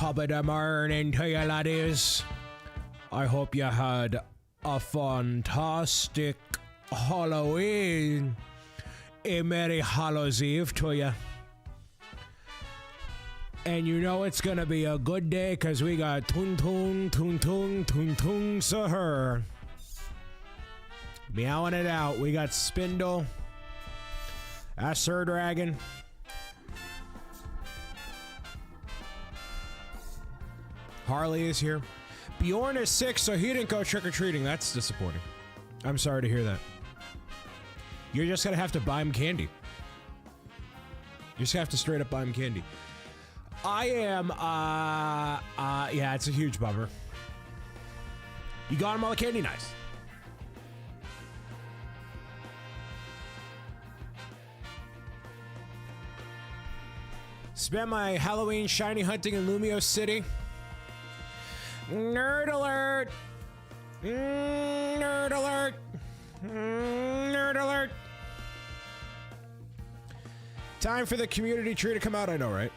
top of the morning to you laddies. I hope you had a fantastic Halloween. A Merry Hallows Eve to you. And you know it's gonna be a good day because we got Toon Toon Toon Toon Toon Toon Sahur. Meowing it out. We got Spindle. That's Sir Dragon. Harley is here. Bjorn is sick, so he didn't go trick-or-treating. That's disappointing. I'm sorry to hear that. You're just gonna have to buy him candy. You just have to straight up buy him candy. I am, yeah, it's a huge bummer. You got him all the candy? Nice. Spent my Halloween shiny hunting in Lumio City. Nerd alert! Nerd alert! Nerd alert! Time for the community tree to come out, I know, right?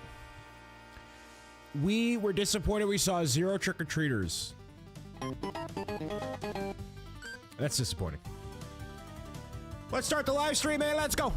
We were disappointed we saw 0 trick-or-treaters. That's disappointing. Let's start the live stream, man. Let's go!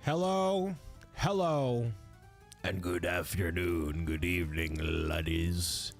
Hello, hello, and good afternoon, good evening, laddies.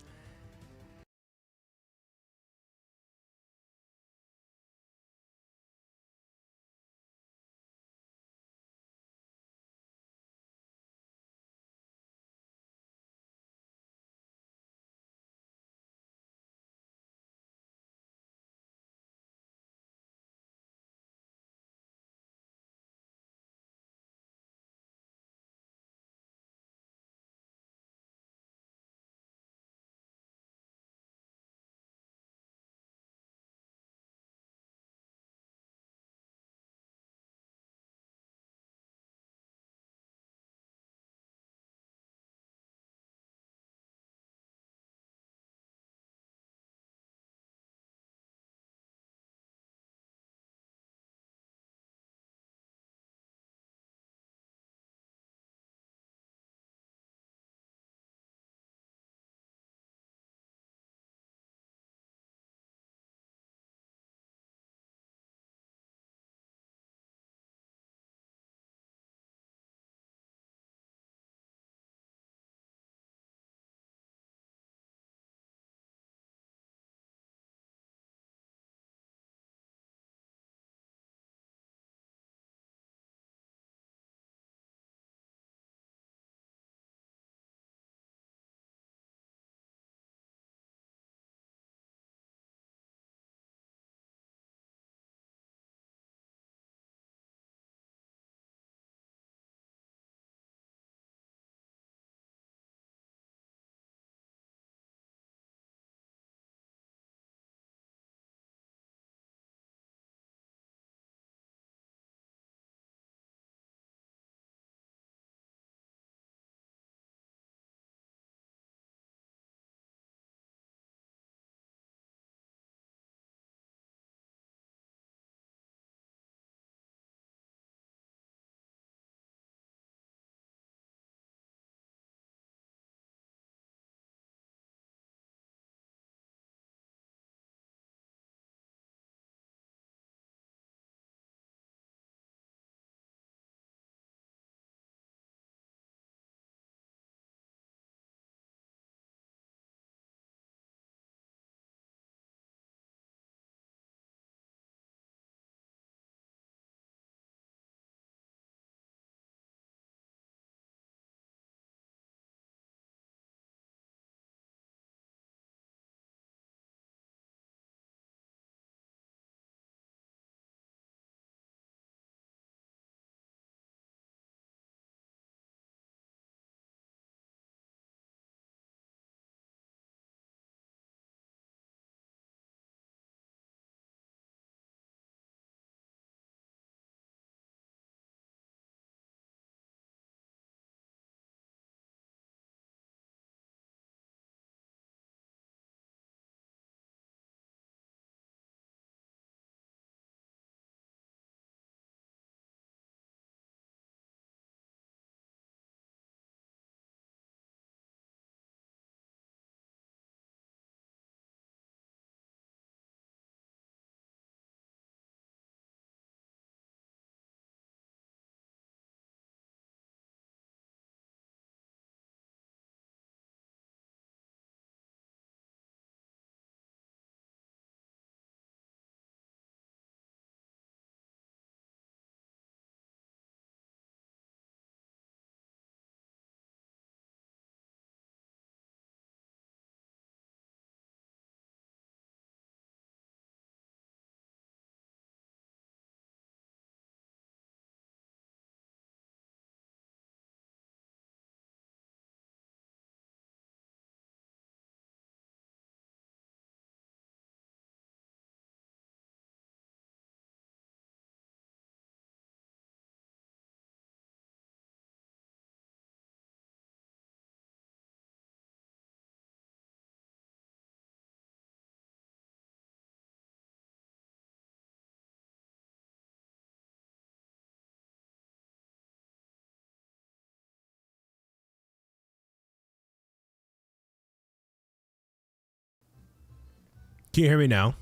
Can you hear me now?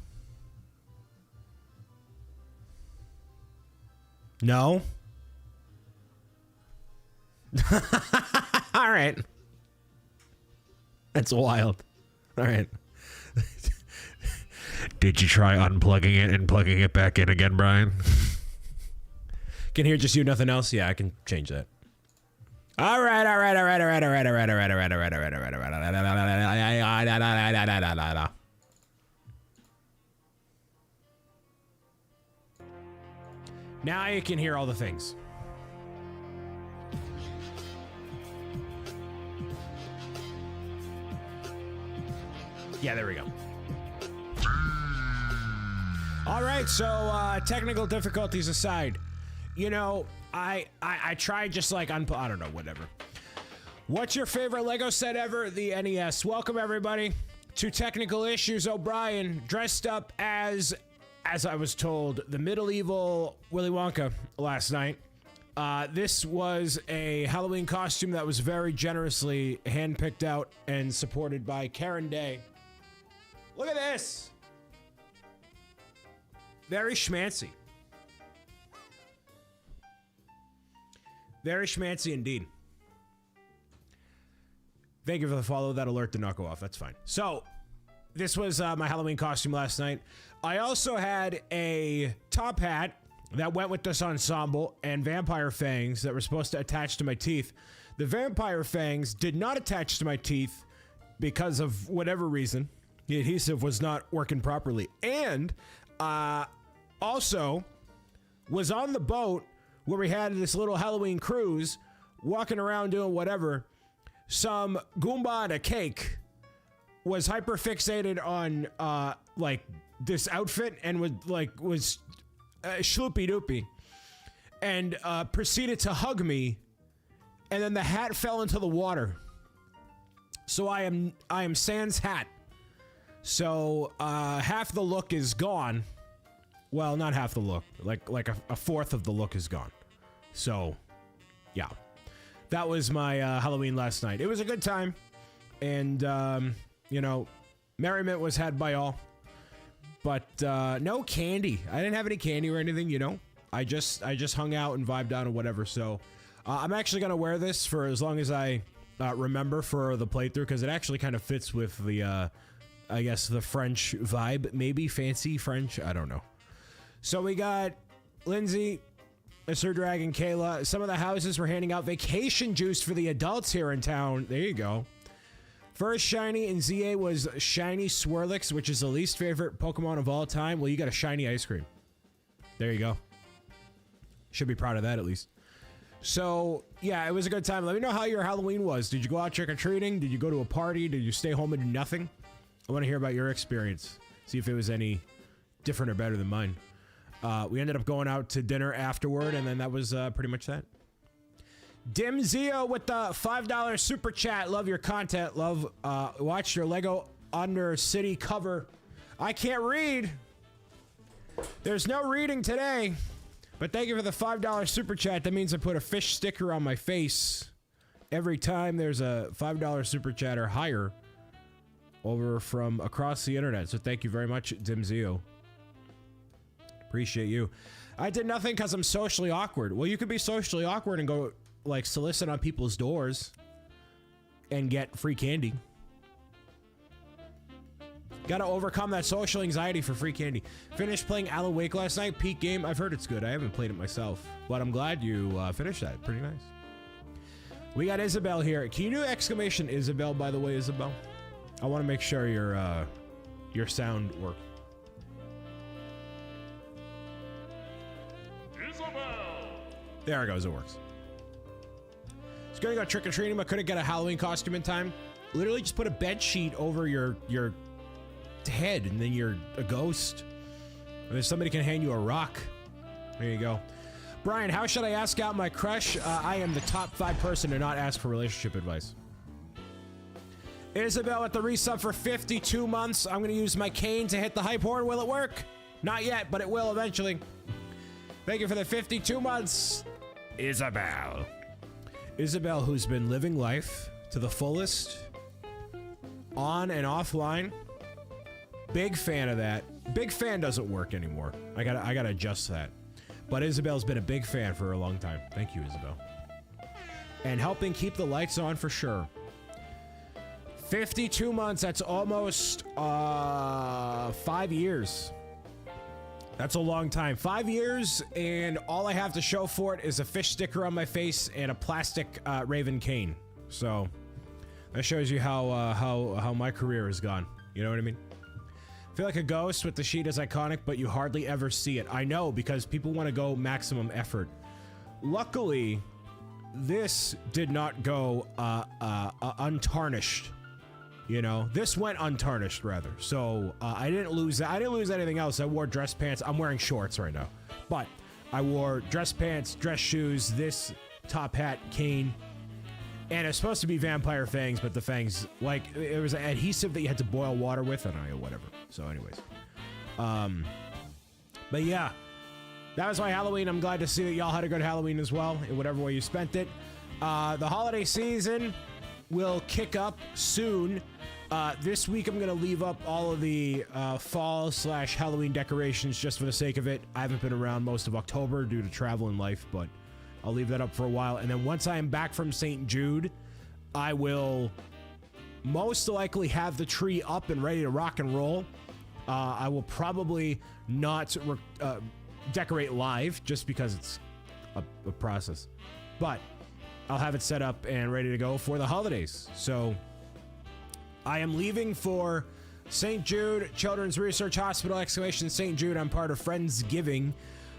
No? All right. That's wild. All right. Did you try unplugging it and plugging it back in again, Brian? Can hear just you, nothing else? Yeah, I can change that. All right. Now you can hear all the things. Yeah, there we go. All right, so technical difficulties aside, you know, I tried just like I don't know, whatever. What's your favorite Lego set ever? The NES. Welcome everybody to Technical Issues. O'Brien dressed up as I was told, the medieval Willy Wonka last night. This was a Halloween costume that was very generously handpicked out and supported by Karen Day. Look at this. Very schmancy. Very schmancy indeed. Thank you for the follow. That alert did not go off. That's fine. So, this was my Halloween costume last night. I also had a top hat that went with this ensemble and vampire fangs that were supposed to attach to my teeth. The vampire fangs did not attach to my teeth because of whatever reason. The adhesive was not working properly. And also was on the boat where we had this little Halloween cruise, walking around doing whatever. Some Goomba and a cake was hyper fixated on like this outfit and was shloopy doopy and proceeded to hug me, and then the hat fell into the water. So I am sans hat. So half the look is gone. Well, not half the look, like a fourth of the look is gone. So yeah, that was my Halloween last night. It was a good time, and you know, merriment was had by all. But no candy. I didn't have any candy or anything, you know. I just hung out and vibed out or whatever. So I'm actually gonna wear this for as long as I remember for the playthrough, because it actually kind of fits with the I guess the French vibe, maybe fancy French. I don't know. So we got Lindsay, Sir Dragon, Kayla. Some of the houses were handing out vacation juice for the adults here in town. There you go. First shiny in ZA was Shiny Swirlix, which is the least favorite Pokemon of all time. Well, you got a shiny ice cream. There you go. Should be proud of that at least. So, yeah, it was a good time. Let me know how your Halloween was. Did you go out trick-or-treating? Did you go to a party? Did you stay home and do nothing? I want to hear about your experience. See if it was any different or better than mine. We ended up going out to dinner afterward, and then that was pretty much that. Dim Zio with the $5 super chat. Love your content. Love, watch your Lego Undercity cover. I can't read. There's no reading today. But thank you for the $5 super chat. That means I put a fish sticker on my face every time there's a $5 super chat or higher over from across the internet. So thank you very much, Dim Zio. Appreciate you. I did nothing because I'm socially awkward. Well, you could be socially awkward and go, like, solicit on people's doors and get free candy. Gotta overcome that social anxiety for free candy. Finished playing Alan Wake last night. Peak game. I've heard it's good. I haven't played it myself, but I'm glad you finished that. Pretty nice. We got Isabel here. Can you do exclamation Isabel, by the way, Isabel? I want to make sure your sound works. There it goes, it works. I was gonna go trick-or-treating, but couldn't get a Halloween costume in time. Literally just put a bed sheet over your head, and then you're a ghost. And then somebody can hand you a rock. There you go. Brian, how should I ask out my crush? I am the top 5 person to not ask for relationship advice. Isabel at the resub for 52 months. I'm gonna use my cane to hit the hype horn. Will it work? Not yet, but it will eventually. Thank you for the 52 months. Isabel. Isabel, who's been living life to the fullest, on and offline, big fan of that. Big fan doesn't work anymore. I gotta adjust that. But Isabel's been a big fan for a long time. Thank you, Isabel. And helping keep the lights on for sure. 52 months, that's almost 5 years. That's a long time. 5 years, and all I have to show for it is a fish sticker on my face and a plastic Raven cane. So that shows you how my career has gone. You know what I mean? I feel like a ghost with the sheet is iconic, but you hardly ever see it. I know, because people want to go maximum effort. Luckily, this did not go untarnished. You know, this went untarnished rather. So I didn't lose anything else. I wore dress pants. I'm wearing shorts right now, but I wore dress pants, dress shoes, this top hat, cane, and it's supposed to be vampire fangs, but the fangs, like, it was an adhesive that you had to boil water with, and whatever. So anyways, but yeah, that was my Halloween. I'm glad to see that y'all had a good Halloween as well, in whatever way you spent it. The holiday season will kick up soon. This week I'm gonna leave up all of the fall/Halloween decorations just for the sake of it. I haven't been around most of October due to travel and life, but I'll leave that up for a while. And then once I am back from St. Jude, I will most likely have the tree up and ready to rock and roll. I will probably not decorate live just because it's a process, but I'll have it set up and ready to go for the holidays. So I am leaving for St. Jude Children's Research Hospital, St. Jude. I'm part of Friendsgiving,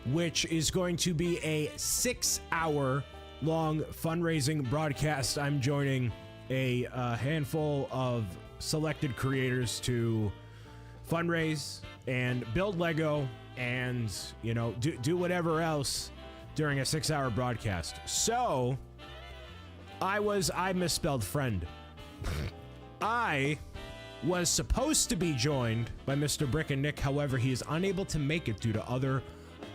which is going to be a 6-hour long fundraising broadcast. I'm joining a handful of selected creators to fundraise and build Lego and, you know, do whatever else during a 6-hour broadcast. So I misspelled friend. I was supposed to be joined by Mr. Brick and Nick, however, he is unable to make it due to other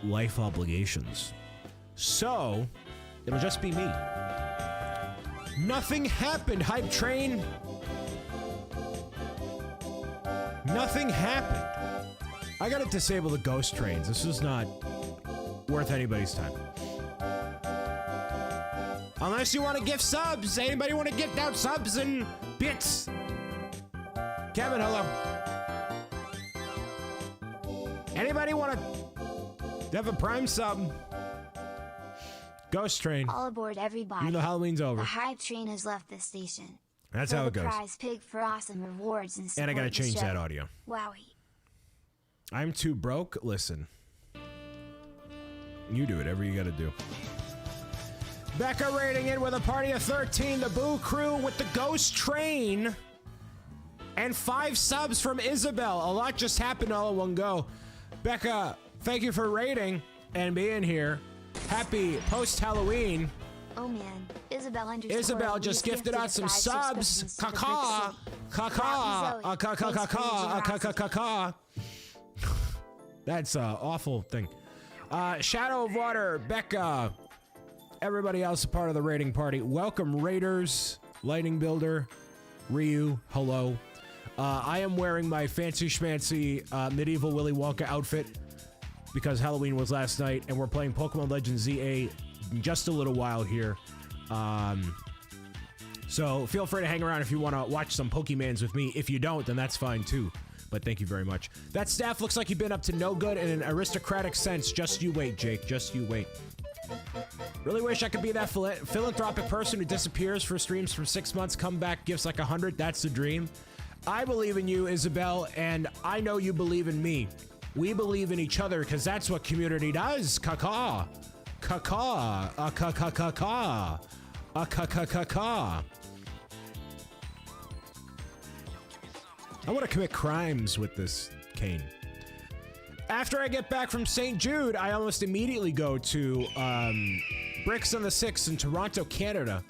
life obligations. So, it'll just be me. Nothing happened, hype train. Nothing happened. I gotta disable the ghost trains. This is not worth anybody's time. Unless you want to gift subs. Anybody want to gift out subs and bits? Kevin, hello. Anybody want to have a Prime sub? Ghost train. All aboard, everybody. Even though Halloween's over. The hype train has left the station. That's how it goes. Prize pig for awesome rewards and I gotta change that audio. Wowie. I'm too broke. Listen. You do whatever you gotta do. Becca rating in with a party of 13. The Boo Crew with the Ghost Train. And 5 subs from Isabel. A lot just happened all in one go. Becca, thank you for rating and being here. Happy post-Halloween. Oh man, Isabel just gifted out some subs. Caca. Caca. Caca. That's an awful thing. Shadow of Water, Becca. Everybody else a part of the rating party. Welcome, Raiders, Lightning Builder, Ryu, hello. I am wearing my fancy schmancy medieval Willy Wonka outfit because Halloween was last night, and we're playing Pokemon Legends ZA in just a little while here. So feel free to hang around if you want to watch some Pokemans with me. If you don't, then that's fine too. But thank you very much. That staff looks like you've been up to no good in an aristocratic sense. Just you wait, Jake. Just you wait. Really wish I could be that philanthropic person who disappears for streams for 6 months, come back, gives like 100. That's the dream. I believe in you, Isabel, and I know you believe in me. We believe in each other because that's what community does. Caca. Caca. Caca. Caca. I want to commit crimes with this cane. After I get back from St. Jude, I almost immediately go to Bricks on the 6th in Toronto, Canada,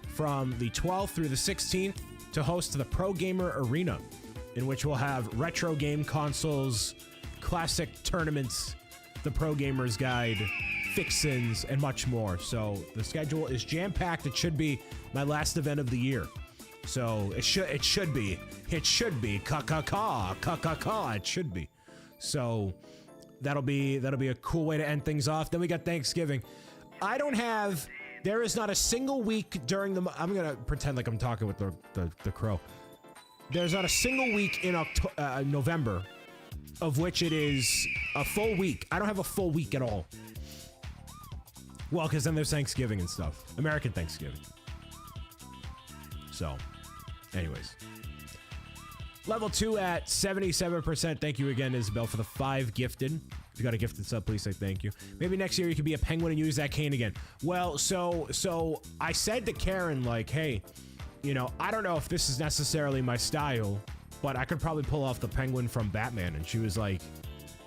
from the 12th through the 16th to host the Pro Gamer Arena, in which we'll have retro game consoles, classic tournaments, the Pro Gamer's Guide, fixins, and much more. So the schedule is jam-packed. It should be my last event of the year. So it should be it should be so that'll be a cool way to end things off. Then we got Thanksgiving. There is not a single week during the I'm gonna pretend like I'm talking with the crow. There's not a single week in November of which it is a full week. I don't have a full week at all. Well, because then there's Thanksgiving and stuff. American Thanksgiving. So, anyways. Level 2 at 77%. Thank you again, Isabel, for the 5 gifted. If you got a gifted sub, please say thank you. Maybe next year you could be a penguin and use that cane again. Well, so I said to Karen, like, hey, you know, I don't know if this is necessarily my style, but I could probably pull off the penguin from Batman. And she was like,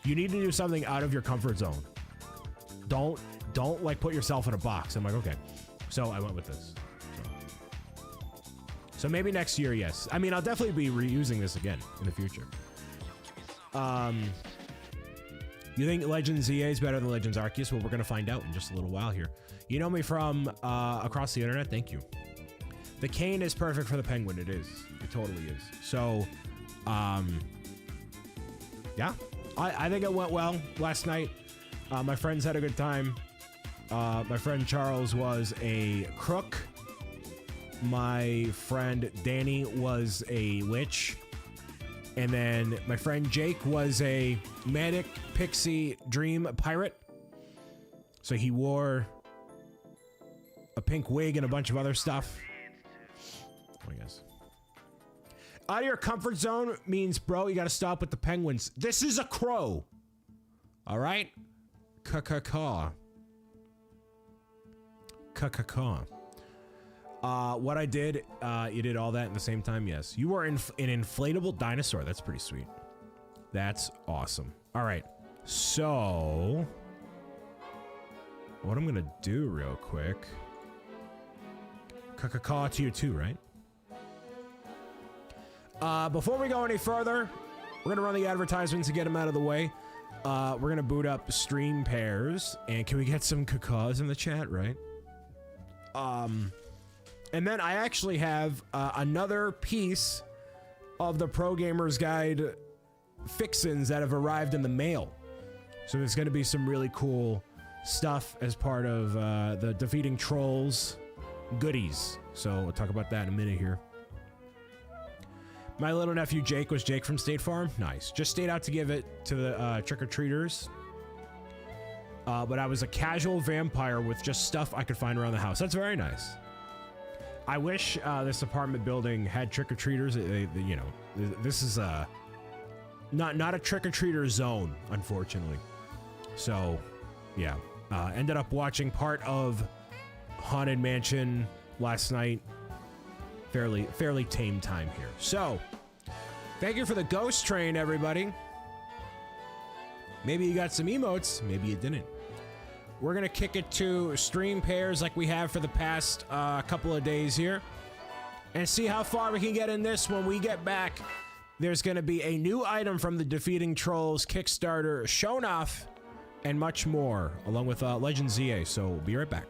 you need to do something out of your comfort zone. Don't like put yourself in a box. I'm like, okay. So I went with this. So maybe next year, yes. I mean, I'll definitely be reusing this again in the future. You think Legends ZA is better than Legends Arceus? Well, we're gonna find out in just a little while here. You know me from across the internet. Thank you. The cane is perfect for the penguin. It is. It totally is. So, yeah. I think it went well last night. My friends had a good time. My friend Charles was a crook. My friend Danny was a witch. And then my friend Jake was a manic pixie dream pirate. So he wore a pink wig and a bunch of other stuff. I guess. Out of your comfort zone means, bro, you gotta stop with the penguins. This is a crow. All right? Ka-ka-ka. Ka-ka-ka. What I did, you did all that at the same time? Yes. You were an inflatable dinosaur. That's pretty sweet. That's awesome. All right. So, what I'm going to do real quick. Ka-ka-ka to you too, right? Before we go any further, we're going to run the advertisements and get them out of the way. We're going to boot up stream pairs. And can we get some cacaws in the chat, right? And then I actually have another piece of the Pro Gamers Guide fixins that have arrived in the mail. So there's going to be some really cool stuff as part of the Defeating Trolls goodies. So we'll talk about that in a minute here. My little nephew Jake was Jake from State Farm. Nice. Just stayed out to give it to the trick-or-treaters. But I was a casual vampire with just stuff I could find around the house. That's very nice. I wish this apartment building had trick-or-treaters. You know, this is not a trick-or-treater zone, unfortunately. So, yeah. Ended up watching part of Haunted Mansion last night. Fairly tame time here. So, thank you for the ghost train, everybody. Maybe you got some emotes. Maybe you didn't. We're going to kick it to stream pairs like we have for the past couple of days here. And see how far we can get in this when we get back. There's going to be a new item from the Defeating Trolls Kickstarter shown off and much more, along with Legends ZA. So we'll be right back.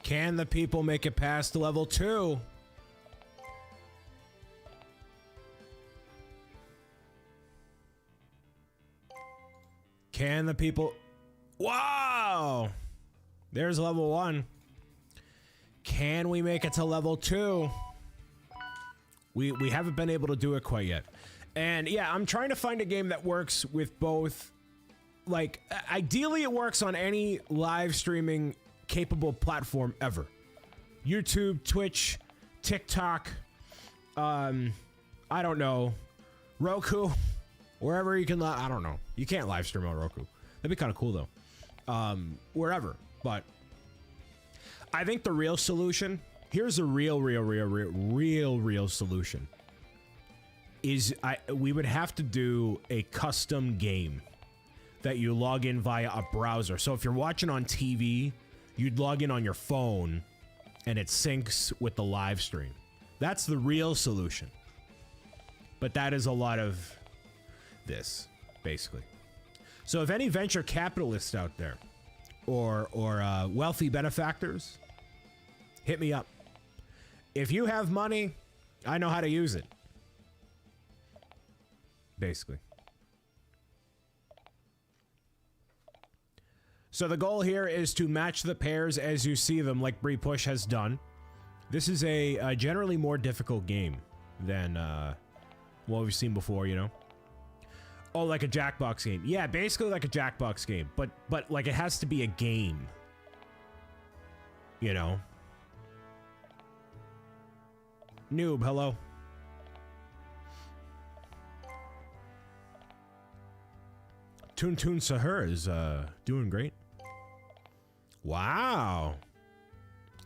Can the people make it past level 2? Can the people... Wow! There's level 1. Can we make it to level 2? We haven't been able to do it quite yet. And yeah, I'm trying to find a game that works with both... Like, ideally it works on any live streaming capable platform ever. YouTube, Twitch, TikTok, I don't know, Roku, wherever you can, I don't know. You can't live stream on Roku. That'd be kind of cool though. Wherever, but I think the real solution, here's a real solution, is we would have to do a custom game that you log in via a browser. So if you're watching on TV, you'd log in on your phone and it syncs with the live stream. That's the real solution. But that is a lot of this, basically. So if any venture capitalists out there or wealthy benefactors, hit me up. If you have money, I know how to use it. Basically. So the goal here is to match the pairs as you see them, like Bree Push has done. This is a generally more difficult game than what we've seen before, you know? Oh, like a Jackbox game. Yeah, basically like a Jackbox game, but like it has to be a game. You know? Noob, hello. Toon Sahur is doing great. Wow.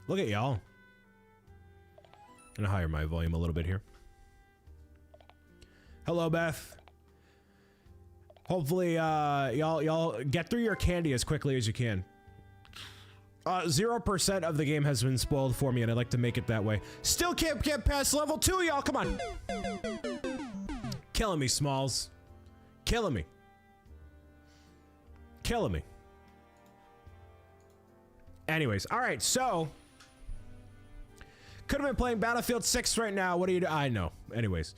Look at y'all. I'm gonna higher my volume a little bit here. Hello, Beth. Hopefully, y'all get through your candy as quickly as you can. 0% of the game has been spoiled for me, and I'd like to make it that way. Still can't get past level 2, y'all. Come on. Killing me, Smalls. Killing me. Killing me. Anyways, all right, so could have been playing Battlefield 6 right now. What do you do? I know. Anyways,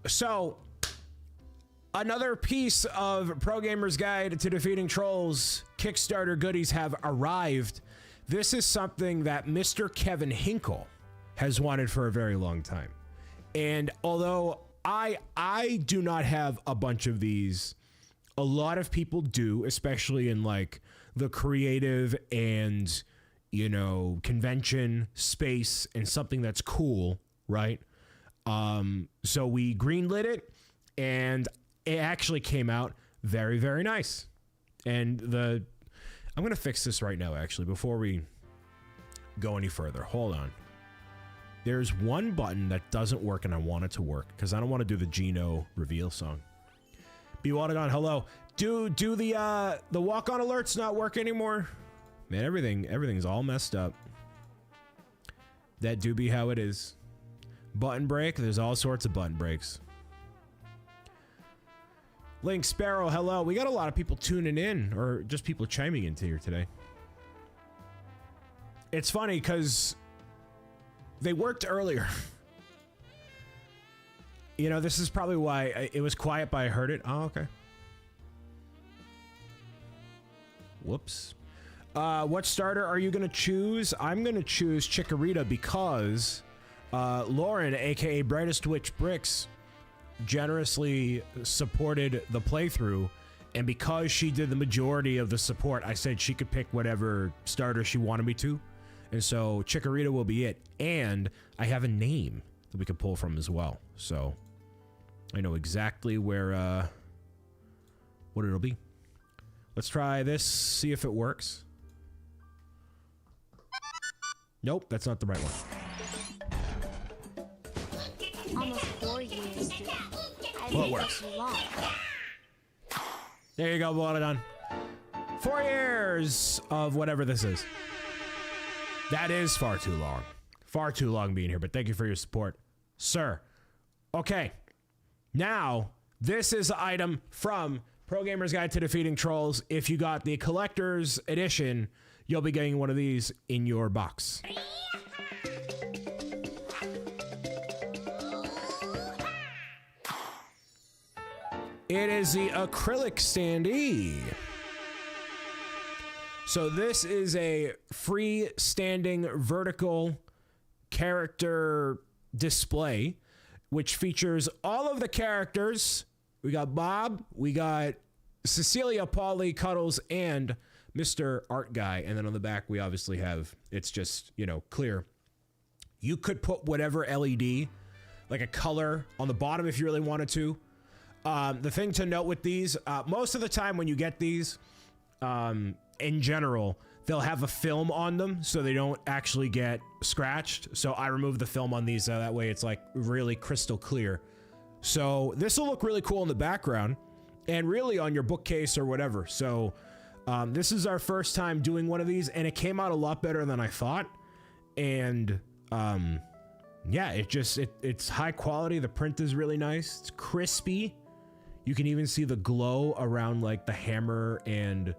so another piece of Pro Gamer's Guide to Defeating Trolls Kickstarter goodies have arrived. This is something that Mr. Kevin Hinkle has wanted for a very long time. And although I do not have a bunch of these, a lot of people do, especially in like the creative and, you know, convention space and something that's cool, right? So we greenlit it and it actually came out very, very nice. And I'm going to fix this right now, actually, before we go any further. Hold on. There's one button that doesn't work and I want it to work because I don't want to do the Geno reveal song. Be watered on. Hello. Do the walk-on alerts not work anymore? Man, everything's all messed up. That do be how it is. Button break. There's all sorts of button breaks. Link Sparrow, hello. We got a lot of people tuning in, or just people chiming into here today. It's funny because they worked earlier. You know, this is probably why it was quiet, but I heard it. Oh, okay. Whoops. What starter are you going to choose? I'm going to choose Chikorita because Lauren, aka Brightest Witch Bricks, generously supported the playthrough, and because she did the majority of the support, I said she could pick whatever starter she wanted me to, and so Chikorita will be it. And I have a name that we can pull from as well, so I know exactly where what it'll be. Let's try this, see if it works. Nope, that's not the right one. Almost 4 years. Well, it works. There you go, well done. 4 years of whatever this is. That is far too long. Far too long being here, but thank you for your support, sir. Okay, now this is an item from Pro Gamer's Guide to Defeating Trolls. If you got the collector's edition, you'll be getting one of these in your box. It is the acrylic standee. So this is a freestanding vertical character display, which features all of the characters. We got Bob, we got Cecilia, Polly, Cuddles, and Mr. Art Guy. And then on the back, we obviously have, it's just, you know, clear. You could put whatever LED, like a color on the bottom if you really wanted to. The thing to note with these, most of the time when you get these, in general, they'll have a film on them so they don't actually get scratched. So I remove the film on these, that way it's like really crystal clear. So this will look really cool in the background and really on your bookcase or whatever. So this is our first time doing one of these, and it came out a lot better than I thought. And yeah, it's high quality. The print is really nice. It's crispy. You can even see the glow around like the hammer and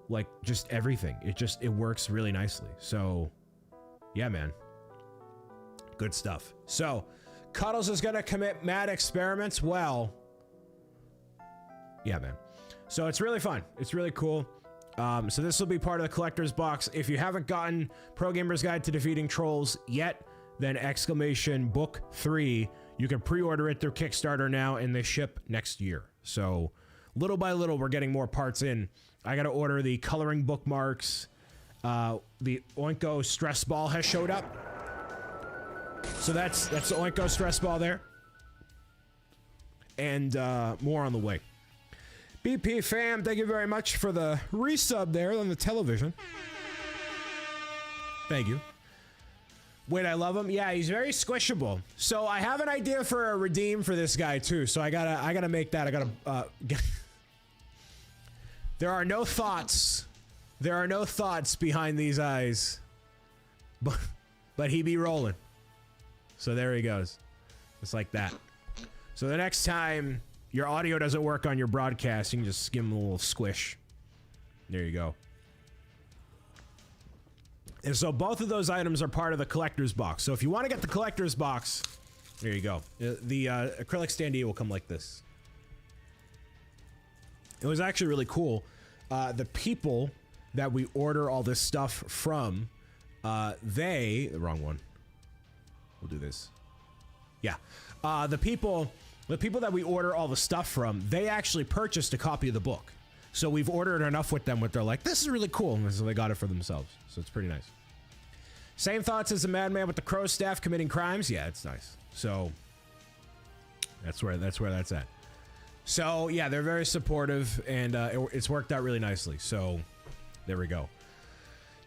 like just everything. It works really nicely. So yeah, man, good stuff. So Cuddles is gonna commit mad experiments. Well, yeah, man. So it's really fun. It's really cool. So this will be part of the collector's box. If you haven't gotten Pro Gamer's Guide to Defeating Trolls yet, then exclamation book 3. You can pre-order it through Kickstarter now, and they ship next year. So little by little, we're getting more parts in. I got to order the coloring bookmarks. The Oinko stress ball has showed up. So that's the Oinko stress ball there. And more on the way. BP fam, thank you very much for the resub there on the television. Thank you. Wait, I love him. Yeah, he's very squishable. So I have an idea for a redeem for this guy too. So I gotta make that. I gotta There are no thoughts. There are no thoughts behind these eyes. But he be rolling. So there he goes. Just like that. So the next time your audio doesn't work on your broadcast, you can just give him a little squish. There you go. And so both of those items are part of the collector's box. So if you want to get the collector's box, there you go. The acrylic standee will come like this. It was actually really cool. The people that we order all this stuff from, the wrong one. We'll do this. Yeah. The people that we order all the stuff from, they actually purchased a copy of the book. So we've ordered enough with them where they're like, this is really cool. And so they got it for themselves. So it's pretty nice. Same thoughts as the madman with the crow staff committing crimes. Yeah, it's nice. So that's where that's at. So yeah, they're very supportive, and it's worked out really nicely. So there we go.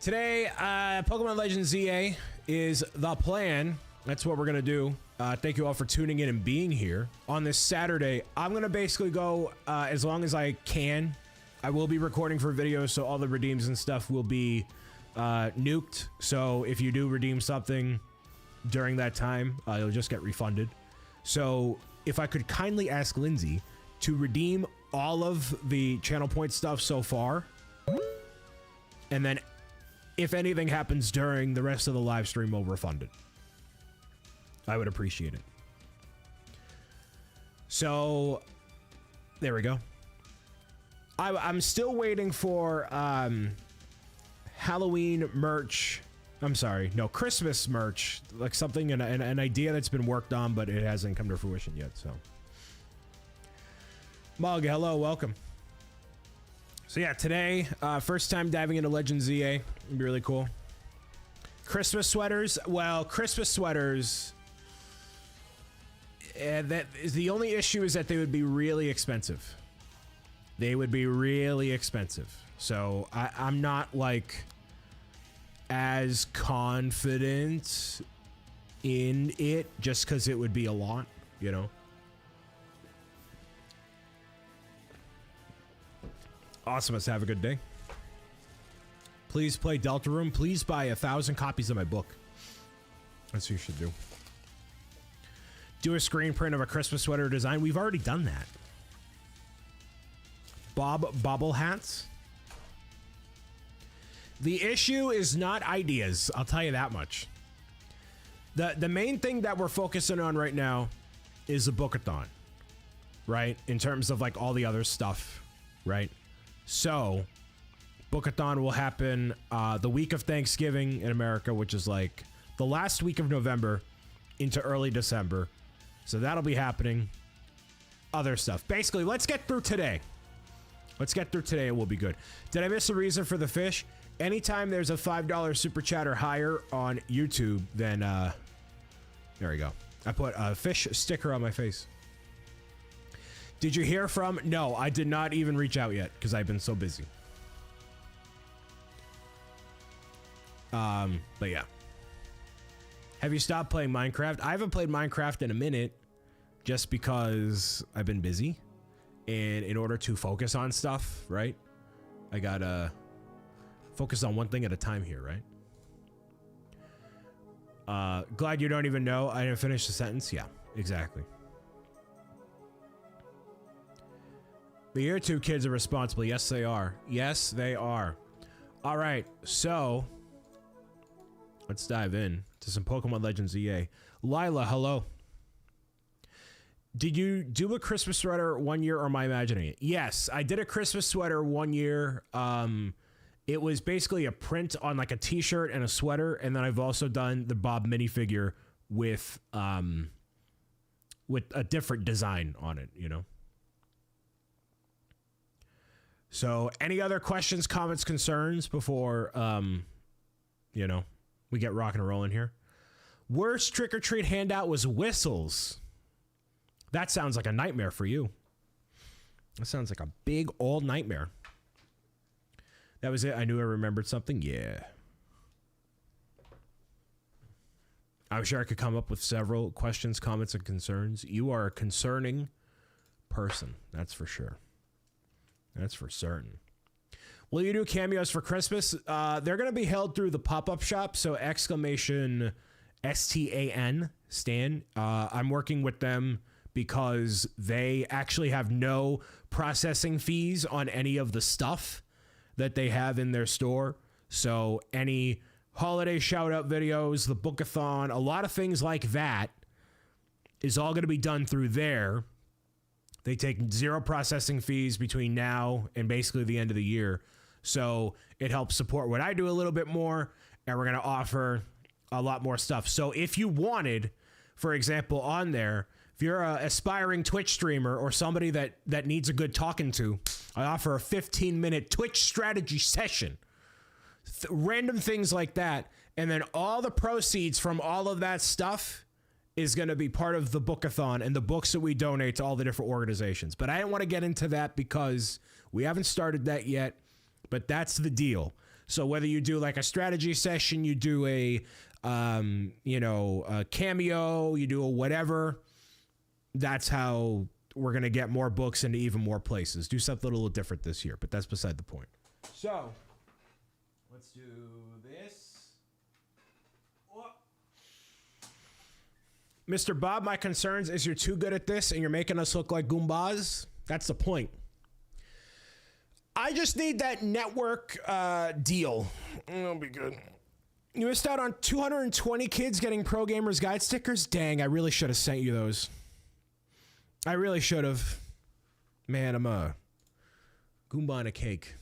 Today, Pokemon Legends ZA is the plan. That's what we're gonna do. Thank you all for tuning in and being here on this Saturday. I'm gonna basically go as long as I can. I will be recording for videos, so all the redeems and stuff will be nuked. So if you do redeem something during that time, you'll just get refunded. So if I could kindly ask Lindsay to redeem all of the channel point stuff so far, and then if anything happens during the rest of the live stream, we'll refund it. I would appreciate it. So there we go. I'm still waiting for Halloween merch. I'm sorry, no, Christmas merch, like something, an idea that's been worked on, but it hasn't come to fruition yet. So Mug, hello, welcome. So yeah, today, first time diving into Legends ZA. It'd be really cool. Christmas sweaters. Well, Christmas sweaters, that is the only issue, is that they would be really expensive. They would be really expensive. So I'm not like as confident in it just because it would be a lot, you know? Awesome. Let's have a good day. Please play Deltarune. Please buy 1,000 copies of my book. That's what you should do. Do a screen print of a Christmas sweater design. We've already done that. Bob Bobble Hats. The issue is not ideas. I'll tell you that much. The main thing that we're focusing on right now is the bookathon, right? In terms of like all the other stuff, right? So, bookathon will happen the week of Thanksgiving in America, which is like the last week of November into early December. So that'll be happening. Other stuff. Basically, let's get through today. Let's get through today and we'll be good. Did I miss a reason for the fish? Anytime there's a $5 super chat or higher on YouTube, then there we go. I put a fish sticker on my face. Did you hear from? No, I did not even reach out yet because I've been so busy. But yeah. Have you stopped playing Minecraft? I haven't played Minecraft in a minute just because I've been busy. And in order to focus on stuff, right? I gotta focus on one thing at a time here, right? Glad you don't even know. I didn't finish the sentence. Yeah, exactly. The year 2 kids are responsible. Yes, they are. Yes, they are. All right, so let's dive in to some Pokemon Legends EA. Lila, hello. Did you do a Christmas sweater one year or am I imagining it? Yes, I did a Christmas sweater one year. It was basically a print on like a t-shirt and a sweater. And then I've also done the Bob minifigure with a different design on it, you know? So any other questions, comments, concerns before, you know, we get rocking and rolling here? Worst trick-or-treat handout was whistles. That sounds like a nightmare for you. That sounds like a big old nightmare. That was it. I knew I remembered something. Yeah. I'm sure I could come up with several questions, comments, and concerns. You are a concerning person. That's for sure. That's for certain. Will you do cameos for Christmas? They're going to be held through the pop-up shop. So exclamation STAN, Stan. I'm working with them because they actually have no processing fees on any of the stuff that they have in their store. So any holiday shout-out videos, the bookathon, a lot of things like that is all going to be done through there. They take 0 processing fees between now and basically the end of the year. So it helps support what I do a little bit more, and we're going to offer a lot more stuff. So if you wanted, for example, on there, if you're an aspiring Twitch streamer or somebody that needs a good talking to, I offer a 15-minute Twitch strategy session. Random things like that. And then all the proceeds from all of that stuff is going to be part of the bookathon and the books that we donate to all the different organizations. But I didn't want to get into that because we haven't started that yet. But that's the deal. So whether you do like a strategy session, you do a cameo, you do a whatever, that's how we're going to get more books into even more places. Do something a little different this year, but that's beside the point. So, let's do this. Whoa. Mr. Bob, my concerns is you're too good at this and you're making us look like Goombas. That's the point. I just need that network deal. It'll be good. You missed out on 220 kids getting Pro Gamers Guide stickers? Dang, I really should have sent you those. I really should have. Man, I'm a Goomba on a cake.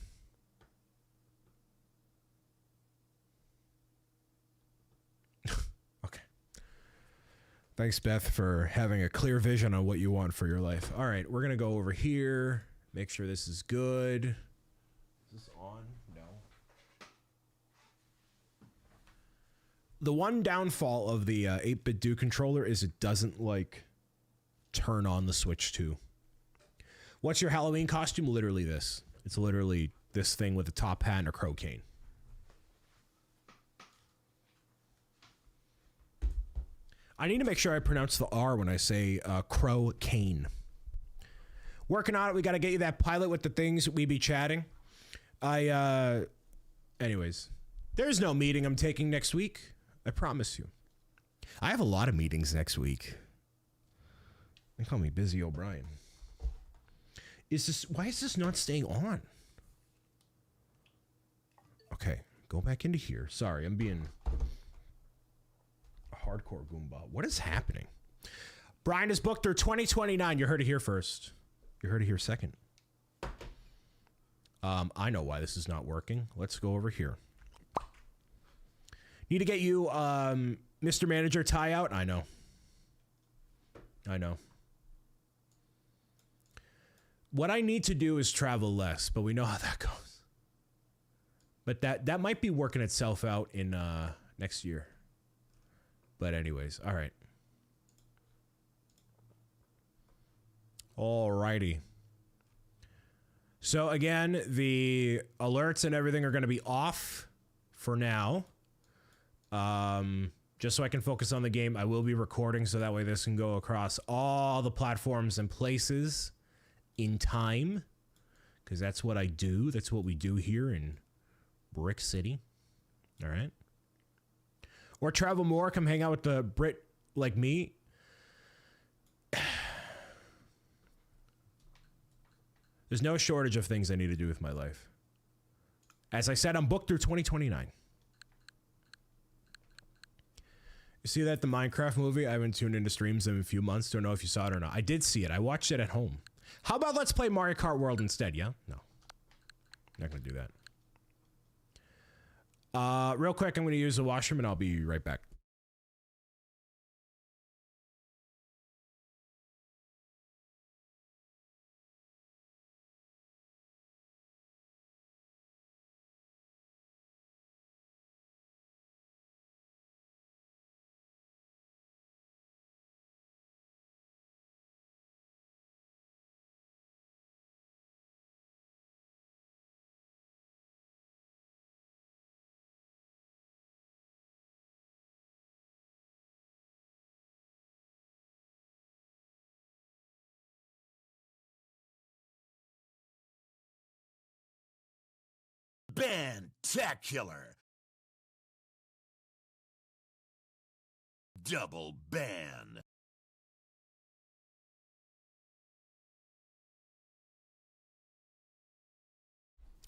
Okay. Thanks, Beth, for having a clear vision on what you want for your life. All right, we're going to go over here. Make sure this is good. Is this on? No. The one downfall of the 8-bit Do controller is it doesn't, like, turn on the Switch 2. What's your Halloween costume? Literally this. It's literally this thing with a top hat and a crow cane. I need to make sure I pronounce the R when I say crow cane. Working on it. We got to get you that pilot with the things we be chatting. Anyways, there's no meeting I'm taking next week. I promise you. I have a lot of meetings next week. They call me Busy O'Brien. Why is this not staying on? Okay, Go back into here. Sorry, I'm being a hardcore Goomba. What is happening? Brian is booked through 2029. You heard it here first. You heard it here second. I know why this is not working. Let's go over here. Need to get you, Mr. Manager tie out. I know. I know. What I need to do is travel less, but we know how that goes. But that might be working itself out in next year. But anyways, all right. Alrighty. So again, the alerts and everything are going to be off for now. Just so I can focus on the game. I will be recording so that way this can go across all the platforms and places in time. Because that's what I do. That's what we do here in Brick City. All right. Or travel more. Come hang out with the Brit like me. There's no shortage of things I need to do with my life. As I said, I'm booked through 2029. You see that the Minecraft movie? I haven't tuned into streams in a few months. Don't know if you saw it or not. I did see it. I watched it at home. How about let's play Mario Kart World instead? Yeah? No. Not going to do that. Real quick, I'm going to use the washroom and I'll be right back. Ban-tacular. Double ban.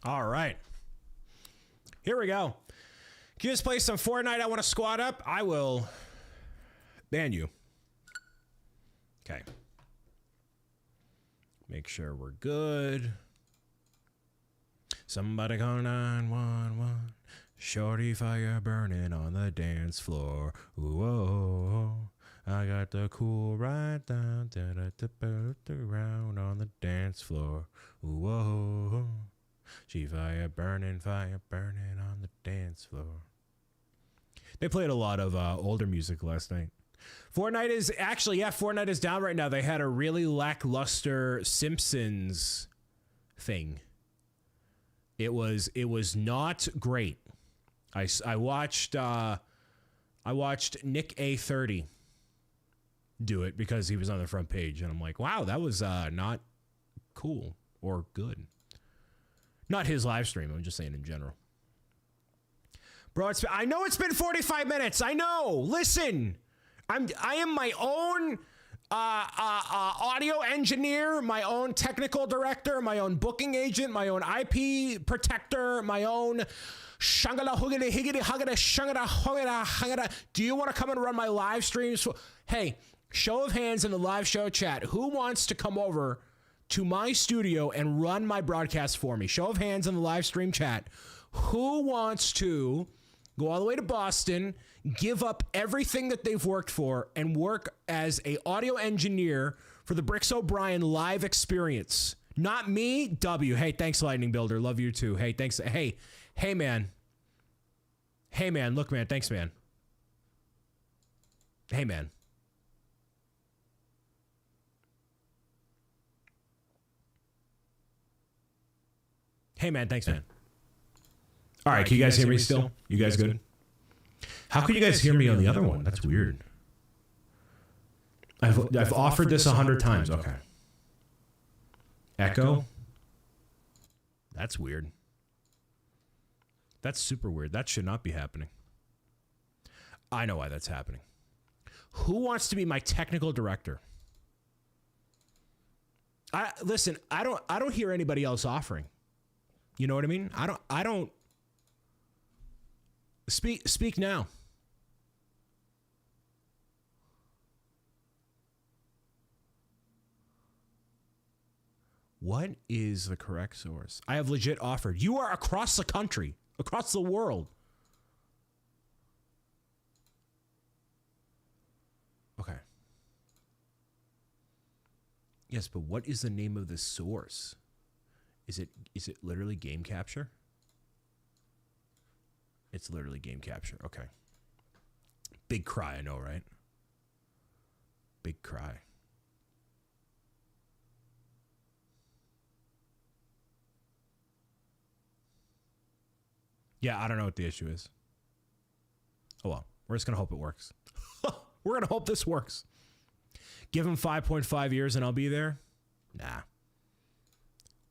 All right. Here we go. Can you just play some Fortnite? I want to squad up. I will ban you. Okay. Make sure we're good. Somebody call 911. Shorty fire burning on the dance floor. Ooh, oh, oh. I got the cool right down around on the dance floor. Ooh, oh, oh. She fire burning on the dance floor. They played a lot of older music last night. Fortnite is actually, yeah, Fortnite is down right now. They had a really lackluster Simpsons thing. It was not great. I watched Nick A30 do it because he was on the front page, and I'm like, wow, that was not cool or good. Not his live stream. I'm just saying in general. Bro, I know it's been 45 minutes. I know. Listen, I am my own audio engineer, my own technical director, my own booking agent, my own IP protector, my own shangala hugada higada hugada shangada hugada. Do you want to come and run my live streams? Hey, show of hands in the live show chat. Who wants to come over to my studio and run my broadcast for me? Show of hands in the live stream chat. Who wants to go all the way to Boston, give up everything that they've worked for, and work as a audio engineer for the BricksOBrian live experience? Not me, W. Hey, thanks, Lightning Builder. Love you too. Hey, thanks. Hey, man. Hey, man. Look, man. Thanks, man. Hey, man. Hey, man. Thanks, man. All right, can you guys hear me still? You guys good? How could you guys hear me on the other one? That's weird. I've offered this 100 times. Okay. Echo? That's weird. That's super weird. That should not be happening. I know why that's happening. Who wants to be my technical director? Listen, I don't hear anybody else offering. You know what I mean? I don't Speak now. What is the correct source? I have legit offered. You are across the country, across the world. Okay. Yes, but what is the name of the source? Is it literally game capture? It's literally game capture. Okay. Big cry, I know, right? Big cry. Yeah, I don't know what the issue is. Oh well, we're just gonna hope it works. We're gonna hope this works. Give him 5.5 years and I'll be there? Nah.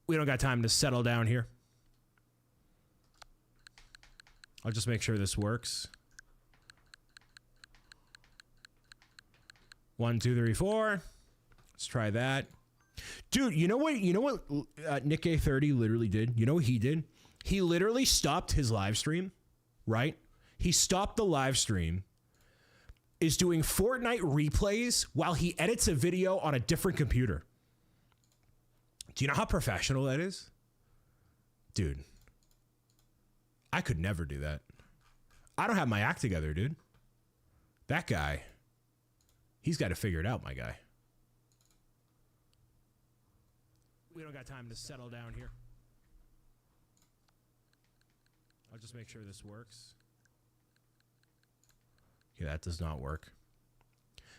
We don't got time to settle down here. I'll just make sure this works. 1, 2, 3, 4. Let's try that. Dude, you know what Nick A30 literally did? You know what he did? He literally stopped his live stream, right? He stopped the live stream, is doing Fortnite replays while he edits a video on a different computer. Do you know how professional that is? Dude, I could never do that. I don't have my act together, dude. That guy, he's got to figure it out, my guy. We don't got time to settle down here. I'll just make sure this works. Yeah, that does not work.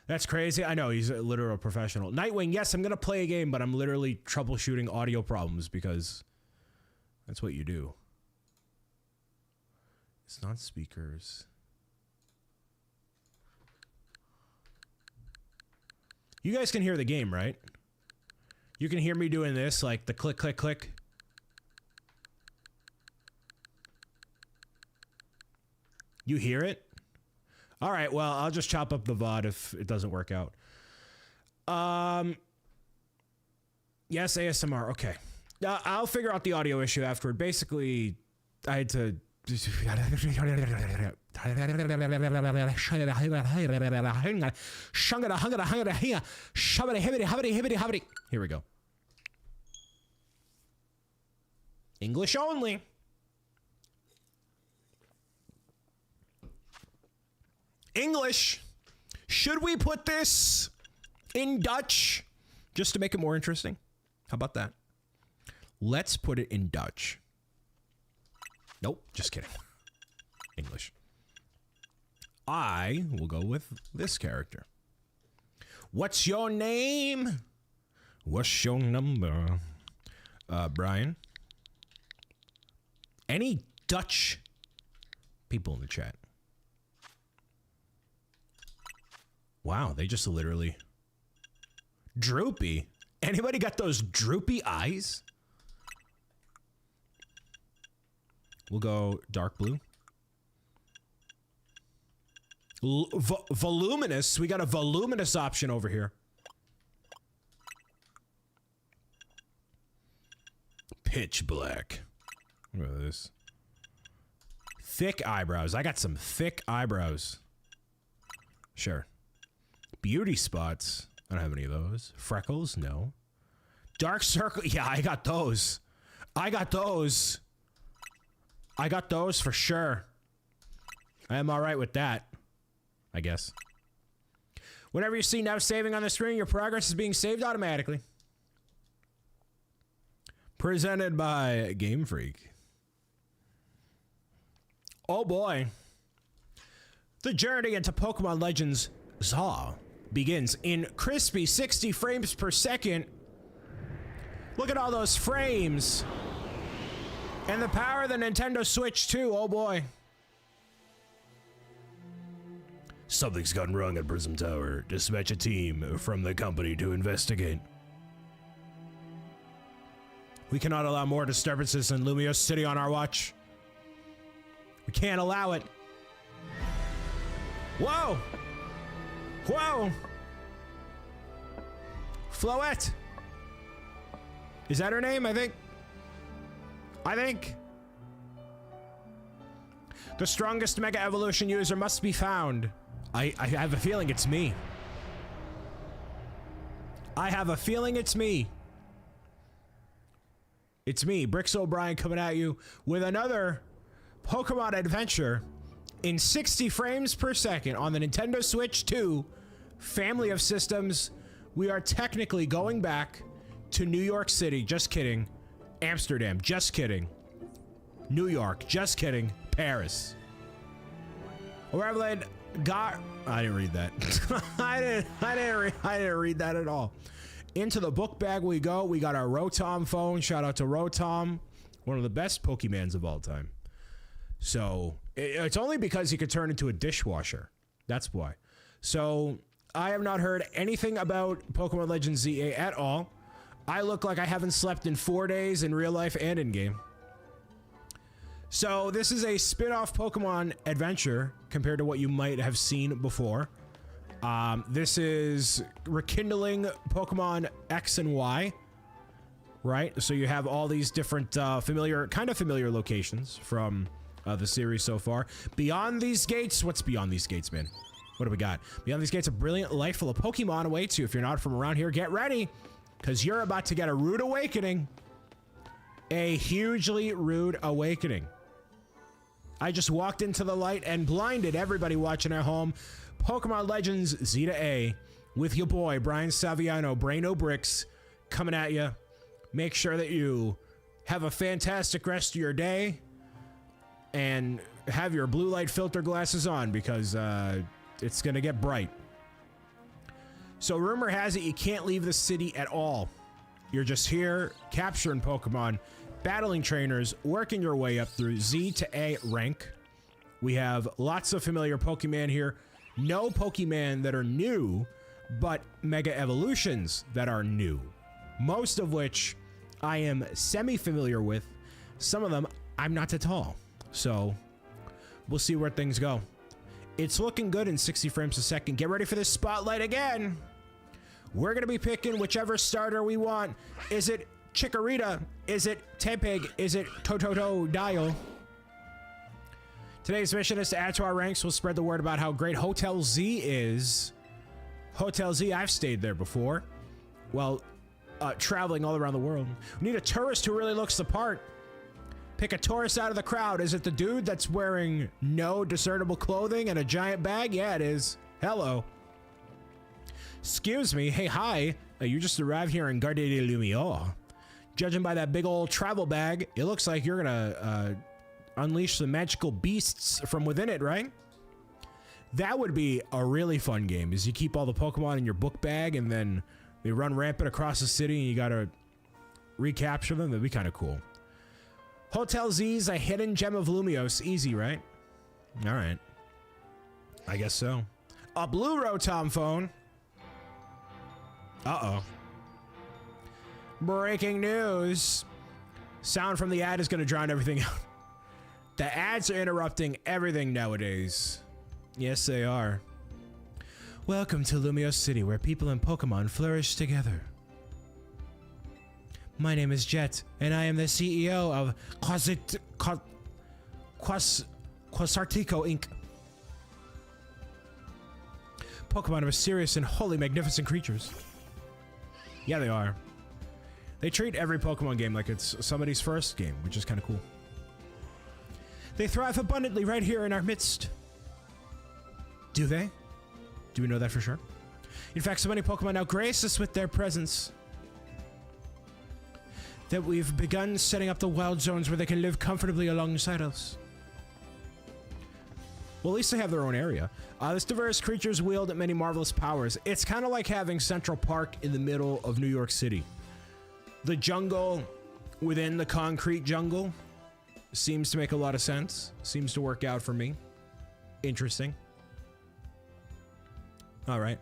That's crazy. I know, he's a literal professional. Nightwing, yes, I'm going to play a game, but I'm literally troubleshooting audio problems because that's what you do. It's not speakers. You guys can hear the game, right? You can hear me doing this, like the click, click, click. You hear it? All right, well, I'll just chop up the VOD if it doesn't work out. Yes, ASMR, okay. I'll figure out the audio issue afterward. Basically, I had to... Here we go. English only. English. Should we put this in Dutch just to make it more interesting? How about that? Let's put it in Dutch. Nope, just kidding. English. I will go with this character. What's your name? What's your number? Brian. Any Dutch people in the chat? Wow, they just literally... Droopy? Anybody got those droopy eyes? We'll go dark blue. Voluminous. We got a voluminous option over here. Pitch black. Look at this. Thick eyebrows. I got some thick eyebrows. Sure. Beauty spots. I don't have any of those. Freckles? No. Dark circle? Yeah, I got those. I got those. I got those for sure. I am all right with that, I guess. Whenever you see now saving on the screen, your progress is being saved automatically. Presented by Game Freak. Oh boy. The journey into Pokemon Legends Zaw begins in crispy 60 frames per second. Look at all those frames. And the power of the Nintendo Switch too, oh boy. Something's gone wrong at Prism Tower. Dispatch a team from the company to investigate. We cannot allow more disturbances in Lumiose City on our watch. We can't allow it. Whoa! Whoa! Floette! Is that her name, I think? The strongest Mega Evolution user must be found. I have a feeling it's me. I have a feeling it's me. It's me, BricksOBrian, coming at you with another Pokemon adventure in 60 frames per second on the Nintendo Switch 2 family of systems. We are technically going back to New York City. Just kidding. Amsterdam. Just kidding. New York. Just kidding. Paris. Wherever they got. I didn't read that. I didn't read that at all. Into the book bag we go. We got our Rotom phone. Shout out to Rotom, one of the best Pokemans of all time. So it's only because he could turn into a dishwasher. That's why. So I have not heard anything about Pokemon Legends ZA at all. I look like I haven't slept in 4 days in real life and in game. So this is a spin-off Pokemon adventure compared to what you might have seen before. This is rekindling Pokemon X and Y, right? So you have all these different familiar locations from the series so far. Beyond these gates, what's beyond these gates, man? What do we got? Beyond these gates, a brilliant life full of Pokemon awaits you. If you're not from around here, get ready, because you're about to get a rude awakening. A hugely rude awakening. I just walked into the light and blinded everybody watching at home. Pokemon Legends Z to A with your boy, Brian Saviano, Braino Bricks, coming at you. Make sure that you have a fantastic rest of your day and have your blue light filter glasses on, because it's going to get bright. So rumor has it you can't leave the city at all. You're just here capturing Pokemon, battling trainers, working your way up through Z to A rank. We have lots of familiar Pokemon here. No Pokemon that are new, but Mega Evolutions that are new. Most of which I am semi-familiar with. Some of them I'm not at all. So we'll see where things go. It's looking good in 60 frames a second. Get ready for this spotlight again. We're going to be picking whichever starter we want. Is it Chikorita? Is it Tepig? Is it Totodile? Today's mission is to add to our ranks. We'll spread the word about how great Hotel Z is. Hotel Z, I've stayed there before. Well, traveling all around the world. We need a tourist who really looks the part. Pick a tourist out of the crowd. Is it the dude that's wearing no discernible clothing and a giant bag? Yeah, it is. Hello. Excuse me. Hey, hi. You just arrived here in Gare de Lumière. Judging by that big old travel bag, it looks like you're gonna unleash the magical beasts from within it, right? That would be a really fun game, is you keep all the Pokemon in your book bag and then they run rampant across the city and you gotta recapture them. That'd be kind of cool. Hotel Z's a hidden gem of Lumiose. Easy, right? All right. I guess so. A blue Rotom phone. Uh-oh. Breaking news. Sound from the ad is going to drown everything out. The ads are interrupting everything nowadays. Yes, they are. Welcome to Lumiose City, where people and Pokemon flourish together. My name is Jet, and I am the CEO of Quasartico Inc. Pokemon are mysterious and wholly magnificent creatures. Yeah, they are. They treat every Pokemon game like it's somebody's first game, which is kind of cool. They thrive abundantly right here in our midst. Do they? Do we know that for sure? In fact, so many Pokemon now grace us with their presence that we've begun setting up the wild zones where they can live comfortably alongside us. Well, at least they have their own area. These diverse creatures wield many marvelous powers. It's kind of like having Central Park in the middle of New York City. The jungle within the concrete jungle seems to make a lot of sense. Seems to work out for me. Interesting. All right.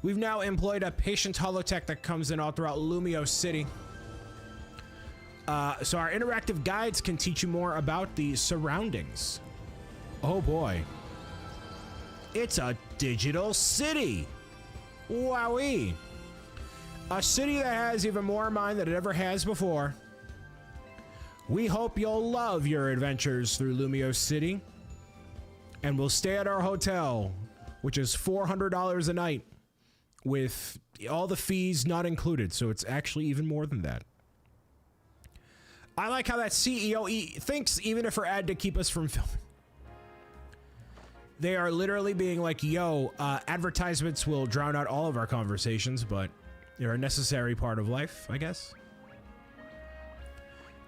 We've now employed a patient holotech that comes in all throughout Lumiose City. So our interactive guides can teach you more about the surroundings. Oh boy. It's a digital city. Wowee. A city that has even more in mind than it ever has before. We hope you'll love your adventures through Lumiose City. and we'll stay at our hotel, which is $400 a night with all the fees not included. So it's actually even more than that. I like how that CEO thinks even if her ad to keep us from filming. They are literally being like, yo, advertisements will drown out all of our conversations, but they're a necessary part of life, I guess.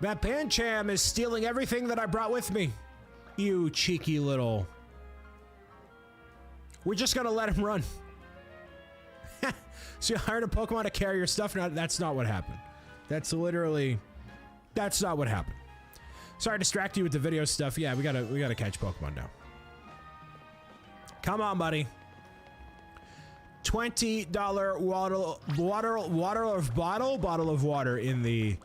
That Pancham is stealing everything that I brought with me. You cheeky little... We're just gonna let him run. So you hired a Pokemon to carry your stuff? No, that's not what happened. That's literally... That's not what happened. Sorry to distract you with the video stuff. Yeah, we gotta catch Pokemon now. Come on, buddy. $20 bottle of water in the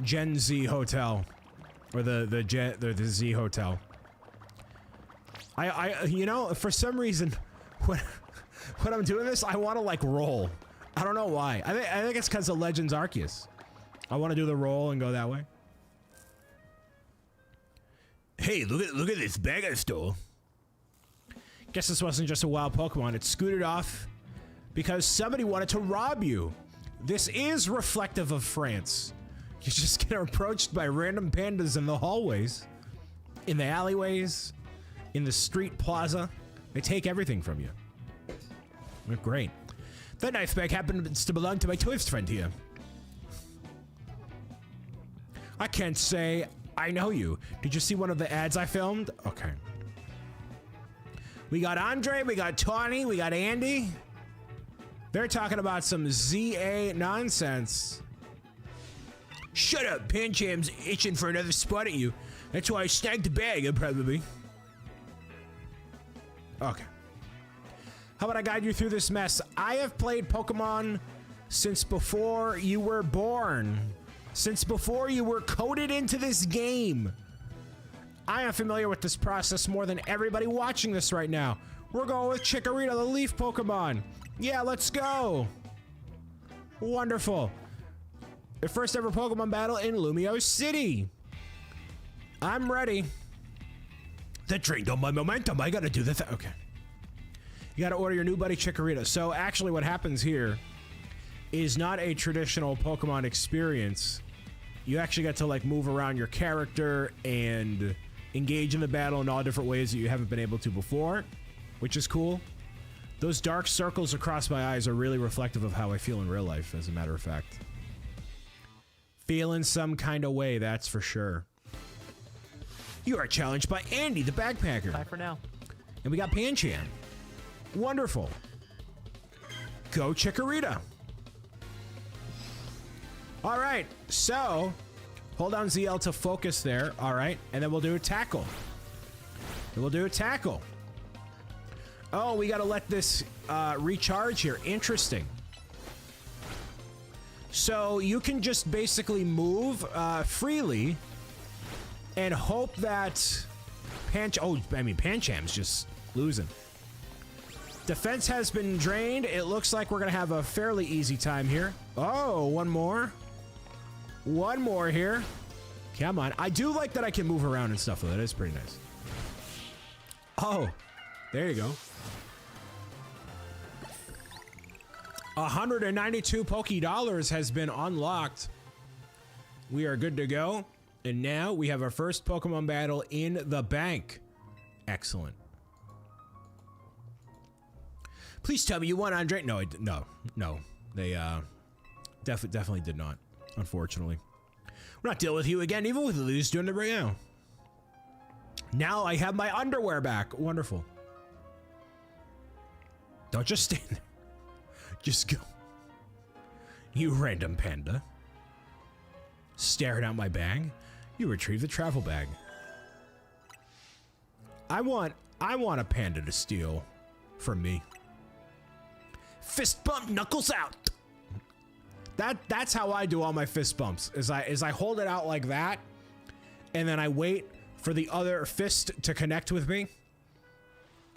Gen Z hotel, or the Z hotel. You know, for some reason, when I'm doing this, I want to like roll. I don't know why. I think it's because of Legends Arceus. I want to do the roll and go that way. Hey, look at this bag I stole. Guess this wasn't just a wild Pokemon. It scooted off because somebody wanted to rob you. This is reflective of France. You just get approached by random pandas in the hallways, in the alleyways, in the street plaza. They take everything from you. They're great. That knife bag happens to belong to my tourist friend here. I can't say I know you. Did you see one of the ads I filmed? Okay. We got Andre, we got Tawny, we got Andy. They're talking about some ZA nonsense. Shut up, Pancham's itching for another spot at you. That's why I snagged the bag, probably. Okay. How about I guide you through this mess? I have played Pokemon since before you were born. Since before you were coded into this game. I am familiar with this process more than everybody watching this right now. We're going with Chikorita, the leaf Pokemon. Yeah, let's go. Wonderful. The first ever Pokemon battle in Lumio City. I'm ready. That drained all my momentum. I gotta do the thing. Okay. You gotta order your new buddy Chikorita. So actually what happens here is not a traditional Pokemon experience. You actually get to like move around your character and engage in the battle in all different ways that you haven't been able to before, which is cool. Those dark circles across my eyes are really reflective of how I feel in real life, as a matter of fact. Feeling some kind of way, that's for sure. You are challenged by Andy, the backpacker. Bye for now. And we got Pancham. Wonderful. Go Chikorita. All right, so hold down ZL to focus there. All right, and then we'll do a tackle. Oh, we got to let this recharge here. Interesting. So you can just basically move freely and hope that Pancham's just losing. Defense has been drained. It looks like we're going to have a fairly easy time here. Oh, one more. One more here. Come on. I do like that I can move around and stuff with it. It's pretty nice. Oh, there you go. 192 Poké-Dollars has been unlocked. We are good to go. And now we have our first Pokemon battle in the bank. Excellent. Please tell me you won, Andre. No, no. They definitely did not, unfortunately. We're not dealing with you again, even with lose doing it right now. Now I have my underwear back. Wonderful. Don't just stand there. Just go. You random panda. Staring out my bag. You retrieve the travel bag. I want a panda to steal from me. Fist bump, knuckles out. That's how I do all my fist bumps. Is I hold it out like that, and then I wait for the other fist to connect with me.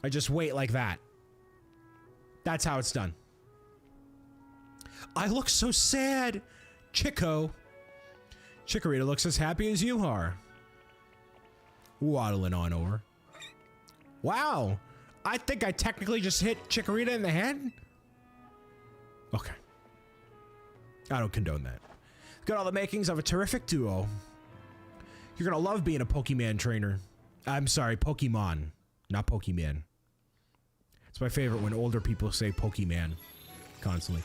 I just wait like that. That's how it's done. I look so sad. Chikorita looks as happy as you are. Waddling on over. Wow. I think I technically just hit Chikorita in the head. Okay. I don't condone that. Got all the makings of a terrific duo. You're gonna love being a Pokemon trainer. I'm sorry, Pokemon, not Pokemon. It's my favorite when older people say Pokemon constantly.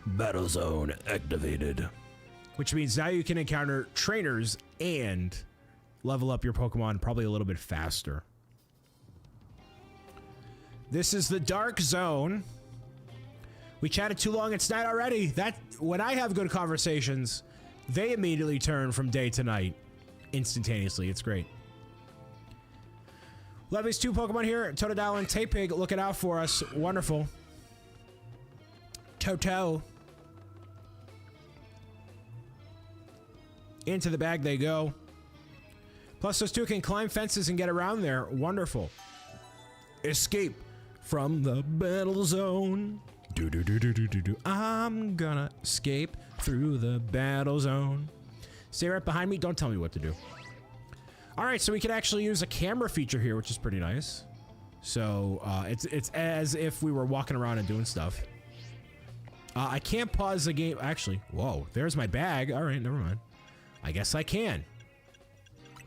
Battle zone activated. Which means now you can encounter trainers and level up your Pokemon probably a little bit faster. This is the Dark Zone. We chatted too long, it's night already. That, when I have good conversations, they immediately turn from day to night instantaneously. It's great. Levy's 2 Pokemon here, Totodile and Tapig looking out for us. Wonderful. Toto. Into the bag they go. Plus those 2 can climb fences and get around there. Wonderful. Escape from the battle zone. Do do do do do do do. I'm gonna escape through the battle zone. Stay right behind me. Don't tell me what to do. All right, so we can actually use a camera feature here, which is pretty nice. So it's as if we were walking around and doing stuff. I can't pause the game. Actually, whoa, there's my bag. All right, never mind. I guess I can.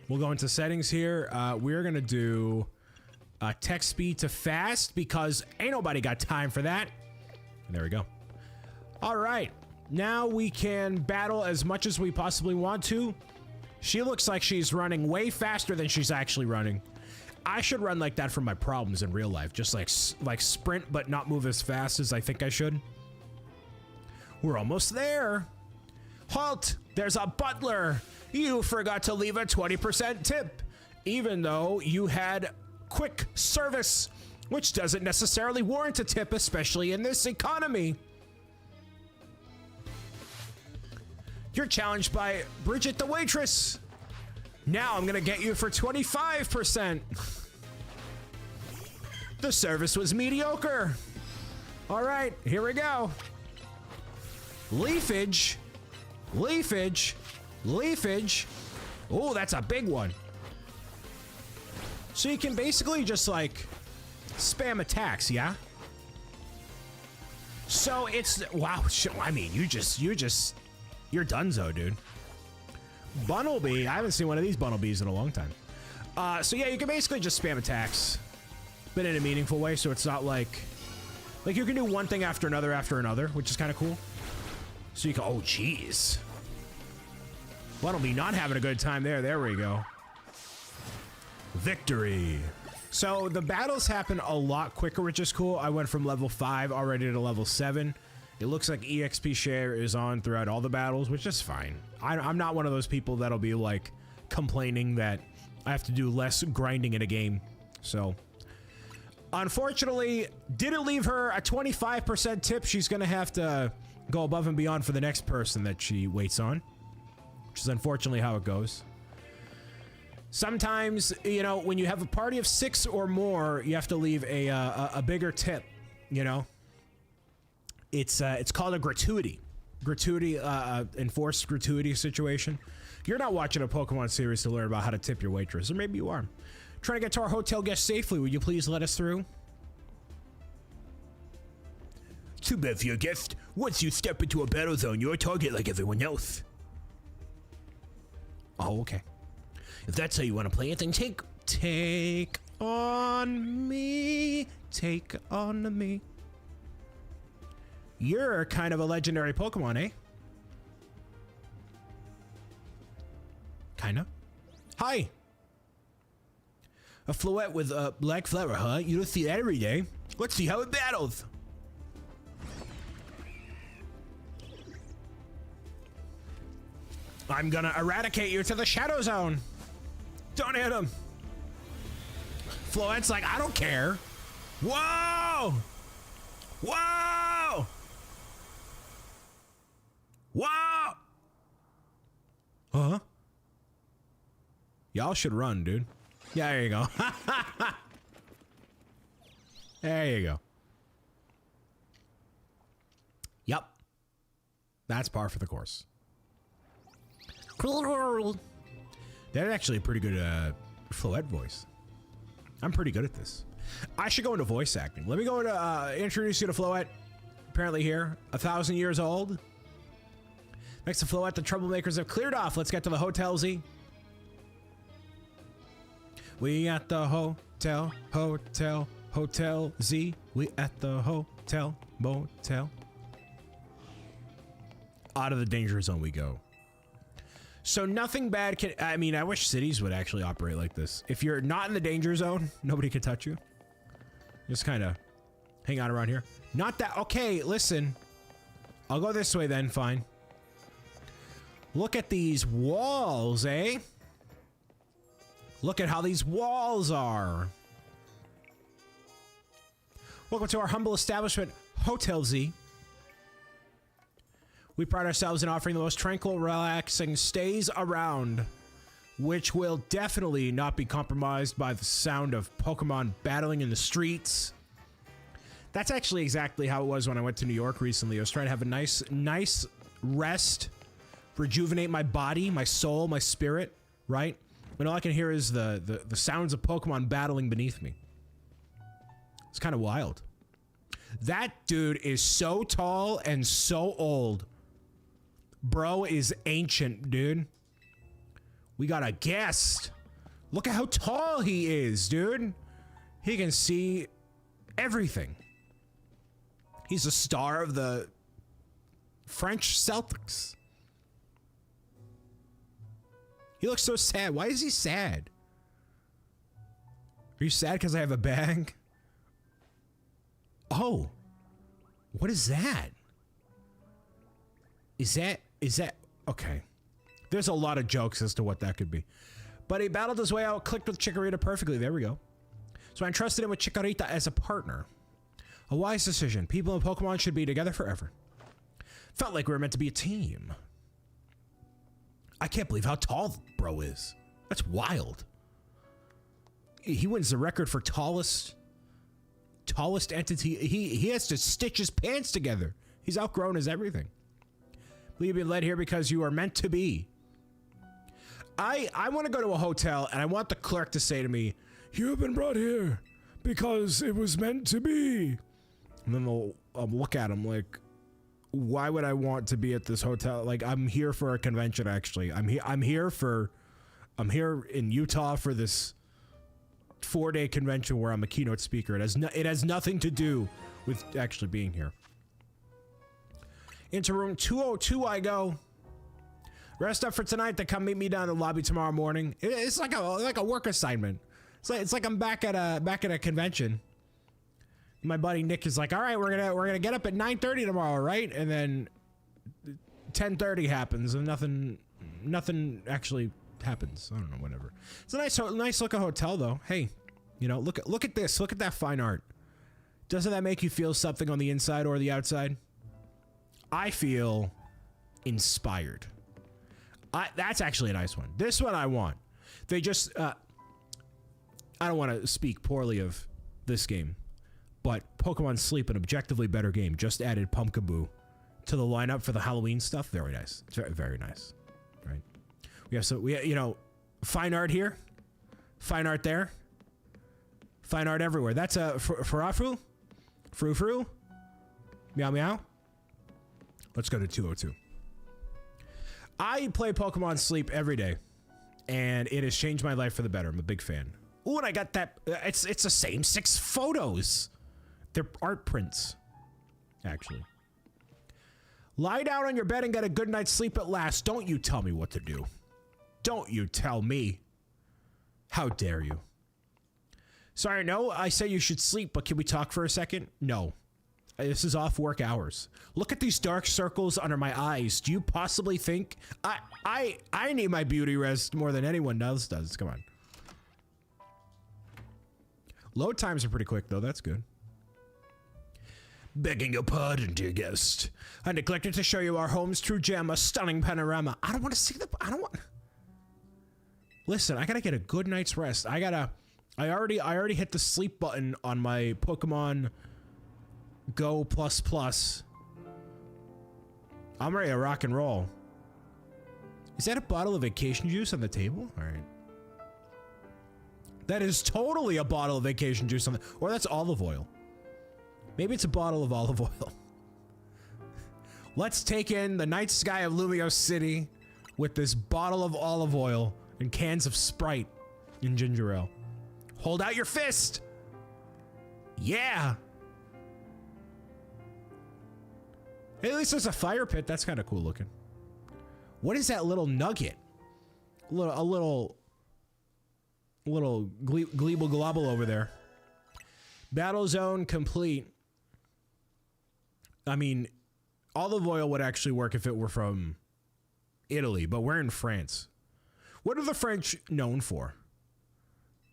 We'll go into settings here. We're gonna do text speed to fast because ain't nobody got time for that. There we go. All right, now we can battle as much as we possibly want to. She looks like she's running way faster than she's actually running. I should run like that for my problems in real life. Just like sprint, but not move as fast as I think I should. We're almost there. Halt! There's a butler. You forgot to leave a 20% tip, even though you had quick service, which doesn't necessarily warrant a tip, especially in this economy. You're challenged by Bridget the waitress. Now I'm gonna get you for 25%. The service was mediocre. All right, here we go. Leafage, leafage, leafage. Oh, that's a big one. So you can basically just like spam attacks, yeah? So it's, wow, I mean, you're donezo, dude. Bunnelby, I haven't seen one of these Bunnelbys in a long time. So yeah, you can basically just spam attacks, but in a meaningful way, so it's not like you can do one thing after another, which is kind of cool. So you can, oh jeez. Bunnelby not having a good time there. There we go. Victory. So the battles happen a lot quicker, which is cool. I went from level 5 already to level 7. It looks like EXP share is on throughout all the battles, which is fine. I'm not one of those people that'll be like complaining that I have to do less grinding in a game. So unfortunately, didn't leave her a 25% tip. She's gonna have to go above and beyond for the next person that she waits on, which is unfortunately how it goes. Sometimes, you know, when you have a party of 6 or more, you have to leave a bigger tip, you know? It's called a gratuity. Enforced gratuity situation. You're not watching a Pokemon series to learn about how to tip your waitress, or maybe you are. Trying to get to our hotel guest safely, would you please let us through? Too bad for your guest. Once you step into a battle zone, you're a target like everyone else. Oh, okay. If that's how you want to play it, then take on me. Take on me. You're kind of a legendary Pokemon, eh? Kinda. Hi. A Floette with a black flower, huh? You don't see that every day. Let's see how it battles. I'm gonna eradicate you to the Shadow Zone. Don't hit him. Floette's like, I don't care. Whoa! Whoa! Whoa! Huh? Y'all should run, dude. Yeah, there you go. There you go. Yep. That's par for the course. That's actually a pretty good Floette voice. I'm pretty good at this. I should go into voice acting. Let me go into introduce you to Floette. Apparently here, 1,000 years old. Next to Floette, the troublemakers have cleared off. Let's get to the Hotel Z. We at the hotel Z. We at the hotel motel. Out of the danger zone we go. So nothing bad can, I mean, I wish cities would actually operate like this. If you're not in the danger zone, nobody can touch you. Just kind of hang out around here. Not that, okay, listen. I'll go this way then, fine. Look at these walls, eh? Look at how these walls are. Welcome to our humble establishment, Hotel Z. We pride ourselves in offering the most tranquil, relaxing stays around, which will definitely not be compromised by the sound of Pokemon battling in the streets. That's actually exactly how it was when I went to New York recently. I was trying to have a nice rest, rejuvenate my body, my soul, my spirit, right? When all I can hear is the sounds of Pokemon battling beneath me. It's kind of wild. That dude is so tall and so old. Bro is ancient, dude. We got a guest. Look at how tall he is, dude. He can see everything. He's a star of the French Celtics. He looks so sad. Why is he sad? Are you sad because I have a bag? Oh. What is that? Is that okay? There's a lot of jokes as to what that could be. But he battled his way out, clicked with Chikorita perfectly. There we go. So I entrusted him with Chikorita as a partner. A wise decision. People and Pokemon should be together forever. Felt like we were meant to be a team. I can't believe how tall bro is. That's wild. He wins the record for tallest entity. He has to stitch his pants together. He's outgrown his everything. You've been led here because you are meant to be. I want to go to a hotel and I want the clerk to say to me, "You have been brought here because it was meant to be." And then I'll look at him like, why would I want to be at this hotel? Like, I'm here for a convention, actually. I'm here in Utah for this 4-day convention where I'm a keynote speaker. It has nothing to do with actually being here. Into room 202 I go. Rest up for tonight, then come meet me down in the lobby tomorrow morning. It's like a work assignment. It's like I'm back at a convention. My buddy Nick is like, "All right, we're gonna get up at 9:30 tomorrow, right?" And then 10:30 happens and nothing actually happens. I don't know, whatever. It's a nice looking hotel though. Hey, you know, look at this. Look at that fine art. Doesn't that make you feel something on the inside or the outside? I feel inspired. That's actually a nice one. This one I want. They just, I don't want to speak poorly of this game, but Pokemon Sleep, an objectively better game, just added Pumpkaboo to the lineup for the Halloween stuff. Very nice. It's very, very nice. Right. You know, fine art here, fine art there, fine art everywhere. That's a Furafu, Frou, meow meow. Let's go to 202. I play Pokemon Sleep every day, and it has changed my life for the better. I'm a big fan. Ooh, and I got that. It's the same 6 photos. They're art prints, actually. Lie down on your bed and get a good night's sleep at last. Don't you tell me what to do. Don't you tell me. How dare you? Sorry, no, I say you should sleep, but can we talk for a second? No. This is off work hours. Look at these dark circles under my eyes. Do you possibly think I need my beauty rest more than anyone else does? Come on. Load times are pretty quick though. That's good. Begging your pardon, dear guest. I neglected to show you our home's true gem, a stunning panorama. I don't want to see the. I don't want. Listen, I gotta get a good night's rest. I already hit the sleep button on my Pokemon Go ++. I'm ready to rock and roll. Is that a bottle of vacation juice on the table? All right. That is totally a bottle of vacation juice on the, or that's olive oil. Maybe it's a bottle of olive oil. Let's take in the night sky of Lumio City with this bottle of olive oil and cans of Sprite and ginger ale. Hold out your fist. Yeah. Hey, at least there's a fire pit. That's kind of cool looking. What is that little nugget? A little gleeble globble over there. Battle zone complete. I mean, olive oil would actually work if it were from Italy, but we're in France. What are the French known for?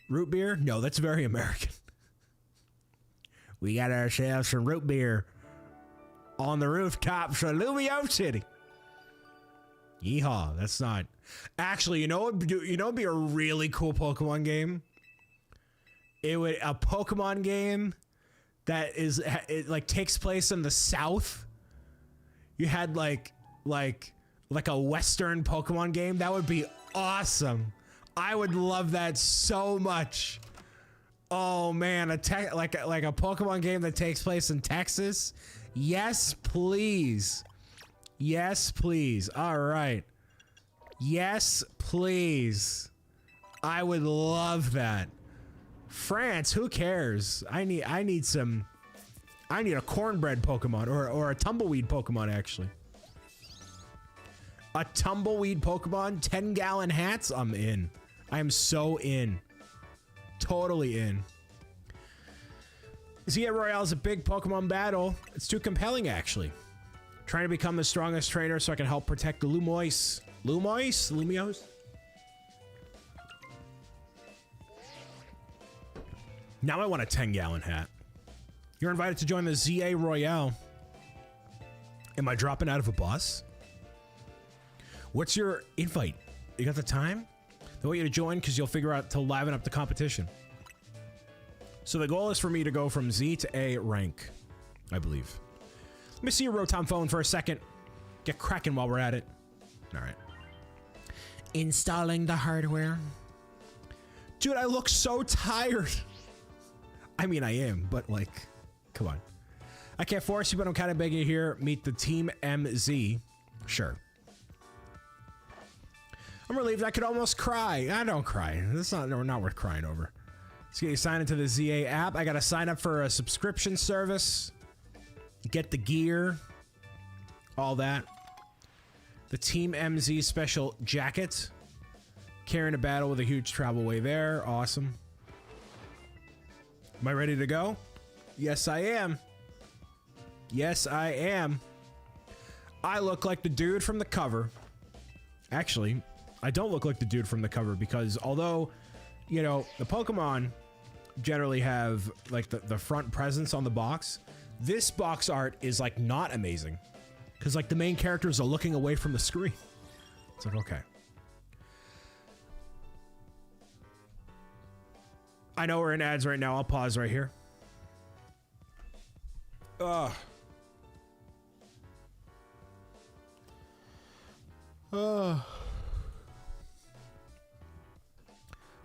Root beer? No, that's very American. We got ourselves some root beer on the rooftops of Lumio City. Yeehaw, that's not... Actually, you know what would be a really cool Pokemon game? A Pokemon game that is, it like takes place in the South. You had like a Western Pokemon game. That would be awesome. I would love that so much. Oh man, like a Pokemon game that takes place in Texas. Yes, please. Yes, please. All right. Yes, please. I would love that. France, who cares? I need a cornbread Pokemon or a tumbleweed Pokemon actually. A tumbleweed Pokemon, 10-gallon hats, I'm in. I am so in. Totally in. ZA Royale is a big Pokemon battle. It's too compelling actually. Trying to become the strongest trainer so I can help protect the Lumios. Lumios? Now I want a 10-gallon hat. You're invited to join the ZA Royale. Am I dropping out of a bus? What's your invite? You got the time? They want you to join because you'll figure out to liven up the competition. So the goal is for me to go from Z to A rank, I believe. Let me see your Rotom phone for a second. Get cracking while we're at it. All right. Installing the hardware. Dude, I look so tired. I mean, I am, but like, come on. I can't force you, but I'm kind of begging you here. Meet the Team MZ. Sure. I'm relieved. I could almost cry. I don't cry. This is not worth crying over. Let's get you signed into the ZA app. I got to sign up for a subscription service. Get the gear. All that. The Team MZ special jacket. Carrying a battle with a huge travel way there. Awesome. Am I ready to go? Yes, I am. Yes, I am. I look like the dude from the cover. Actually, I don't look like the dude from the cover because although, you know, the Pokemon generally have like the front presence on the box, this box art is like not amazing because like the main characters are looking away from the screen. It's like, okay. I know we're in ads right now. I'll pause right here. Ugh.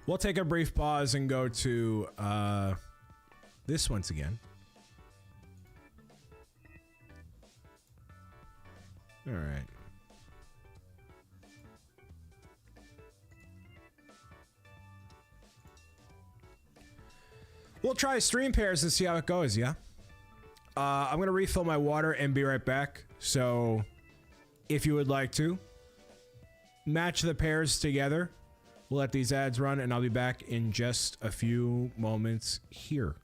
We'll take a brief pause and go to this once again. All right. We'll try stream pairs and see how it goes, yeah? I'm gonna refill my water and be right back. So, if you would like to, match the pairs together. We'll let these ads run and I'll be back in just a few moments here.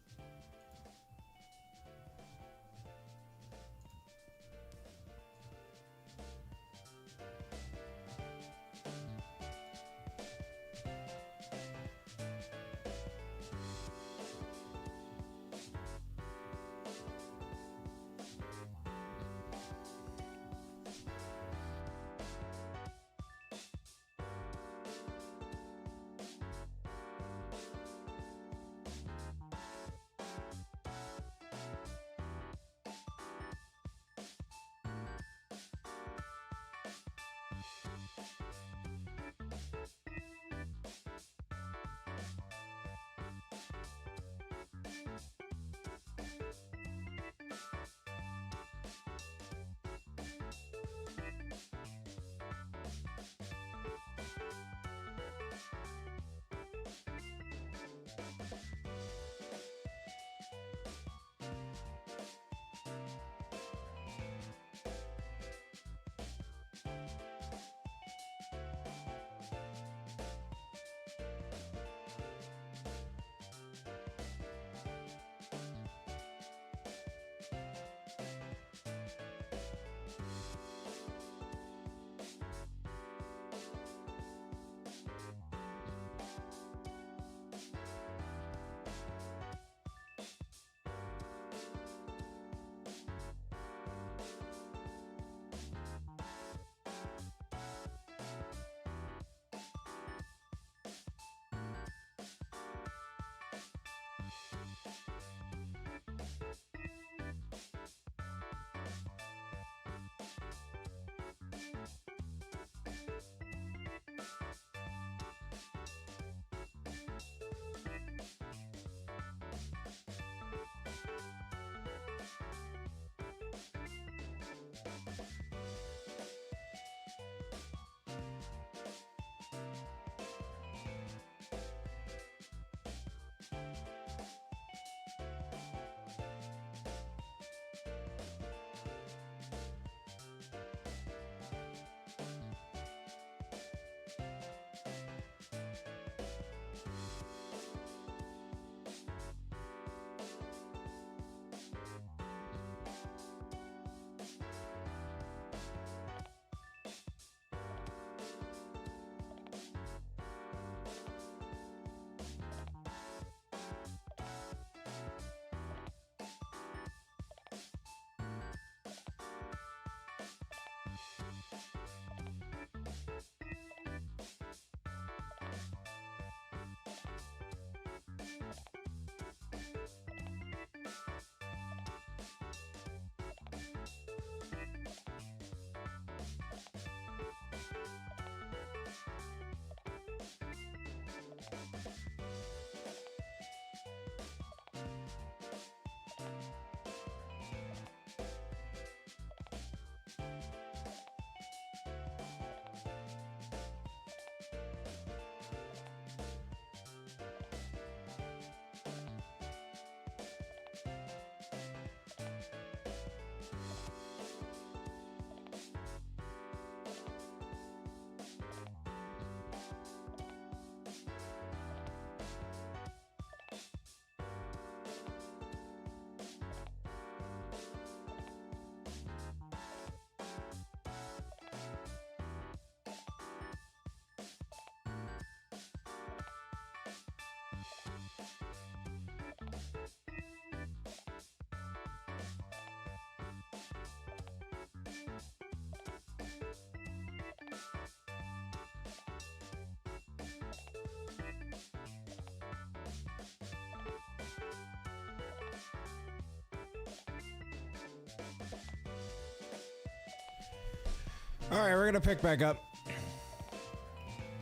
All right, we're gonna pick back up.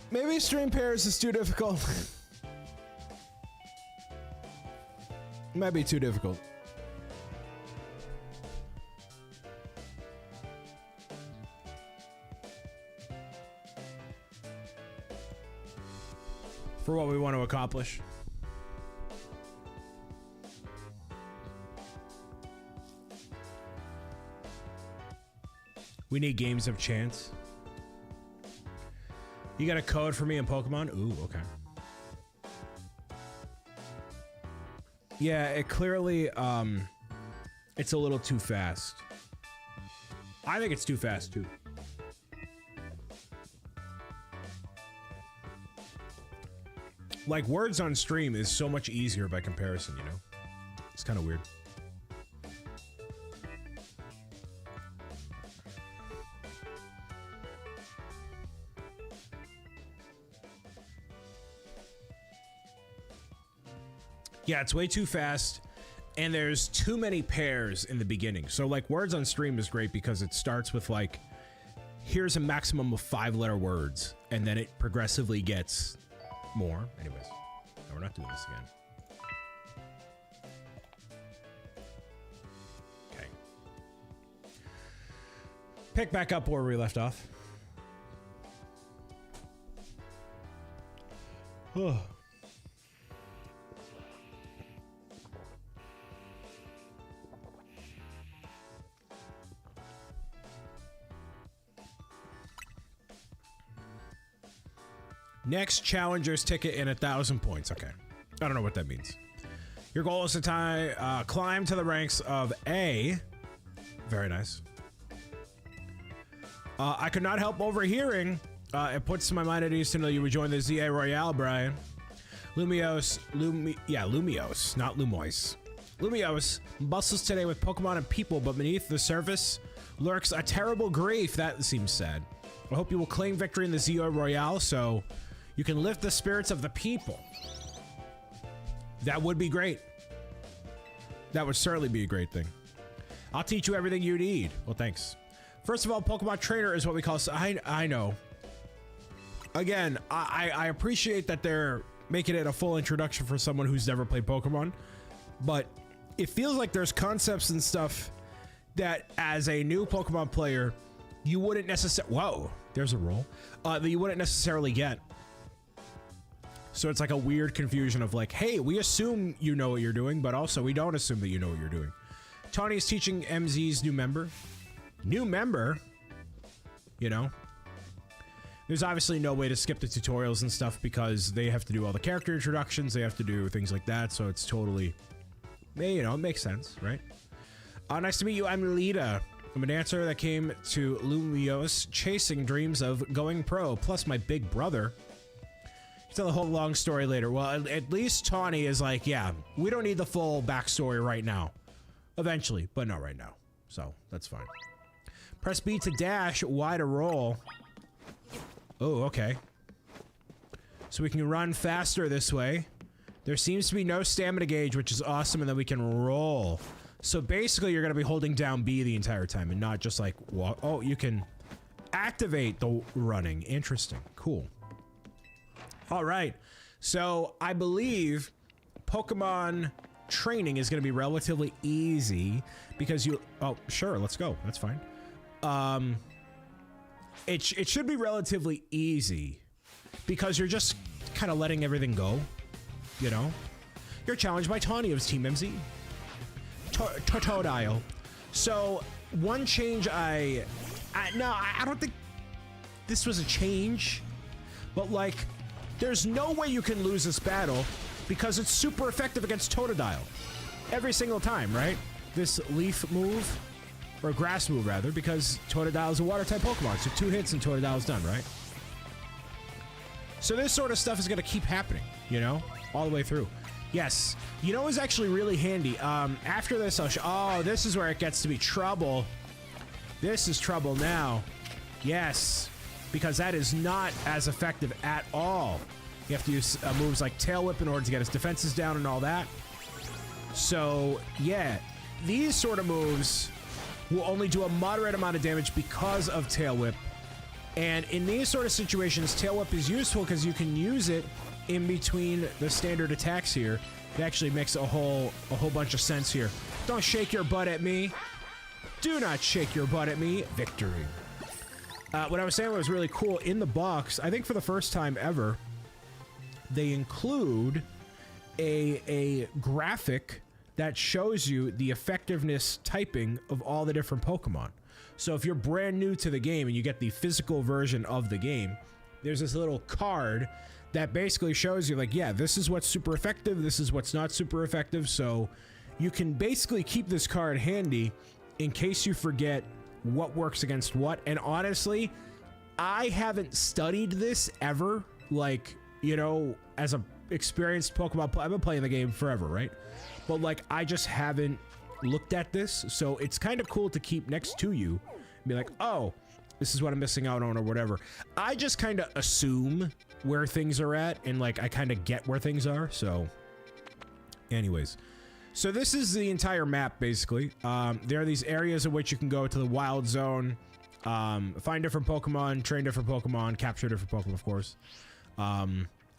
Maybe stream pairs is too difficult. Might be too difficult. For what we want to accomplish. We need games of chance. You got a code for me in Pokemon? Ooh, okay. Yeah, it clearly, it's a little too fast. I think it's too fast, too. Like, words on stream is so much easier by comparison, you know? It's kind of weird. Yeah, it's way too fast, and there's too many pairs in the beginning. So, like, words on stream is great because it starts with, like, here's a maximum of 5-letter words, and then it progressively gets more. Anyways, no, we're not doing this again. Okay. Pick back up where we left off. Oh. Next challenger's ticket in 1,000 points. Okay. I don't know what that means. Your goal is to climb to the ranks of A. Very nice. I could not help overhearing. It puts my mind at ease to know you would join the ZA Royale, Brian. Lumiose, not Lumoise. Lumiose bustles today with Pokemon and people, but beneath the surface lurks a terrible grief. That seems sad. I hope you will claim victory in the ZA Royale so you can lift the spirits of the people. That would be great. That would certainly be a great thing. I'll teach you everything you need. Well, thanks. First of all, Pokemon Trainer is what we call... I know. Again, I appreciate that they're making it a full introduction for someone who's never played Pokemon, but it feels like there's concepts and stuff that as a new Pokemon player, you wouldn't necessarily... Whoa, there's a roll. That you wouldn't necessarily get. So it's like a weird confusion of like, hey, we assume you know what you're doing, but also we don't assume that you know what you're doing. Tawny is teaching MZ's new member. New member? You know? There's obviously no way to skip the tutorials and stuff because they have to do all the character introductions, they have to do things like that, so it's totally, you know, it makes sense, right? Nice to meet you, I'm Lita. I'm a dancer that came to Lumios chasing dreams of going pro, plus my big brother. Tell the whole long story later. Well, at least Tawny is like, yeah, we don't need the full backstory right now. Eventually, but not right now. So, that's fine. Press B to dash, Y to roll. Oh, okay. So we can run faster this way. There seems to be no stamina gauge, which is awesome, and then we can roll. So basically, you're going to be holding down B the entire time and not just like walk. Oh, you can activate the running. Interesting. Cool. All right. So I believe Pokemon training is going to be relatively easy because you... Oh, sure. Let's go. That's fine. It should be relatively easy because you're just kind of letting everything go, you know? You're challenged by Tawny of Team MZ. Totodile. So, one change I don't think this was a change, but like, there's no way you can lose this battle because it's super effective against Totodile. Every single time, right? This leaf move, or grass move rather, because Totodile is a water type Pokemon, so 2 hits and Totodile's done, right? So this sort of stuff is gonna keep happening, you know? All the way through. Yes. You know what's actually really handy? After this, I'll oh, this is where it gets to be trouble. This is trouble now. Yes. Because that is not as effective at all. You have to use moves like Tail Whip in order to get his defenses down and all that. So, yeah. These sort of moves will only do a moderate amount of damage because of Tail Whip. And in these sort of situations, Tail Whip is useful because you can use it in between the standard attacks here. It actually makes a whole bunch of sense here. Don't shake your butt at me. Do not shake your butt at me. Victory. What I was saying was really cool. In the box, I think for the first time ever, they include a graphic that shows you the effectiveness typing of all the different Pokemon. So if you're brand new to the game and you get the physical version of the game, there's this little card that basically shows you like, yeah, this is what's super effective, this is what's not super effective. So you can basically keep this card handy in case you forget what works against what. And honestly, I haven't studied this ever, like, you know, as a experienced Pokemon I've been playing the game forever, right? But like, I just haven't looked at this, so it's kind of cool to keep next to you and be like, oh, this is what I'm missing out on or whatever. I just kind of assume where things are at, and like, I kind of get where things are, so anyways. So this is the entire map, basically. There are these areas in which you can go to the wild zone, find different Pokemon, train different Pokemon, capture different Pokemon, of course.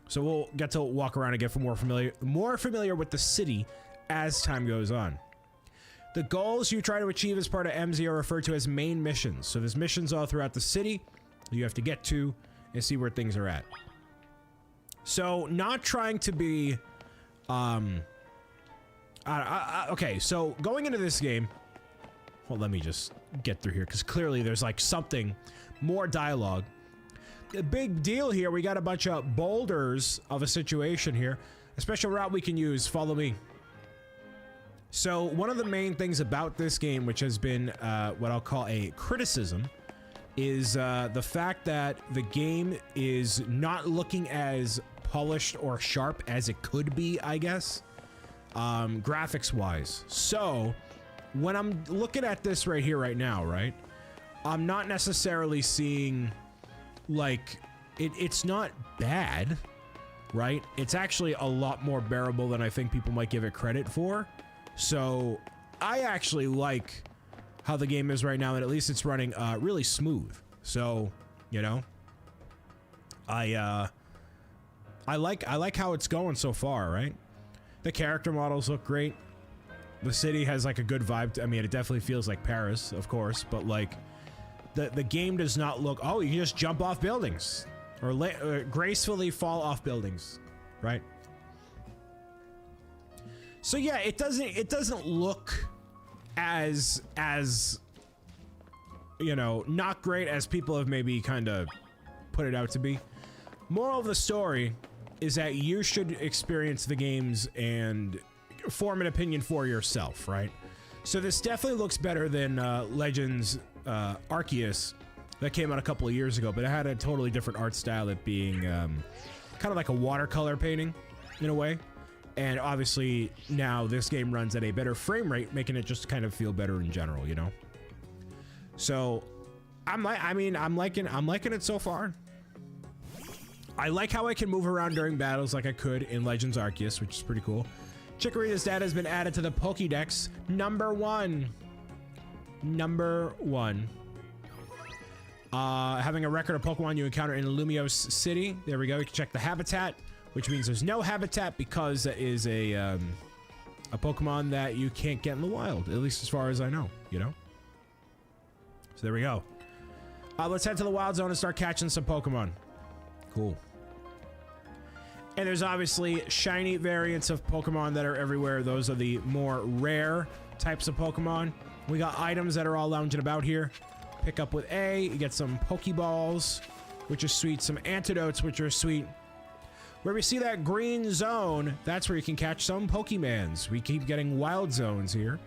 So we'll get to walk around and get more familiar with the city as time goes on. The goals you try to achieve as part of MZ are referred to as main missions. So there's missions all throughout the city you have to get to and see where things are at. So not trying to be, okay, so going into this game, well, let me just get through here because clearly there's like something more dialogue. The big deal here, we got a bunch of boulders of a situation here. A special route we can use, follow me. So one of the main things about this game, which has been what I'll call a criticism, is the fact that the game is not looking as polished or sharp as it could be, I guess, graphics wise. So when I'm looking at this right here right now, right, I'm not necessarily seeing like it's not bad, right? It's actually a lot more bearable than I think people might give it credit for. So I actually like how the game is right now, and at least it's running really smooth. So, you know, I like how it's going so far, right? The character models look great. The city has like a good vibe. I mean, it definitely feels like Paris, of course, but like the game does not look, oh, you can just jump off buildings or gracefully fall off buildings. right? So yeah, it doesn't look as you know, not great as people have maybe kind of put it out to be. Moral of the story is that you should experience the games and form an opinion for yourself, right? So this definitely looks better than Legends Arceus that came out a couple of years ago, but it had a totally different art style, it being kind of like a watercolor painting in a way. And obviously now this game runs at a better frame rate, making it just kind of feel better in general, you know? So I'm liking it so far. I like how I can move around during battles like I could in Legends Arceus, which is pretty cool. Chikorita's data has been added to the Pokédex. Number one. Having a record of Pokemon you encounter in Lumiose City. There we go. You can check the habitat, which means there's no habitat because that is a Pokemon that you can't get in the wild, at least as far as I know, you know? So there we go. Let's head to the Wild Zone and start catching some Pokemon. Cool. And there's obviously shiny variants of Pokemon that are everywhere. Those are the more rare types of Pokemon. We got items that are all lounging about here. Pick up with A, you get some Pokeballs, which is sweet. Some antidotes, which are sweet. Where we see that green zone, that's where you can catch some Pokemans. We keep getting wild zones here.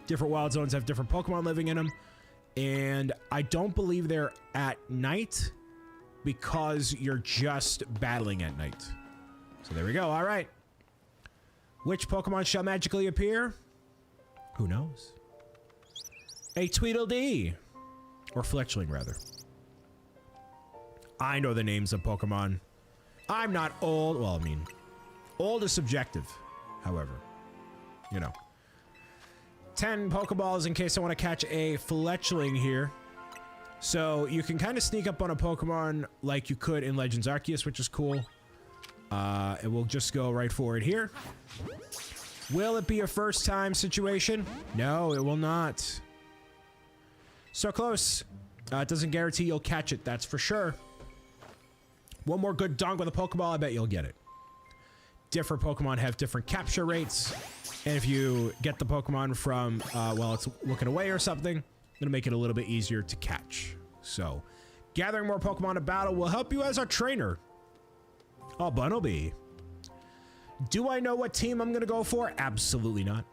Different wild zones have different Pokemon living in them. And I don't believe they're at night, because you're just battling at night. So there we go. All right. Which Pokemon shall magically appear? Who knows? A Tweedledee. Or Fletchling, rather. I know the names of Pokemon. I'm not old. Well, I mean, old is subjective, however. You know. 10 Pokeballs in case I want to catch a Fletchling here. So you can kind of sneak up on a Pokemon like you could in Legends Arceus, which is cool. And we'll just go right for it here. Will it be a first time situation? No, it will not. So close. It doesn't guarantee you'll catch it, that's for sure. One more good dunk with a Pokeball, I bet you'll get it. Different Pokemon have different capture rates. And if you get the Pokemon from, while it's looking away or something, it'll make it a little bit easier to catch. So, gathering more Pokemon to battle will help you as our trainer. Oh, Bunnelby. Do I know what team I'm gonna go for? Absolutely not.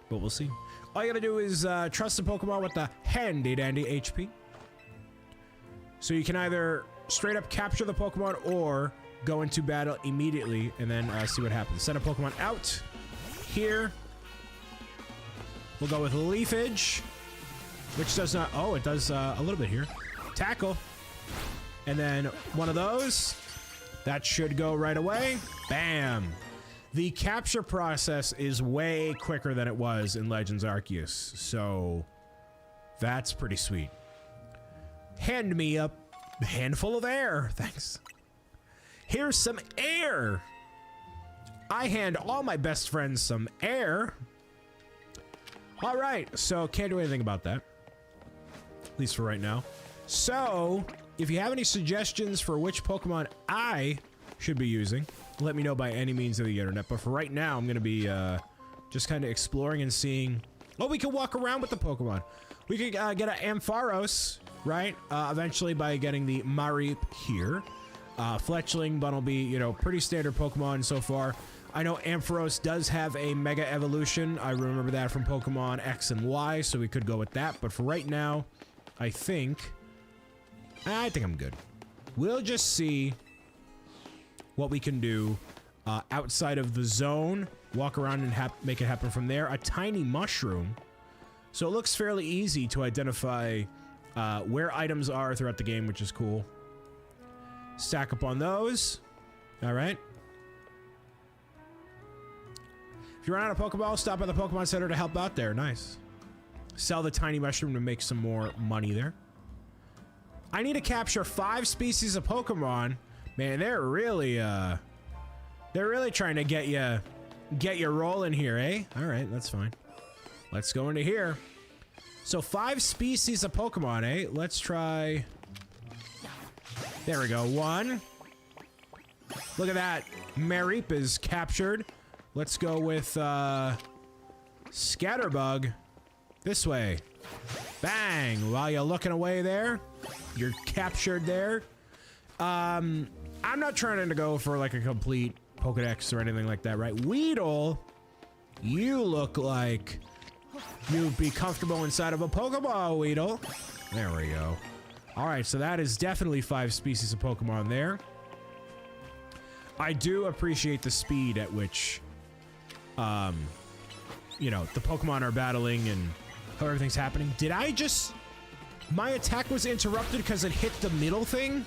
But we'll see. All you gotta do is trust the Pokemon with the handy dandy HP. So you can either straight up capture the Pokemon or go into battle immediately and then see what happens. Send a Pokemon out. Here. We'll go with Leafage. Which does not... Oh, it does a little bit here. Tackle. And then one of those. That should go right away. Bam. The capture process is way quicker than it was in Legends Arceus. So, that's pretty sweet. Hand me a handful of air. Thanks. Here's some air. I hand all my best friends some air. All right. So, can't do anything about that. At least for right now. So, if you have any suggestions for which Pokemon I should be using, let me know by any means of the internet. But for right now, I'm going to be just kind of exploring and seeing... Oh, we can walk around with the Pokemon. We could get an Ampharos, right? Eventually by getting the Mareep here. Fletchling, Bunnelby, you know, pretty standard Pokemon so far. I know Ampharos does have a Mega Evolution. I remember that from Pokemon X and Y, so we could go with that. But for right now... I think I'm good. We'll just see what we can do outside of the zone. Walk around and make it happen from there. A tiny mushroom. So it looks fairly easy to identify where items are throughout the game, which is cool. Stack up on those. All right. If you run out of Pokeball, stop at the Pokemon Center to help out there. Nice. Sell the tiny mushroom to make some more money there. I need to capture 5 species of Pokemon. Man, they're really trying to get you rolling here, eh? All right, that's fine. Let's go into here. So 5 species of Pokemon, eh? Let's try. There we go. 1, Look at that. Mareep is captured. Let's go with Scatterbug. This way. Bang! While you're looking away there, you're captured there. I'm not trying to go for like a complete Pokedex or anything like that, right? Weedle, you look like you'd be comfortable inside of a Pokeball, Weedle. There we go. All right, so that is definitely 5 species of Pokemon there. I do appreciate the speed at which, you know, the Pokemon are battling and how everything's happening. Did I just... My attack was interrupted because it hit the middle thing?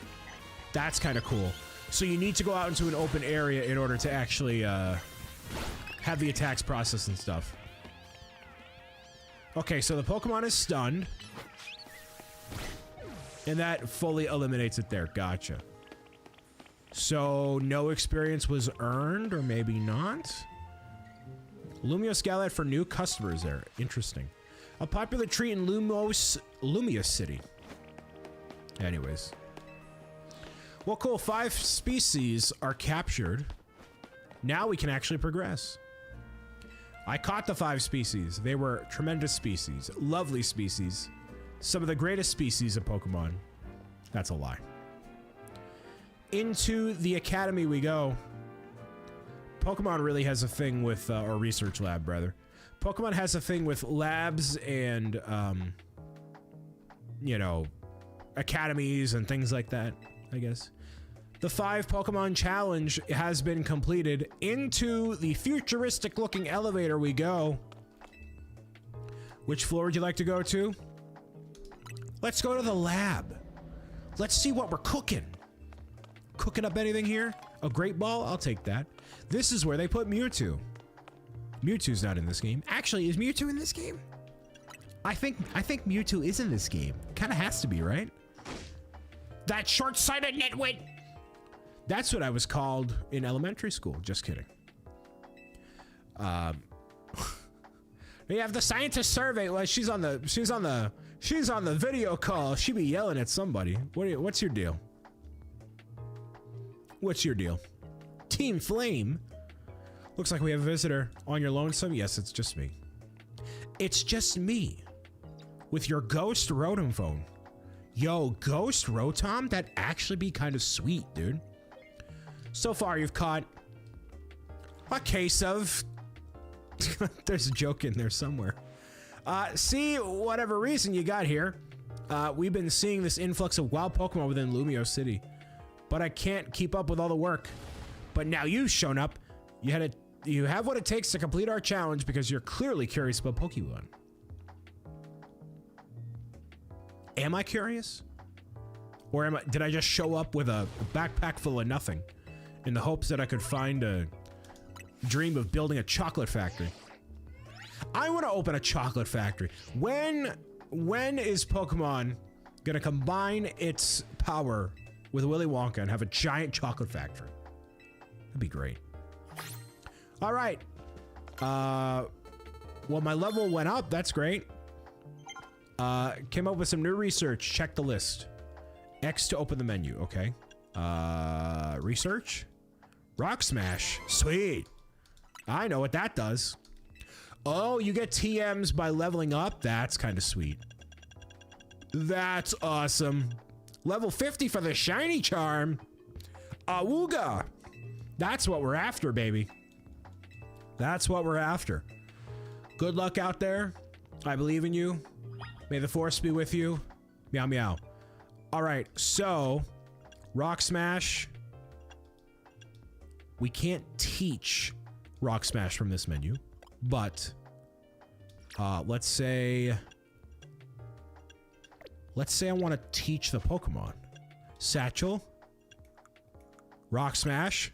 That's kind of cool. So you need to go out into an open area in order to actually, have the attacks processed and stuff. Okay, so the Pokemon is stunned. And that fully eliminates it there. Gotcha. So, no experience was earned, or maybe not? Lumiose Galette for new customers there. Interesting. A popular treat in Lumiose City. Anyways. Well, cool. 5 species are captured. Now we can actually progress. I caught the 5 species. They were tremendous species. Lovely species. Some of the greatest species of Pokemon. That's a lie. Into the academy we go. Pokemon really has a thing with, or research lab, rather. Pokemon has a thing with labs and, you know, academies and things like that, I guess. The 5 Pokemon challenge has been completed. Into the futuristic looking elevator we go. Which floor would you like to go to? Let's go to the lab. Let's see what we're cooking. Cooking up anything here? A Great Ball? I'll take that. This is where they put Mewtwo. Mewtwo's not in this game. Actually, is Mewtwo in this game? I think Mewtwo is in this game. Kind of has to be, right? That short-sighted nitwit! That's what I was called in elementary school. Just kidding. We have the scientist survey. Well, she's on the video call. She be yelling at somebody. What's your deal? What's your deal? Team Flame? Looks like we have a visitor. On your lonesome? Yes, it's just me. It's just me. With your ghost Rotom phone. Yo, ghost Rotom? That'd actually be kind of sweet, dude. So far, you've caught a case of... There's a joke in there somewhere. See, whatever reason you got here, we've been seeing this influx of wild Pokemon within Lumiose City. But I can't keep up with all the work. But now you've shown up. You have what it takes to complete our challenge because you're clearly curious about Pokemon. Am I curious? Or did I just show up with a backpack full of nothing in the hopes that I could find a dream of building a chocolate factory? I want to open a chocolate factory. When is Pokemon gonna combine its power with Willy Wonka and have a giant chocolate factory? That'd be great. All right. Well, my level went up. That's great. Came up with some new research. Check the list. X to open the menu. Okay. Research. Rock Smash. Sweet. I know what that does. Oh, you get TMs by leveling up? That's kind of sweet. That's awesome. Level 50 for the shiny charm. Awooga. That's what we're after, baby. That's what we're after. Good luck out there. I believe in you. May the force be with you. Meow meow. All right, so Rock Smash. We can't teach Rock Smash from this menu, but let's say I want to teach the Pokemon. Satchel. Rock Smash.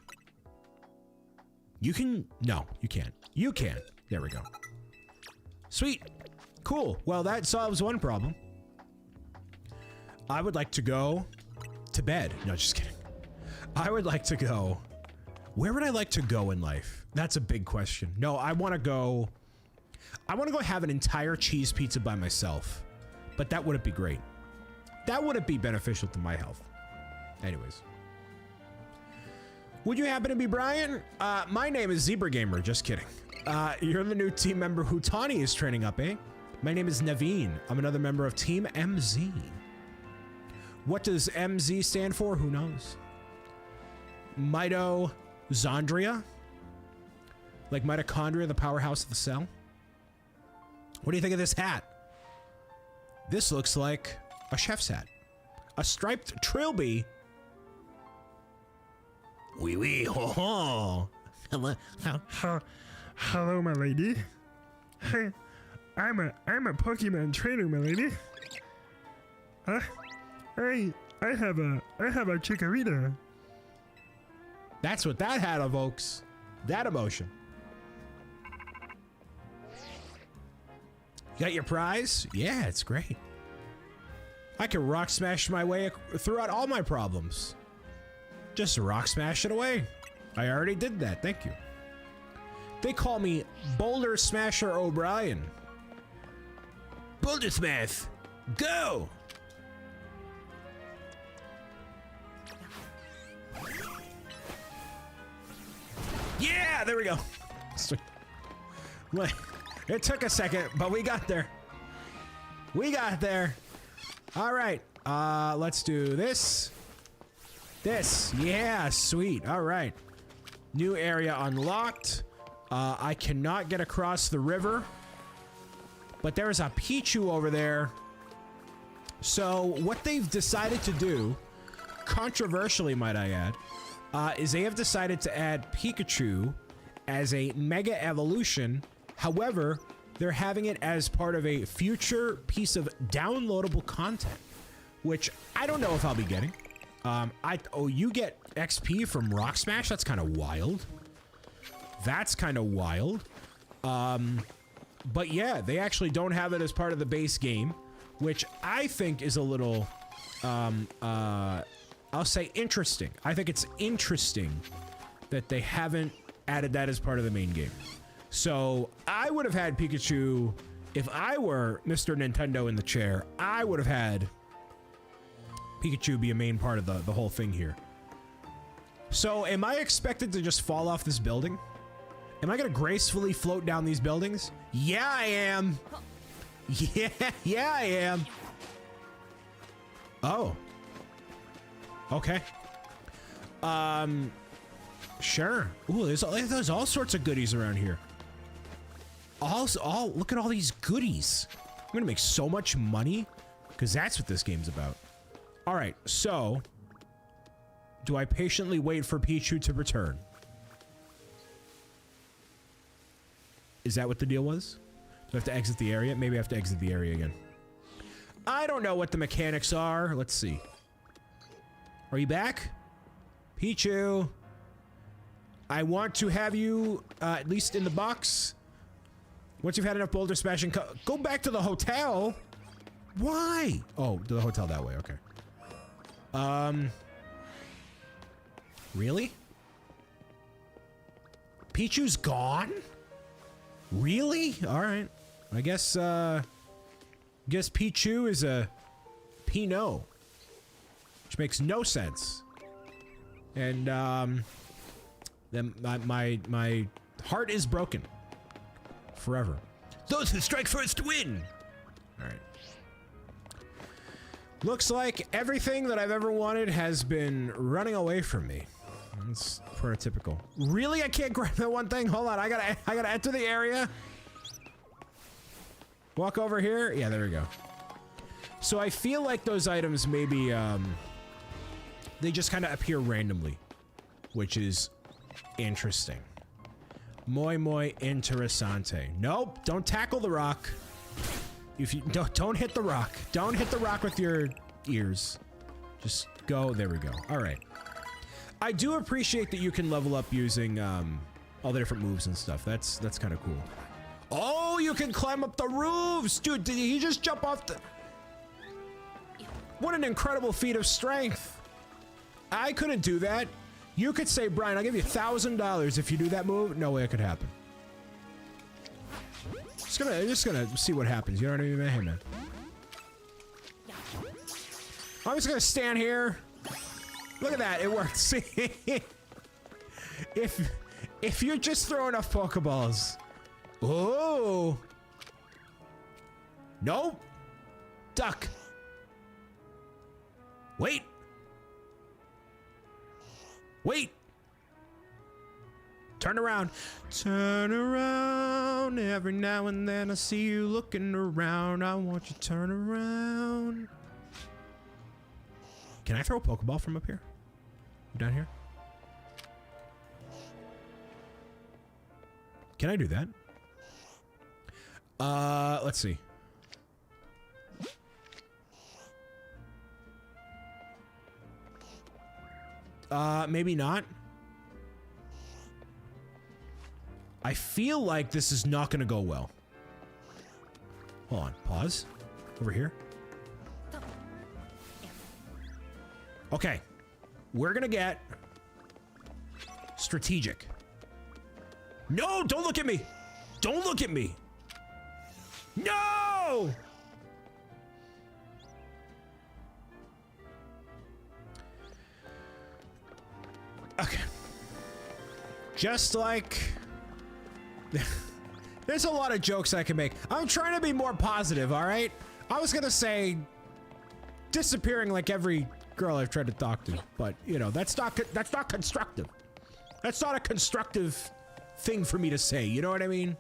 You can, no, you can't. You can. There we go. Sweet. Cool. Well, that solves one problem. I would like to go to bed. No, just kidding. I would like to go. Where would I like to go in life? That's a big question. No, I want to go have an entire cheese pizza by myself. But that wouldn't be great. That wouldn't be beneficial to my health. Anyways. Would you happen to be Brian? My name is Zebra Gamer, just kidding. You're the new team member Hutani is training up, eh? My name is Naveen. I'm another member of Team MZ. What does MZ stand for? Who knows? Mitochondria? Like mitochondria, the powerhouse of the cell? What do you think of this hat? This looks like a chef's hat. A striped trilby. Wee wee ho ho. Hello, my lady. Hey, I'm a Pokemon trainer, my lady. I have a Chikorita. That's what that hat evokes. That emotion. You got your prize? Yeah, it's great. I can rock smash my way throughout all my problems. Just rock smash it away. I already did that, thank you. They call me Boulder Smasher O'Brien. Boulder Smash, go! Yeah, there we go. It took a second, but we got there. We got there. All right, let's do this. This, yeah, sweet. All right. New area unlocked. I cannot get across the river, but there's a Pichu over there. So what they've decided to do, controversially might I add, is they have decided to add Pikachu as a Mega Evolution. However, they're having it as part of a future piece of downloadable content, which I don't know if I'll be getting. You get XP from Rock Smash? That's kind of wild. That's kind of wild. But yeah, they actually don't have it as part of the base game, which I think is a little, I'll say interesting. I think it's interesting that they haven't added that as part of the main game. So I would have had Pikachu, if I were Mr. Nintendo in the chair, I would have had Pikachu be a main part of the whole thing here. So am I expected to just fall off this building? Am I gonna gracefully float down these buildings? Yeah, I am. Yeah, I am. Oh. Okay. Sure. Ooh, there's all sorts of goodies around here. Look at all these goodies. I'm gonna make so much money because that's what this game's about. All right, so do I patiently wait for Pichu to return? Is that what the deal was? Do I have to exit the area? Maybe I have to exit the area again. I don't know what the mechanics are. Let's see. Are you back? Pichu. I want to have you at least in the box. Once you've had enough boulder smashing, go back to the hotel. Why? Oh, to the hotel that way. Okay. Really? Pichu's gone? Really? All right. I guess Pichu is a Pinot, which makes no sense. And then my heart is broken forever. Those who strike first win. All right. Looks like everything that I've ever wanted has been running away from me. That's prototypical. Really? I can't grab that one thing? Hold on. I gotta enter the area. Walk over here. Yeah, there we go. So I feel like those items maybe they just kind of appear randomly, which is interesting. Muy interesante. Nope, don't tackle the rock. If you don't hit the rock. Don't hit the rock with your ears. Just go. There we go. All right. I do appreciate that you can level up using all the different moves and stuff. That's kind of cool. Oh, you can climb up the roofs, dude. Did he just jump off the? What an incredible feat of strength. I couldn't do that. You could say, Brian, I'll give you $1,000 if you do that move. No way it could happen. Just gonna see what happens. You know what I mean, man? Hey, man. I'm just gonna stand here. Look at that. It worked. See? If you're just throwing enough Pokeballs. Oh. Nope. Duck. Wait. Wait. Turn around. Turn around. Every now and then I see you looking around. I want you to turn around. Can I throw a Pokeball from up here? Down here? Can I do that? Let's see. Maybe not. I feel like this is not gonna go well. Hold on, pause. Over here. Okay. We're gonna get strategic. No, don't look at me. Don't look at me. No! Okay. Just like... There's a lot of jokes I can make. I'm trying to be more positive, all right? I was gonna say disappearing like every girl I've tried to talk to, but you know, that's not constructive. That's not a constructive thing for me to say, you know what I mean?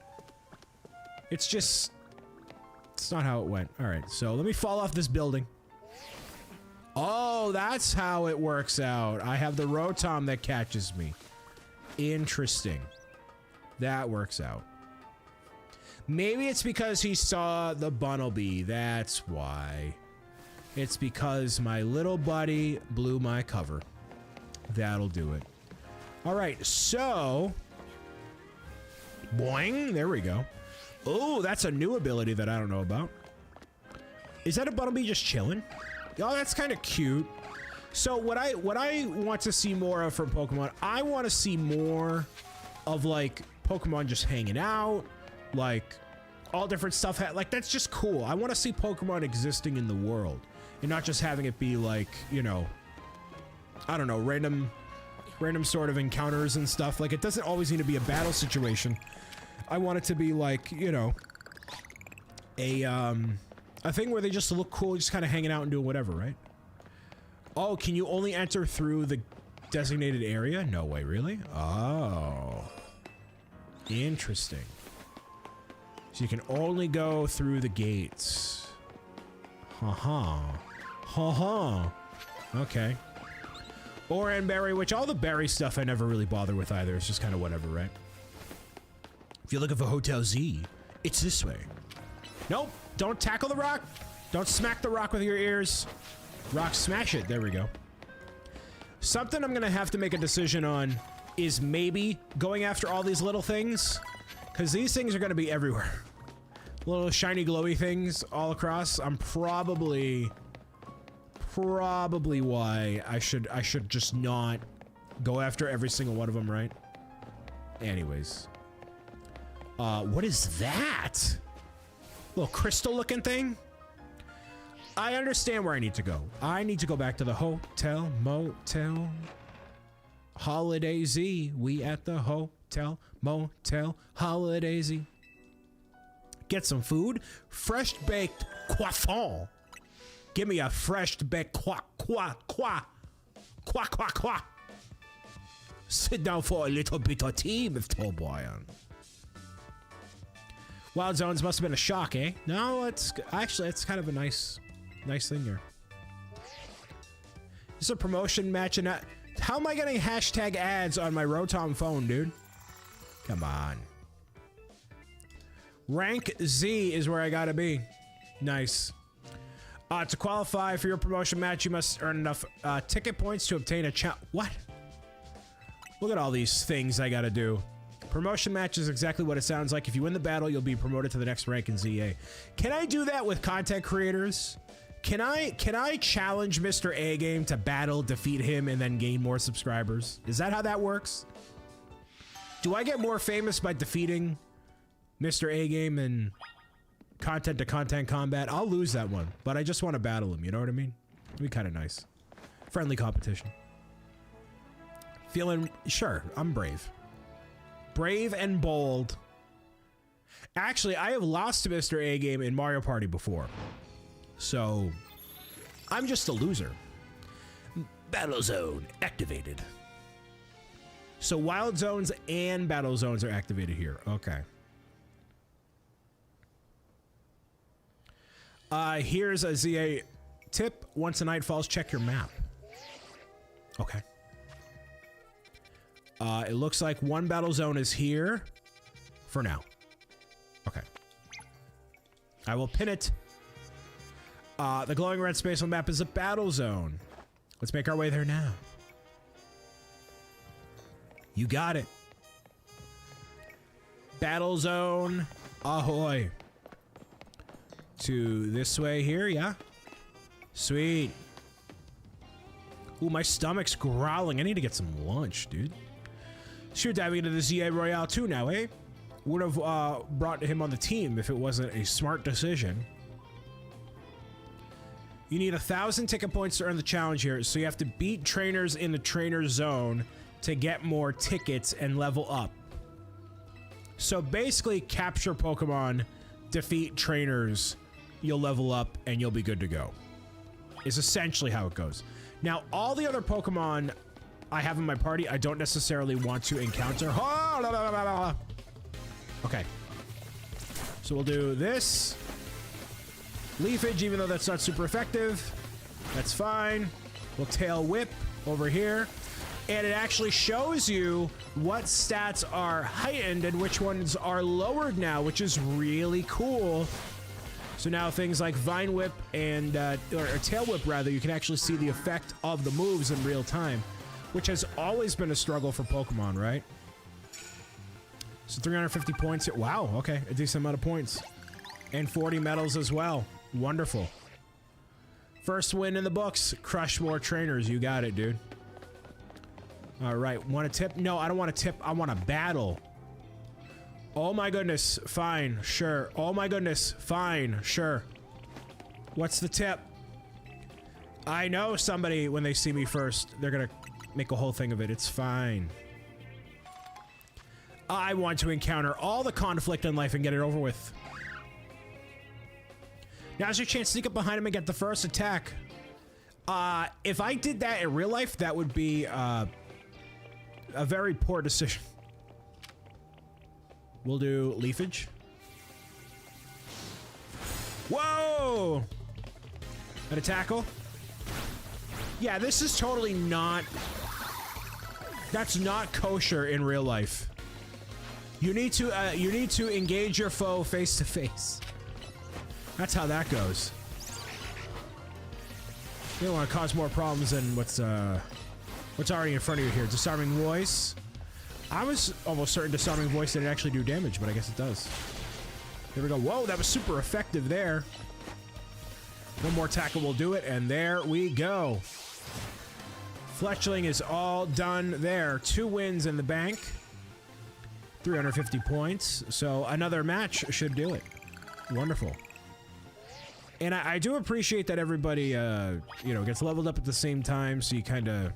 It's just... It's not how it went. All right, so let me fall off this building. Oh, that's how it works out. I have the Rotom that catches me. Interesting. That works out. Maybe it's because he saw the Bunnelby. That's why. It's because my little buddy blew my cover. That'll do it. All right, so... Boing. There we go. Oh, that's a new ability that I don't know about. Is that a Bunnelby just chilling? Oh, that's kind of cute. So what I want to see more of from Pokemon, I want to see more of like Pokemon just hanging out, like all different stuff. Like that's just cool. I want to see Pokemon existing in the world and not just having it be like, you know, I don't know, random sort of encounters and stuff. Like it doesn't always need to be a battle situation. I want it to be like, you know, a thing where they just look cool, just kind of hanging out and doing whatever, right? Oh, can you only enter through the designated area? No way, really? Oh. Interesting. So you can only go through the gates. Ha-ha. Ha-ha. Okay. Oran Berry, which all the berry stuff I never really bother with either. It's just kind of whatever, right? If you're looking for Hotel Z, it's this way. Nope. Don't tackle the rock. Don't smack the rock with your ears. Rock smash it. There we go. Something I'm gonna have to make a decision on is maybe going after all these little things, because these things are gonna be everywhere. Little shiny glowy things all across. I'm probably why I should just not go after every single one of them, right? Anyways. What is that? Little crystal looking thing? I understand where I need to go. I need to go back to the hotel, motel, Holiday Z. We at the hotel, motel, Holiday Z. Get some food. Fresh baked croissant. Give me a fresh baked croissant. Sit down for a little bit of tea, Mr. O'Brien. Wild Zones must have been a shock, eh? No, it's actually, it's kind of a nice thing here. This is a promotion match, and how am I getting hashtag ads on my Rotom phone, dude? Come on. Rank Z is where I gotta be. Nice. To qualify for your promotion match, you must earn enough ticket points to obtain a What? Look at all these things I gotta do. Promotion match is exactly what it sounds like. If you win the battle, you'll be promoted to the next rank in ZA. Can I do that with content creators? Can I challenge Mr. A Game to battle, defeat him, and then gain more subscribers? Is that how that works? Do I get more famous by defeating Mr. A Game in content to content combat? I'll lose that one, but I just want to battle him, you know what I mean? It'd be kind of nice. Friendly competition. Feeling, sure, I'm brave. Brave and bold. Actually, I have lost to Mr. A Game in Mario Party before. So, I'm just a loser. Battle Zone activated. So Wild Zones and Battle Zones are activated here. Okay. Here's a ZA tip. Once the night falls, check your map. Okay. It looks like one battle zone is here for now. Okay. I will pin it. The glowing red space on the map is a battle zone. Let's make our way there now. You got it. Battle zone. Ahoy. To this way here, yeah? Sweet. Ooh, my stomach's growling. I need to get some lunch, dude. Sure, diving into the ZA Royale 2 now, eh? Would have brought him on the team if it wasn't a smart decision. You need 1,000 ticket points to earn the challenge here, so you have to beat trainers in the trainer zone to get more tickets and level up. So basically, capture Pokemon, defeat trainers, you'll level up, and you'll be good to go. Is essentially how it goes. Now, all the other Pokemon I have in my party, I don't necessarily want to encounter. Oh, la, la, la, la. Okay. So we'll do this. Leafage, even though that's not super effective. That's fine. We'll Tail Whip over here. And it actually shows you what stats are heightened and which ones are lowered now, which is really cool. So now things like Vine Whip and, or Tail Whip rather, you can actually see the effect of the moves in real time, which has always been a struggle for Pokemon, right? So 350 points here. Wow, okay, a decent amount of points. And 40 medals as well. Wonderful. First win in the books. Crush more trainers. You got it, dude. All right, want a tip? No, I don't want a tip. I want a battle. Oh my goodness, fine, sure. Oh my goodness, fine, sure. What's the tip? I know somebody, when they see me first, they're gonna make a whole thing of it. It's fine. I want to encounter all the conflict in life and get it over with. Now's your chance to sneak up behind him and get the first attack. If I did that in real life, that would be, a very poor decision. We'll do Leafage. Whoa! And a tackle. Yeah, this is totally not... That's not kosher in real life. You need to engage your foe face to face. That's how that goes. You don't want to cause more problems than what's already in front of you here. Disarming Voice. I was almost certain Disarming Voice didn't actually do damage, but I guess it does. Here we go. Whoa, that was super effective there. One more tackle will do it, and there we go. Fletchling is all done there. 2 wins in the bank. 350 points. So another match should do it. Wonderful. And I do appreciate that everybody, you know, gets leveled up at the same time, so you kind of...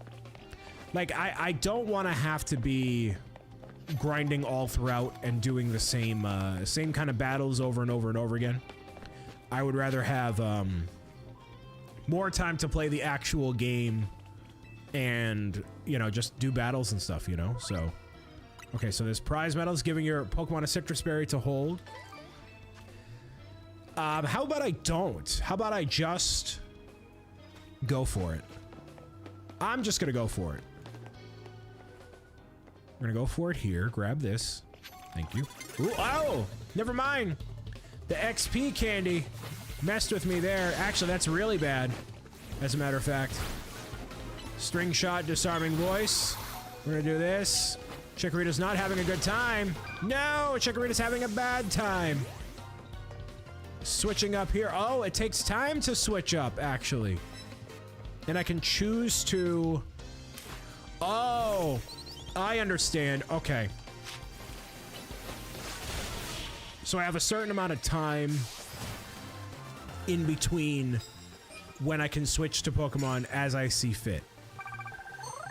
Like, I don't want to have to be grinding all throughout and doing the same kind of battles over and over and over again. I would rather have, more time to play the actual game and, you know, just do battles and stuff, you know? So, okay, so there's prize medals, giving your Pokemon a citrus berry to hold. How about I don't? How about I just go for it? I'm just gonna go for it. We're gonna go for it here. Grab this. Thank you. Ooh, oh! Never mind! The XP candy messed with me there. Actually, that's really bad, as a matter of fact. String Shot, Disarming Voice. We're gonna do this. Chikorita's not having a good time. No! Chikorita's having a bad time. Switching up here. Oh, it takes time to switch up, actually. And I can choose to... Oh! I understand. Okay. So I have a certain amount of time in between when I can switch to Pokemon as I see fit.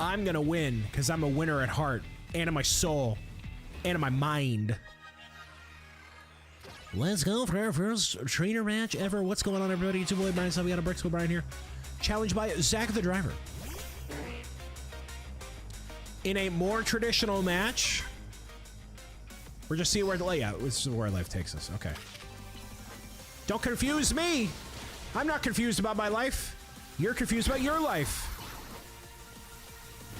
I'm gonna win, because I'm a winner at heart, and in my soul, and in my mind. Let's go for our first trainer match ever. What's going on, everybody? It's your boy, Brian Saviano, BricksOBrian here. Challenged by Zach the Driver. In a more traditional match, we're just seeing where the layout, this is where life takes us. Okay. Don't confuse me. I'm not confused about my life. You're confused about your life.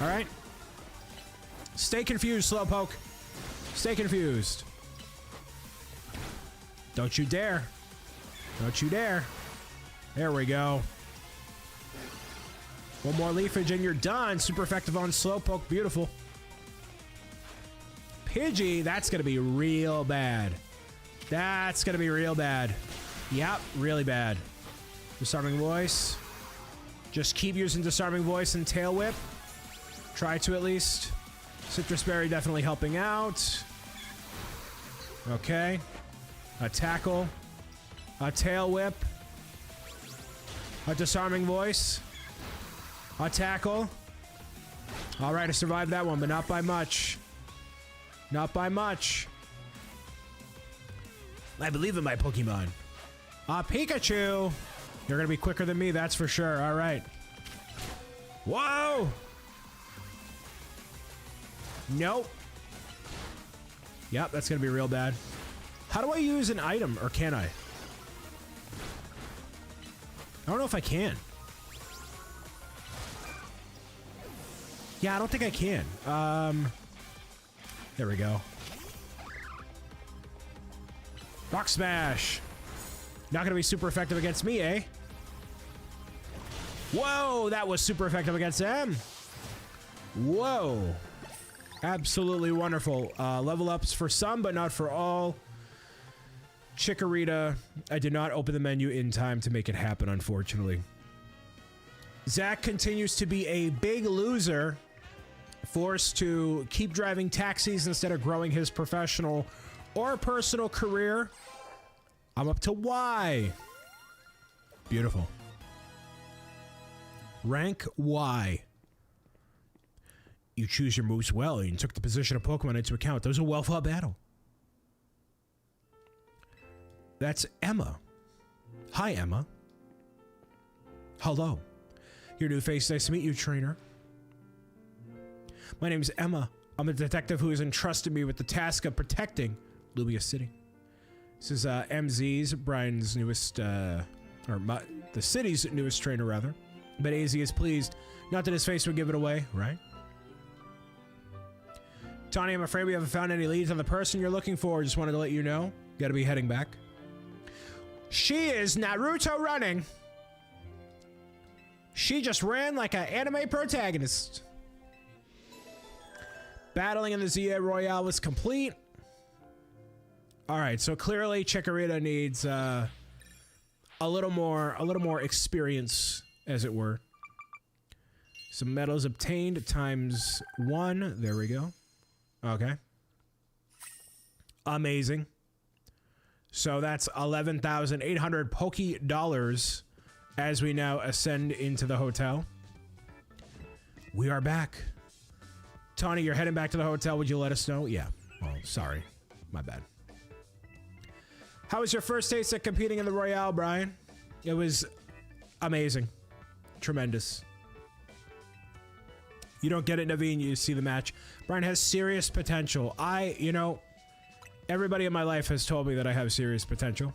All right. Stay confused, Slowpoke. Stay confused. Don't you dare. Don't you dare. There we go. One more leafage and you're done. Super effective on Slowpoke. Beautiful. Pidgey, that's going to be real bad. That's going to be real bad. Yep, really bad. Disarming Voice. Just keep using Disarming Voice and Tail Whip. Try to at least. Citrus Berry definitely helping out. Okay. A Tackle. A Tail Whip. A Disarming Voice. A Tackle. Alright, I survived that one, but not by much. Not by much. I believe in my Pokemon. Pikachu! You're gonna be quicker than me, that's for sure. Alright. Whoa! Nope. Yep, that's gonna be real bad. How do I use an item, or can I? I don't know if I can. Yeah, I don't think I can. There we go. Rock Smash. Not gonna be super effective against me, eh? Whoa, that was super effective against them. Whoa. Absolutely wonderful. Level ups for some, but not for all. Chikorita. I did not open the menu in time to make it happen, unfortunately. Zach continues to be a big loser, forced to keep driving taxis instead of growing his professional or personal career. I'm up to Y. Beautiful. Rank Y. You choose your moves well and took the position of Pokemon into account. Those are well fought battle. That's Emma. Hi, Emma. Hello. Your new face. Nice to meet you, trainer. My name is Emma. I'm a detective who has entrusted me with the task of protecting Lumia City. This is MZ's, Brian's newest, the city's newest trainer, rather. But AZ is pleased. Not that his face would give it away, right? Tawny, I'm afraid we haven't found any leads on the person you're looking for. Just wanted to let you know. Gotta be heading back. She is Naruto running. She just ran like an anime protagonist. Battling in the ZA Royale was complete. Alright, so clearly Chikorita needs a little more experience, as it were. Some medals obtained ×1. There we go. Okay. Amazing. So that's 11,800 Poke Dollars as we now ascend into the hotel. We are back. Tawny, you're heading back to the hotel. Would you let us know? Yeah. Well, sorry. My bad. How was your first taste at competing in the Royale, Brian? It was amazing. Tremendous. You don't get it, Naveen. You see the match. Brian has serious potential. You know, everybody in my life has told me that I have serious potential.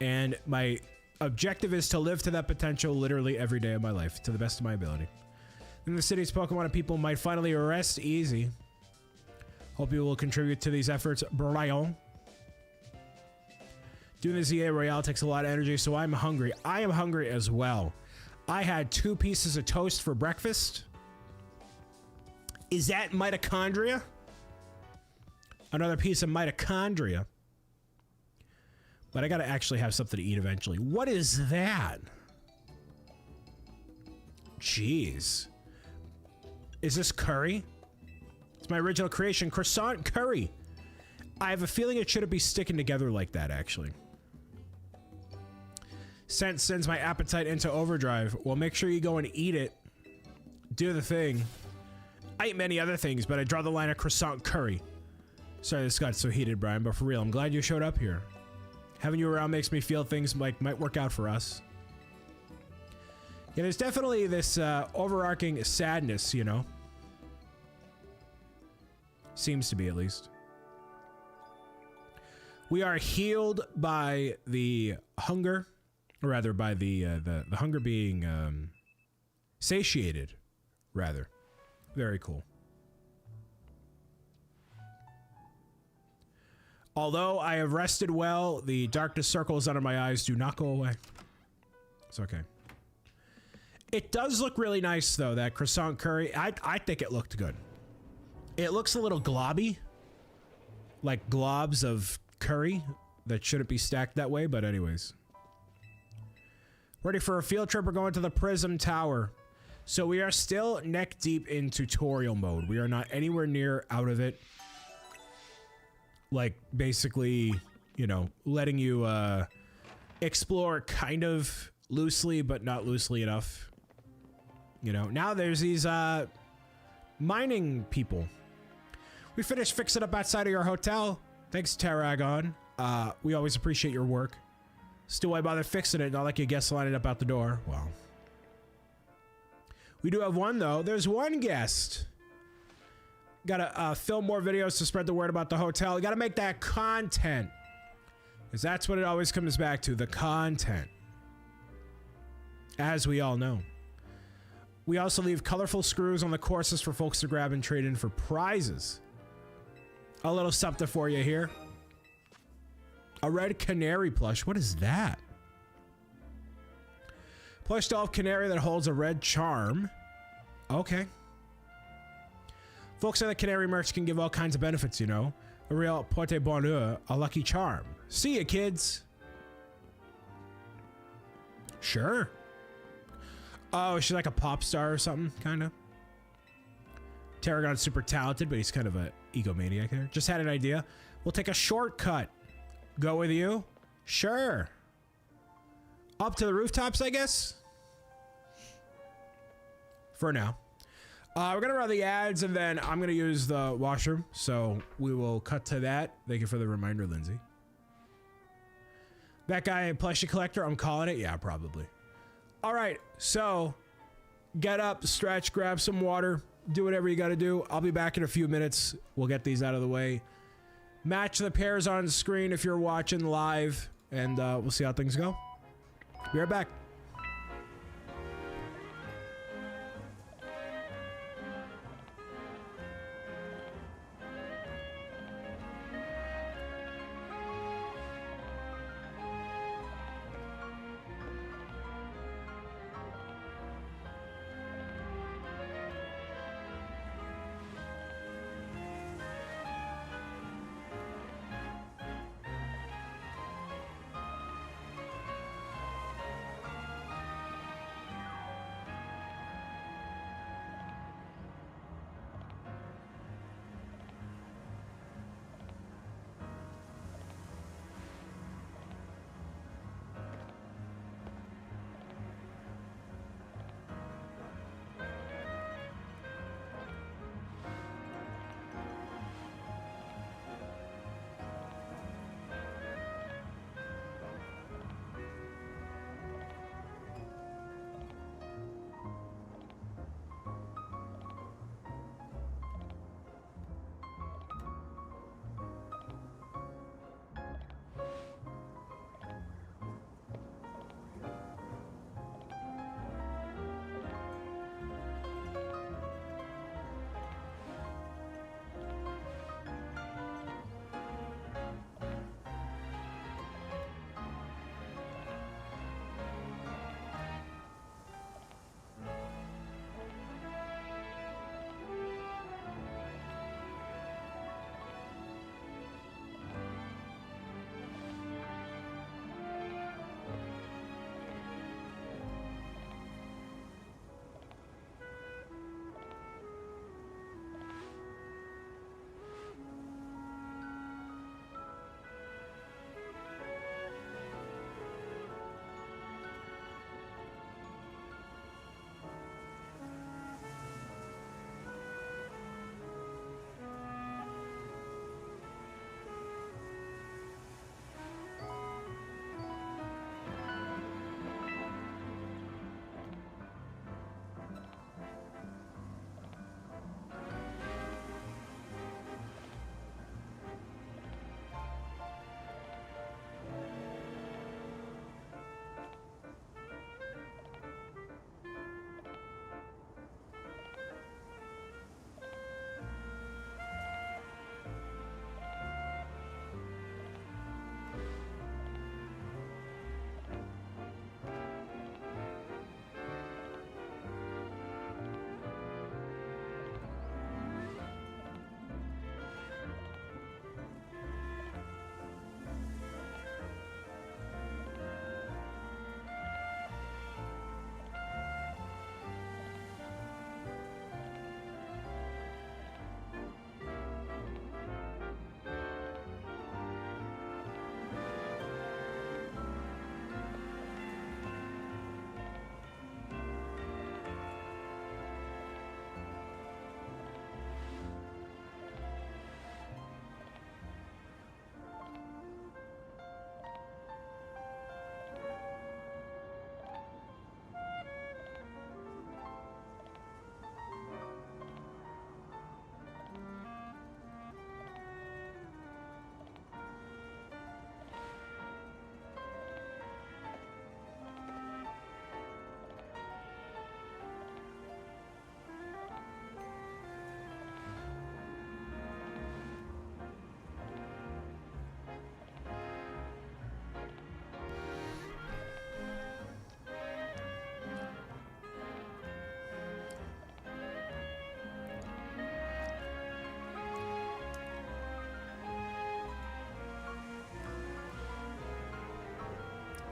And my objective is to live to that potential literally every day of my life, to the best of my ability. In the city's Pokemon and people might finally rest easy. Hope you will contribute to these efforts, Brian. Doing the ZA Royale takes a lot of energy, so I'm hungry. I am hungry as well. I had 2 pieces of toast for breakfast. Is that mitochondria? Another piece of mitochondria. But I gotta actually have something to eat eventually. What is that? Jeez. Is this curry? It's my original creation, croissant curry. I have a feeling it shouldn't be sticking together like that, actually. Sends my appetite into overdrive. Well, make sure you go and eat it do the thing. I eat many other things, but I draw the line at croissant curry. Sorry this got so heated, Brian, but for real, I'm glad you showed up here. Having you around makes me feel things might work out for us. Yeah, there's definitely this overarching sadness, you know? Seems to be, at least. We are healed by the hunger, or rather by the hunger being satiated, rather. Very cool. Although I have rested well, the darkness circles under my eyes do not go away. It's okay. It does look really nice, though, that croissant curry. I think it looked good. It looks a little globby. Like globs of curry that shouldn't be stacked that way, but anyways. Ready for a field trip? We're going to the Prism Tower. So we are still neck deep in tutorial mode. We are not anywhere near out of it. Like, basically, you know, letting you explore kind of loosely, but not loosely enough. You know, now there's these mining people. We finished fixing up outside of your hotel. Thanks, Terragon. We always appreciate your work. Still, why bother fixing it? Not like your guests lining up out the door. Well, we do have one, though. There's one guest. Gotta film more videos to spread the word about the hotel. You gotta make that content. Because that's what it always comes back to, the content. As we all know. We also leave colorful screws on the courses for folks to grab and trade in for prizes. A little something for you here. A red canary plush. What is that? Plush doll canary that holds a red charm. Okay. Folks at the Canary merch can give all kinds of benefits, you know. A real porte bonheur, a lucky charm. See ya, kids. Sure. Oh, she's like a pop star or something, kind of. Terragon's super talented, but he's kind of an egomaniac there. Just had an idea. We'll take a shortcut. Go with you? Sure. Up to the rooftops, I guess? For now. We're going to run the ads, and then I'm going to use the washroom, so we will cut to that. Thank you for the reminder, Lindsay. That guy, plushie collector, I'm calling it? Yeah, probably. All right, so get up, stretch, grab some water, do whatever you got to do. I'll be back in a few minutes. We'll get these out of the way. Match the pairs on screen if you're watching live, and we'll see how things go. Be right back.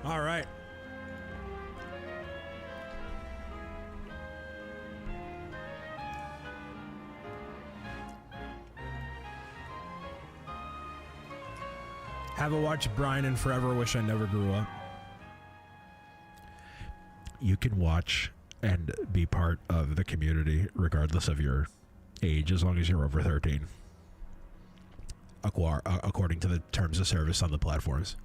All right. Haven't watched Brian in forever. Wish I never grew up. You can watch and be part of the community regardless of your age, as long as you're over 13. According to the terms of service on the platforms.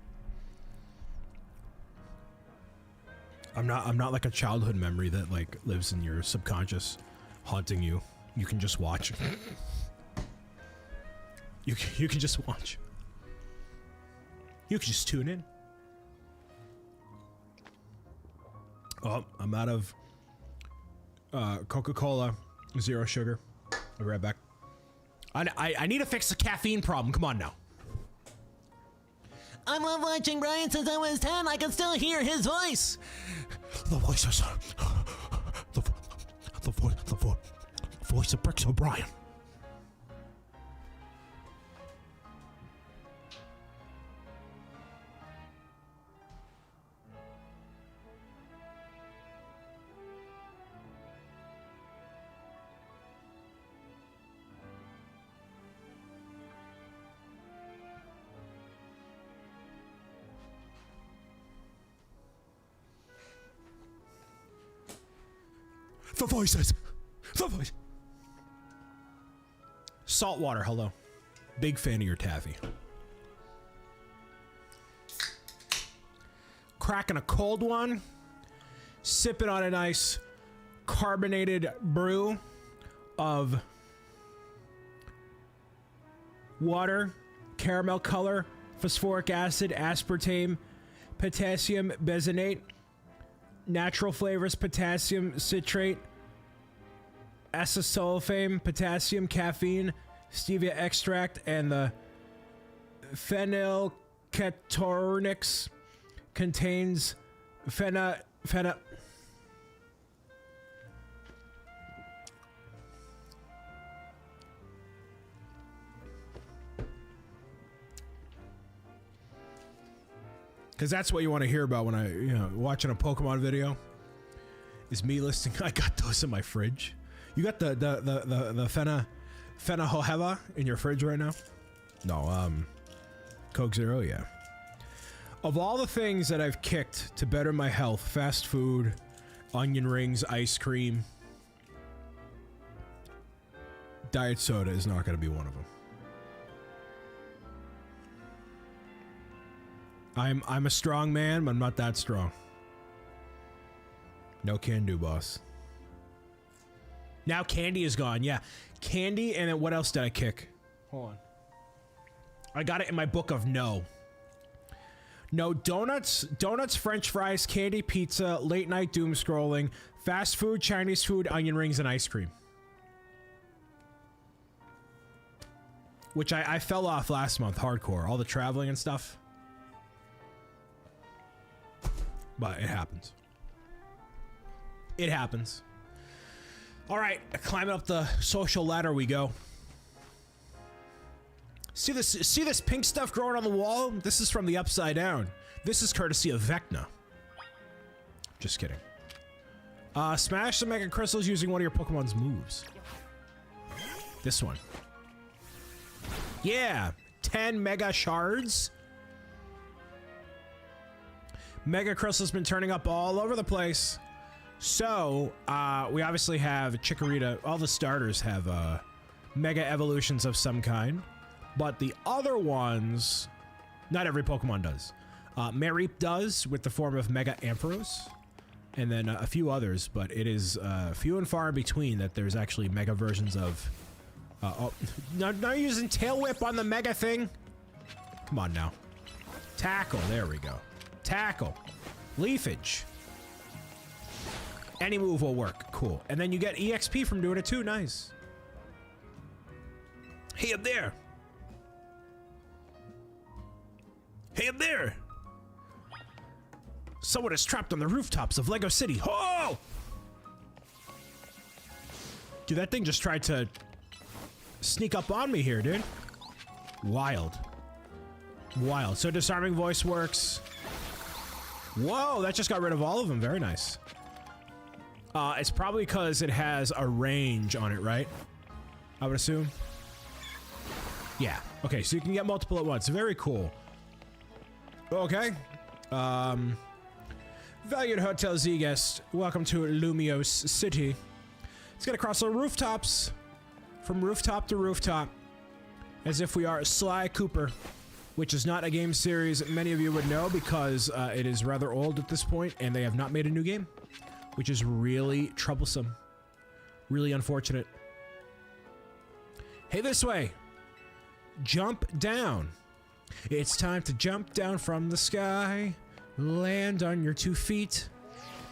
I'm not like a childhood memory that like lives in your subconscious, haunting you. You can just watch. You can just watch. You can just tune in. Oh, I'm out of Coca-Cola, zero sugar. I'll be right back. I need to fix the caffeine problem. Come on now. I love watching Brian since I was 10. I can still hear his voice. The voices. The voice of BricksOBrian. The voices. The voice. Saltwater, hello. Big fan of your taffy. Cracking a cold one. Sipping on a nice carbonated brew of water, caramel color, phosphoric acid, aspartame, potassium benzoate, natural flavors, potassium citrate, acesulfame, potassium, caffeine, stevia extract, and the phenylketoronics contains because that's what you want to hear about when watching a Pokemon video. Is me listing. I got those in my fridge. You got the Fenahojeva in your fridge right now? No, Coke Zero, yeah. Of all the things that I've kicked to better my health, fast food, onion rings, ice cream, diet soda is not going to be one of them. I'm a strong man, but I'm not that strong. No can do, boss. Now candy is gone. Yeah, candy, and then what else did I kick? Hold on. I got it in my book of no. No, donuts, french fries, candy, pizza, late night doom scrolling, fast food, Chinese food, onion rings, and ice cream. Which I fell off last month, hardcore. All the traveling and stuff. But it happens. It happens. All right, climbing up the social ladder we go. See this pink stuff growing on the wall? This is from the Upside Down. This is courtesy of Vecna. Just kidding. Smash some Mega Crystals using one of your Pokemon's moves. This one. Yeah, 10 Mega Shards. Mega Crystal's been turning up all over the place. So, we obviously have Chikorita. All the starters have Mega Evolutions of some kind. But the other ones, not every Pokemon does. Mareep does with the form of Mega Ampharos. And then a few others, but it is few and far in between that there's actually Mega versions of... oh, not using Tail Whip on the Mega thing? Come on now. Tackle, there we go. Tackle. Leafage. Any move will work. Cool. And then you get EXP from doing it too. Nice. Hey, up there. Hey, up there. Someone is trapped on the rooftops of Lego City. Oh! Dude, that thing just tried to sneak up on me here, dude. Wild. Wild. So disarming voice works. Whoa, that just got rid of all of them. Very nice. It's probably because it has a range on it, right? I would assume. Yeah. Okay, so you can get multiple at once. Very cool. Okay. Valued Hotel Z guest, welcome to Lumios City. Let's get across the rooftops. From rooftop to rooftop. As if we are Sly Cooper. Which is not a game series many of you would know because it is rather old at this point and they have not made a new game. Which is really troublesome. Really unfortunate. Hey, this way. Jump down. It's time to jump down from the sky, land on your 2 feet,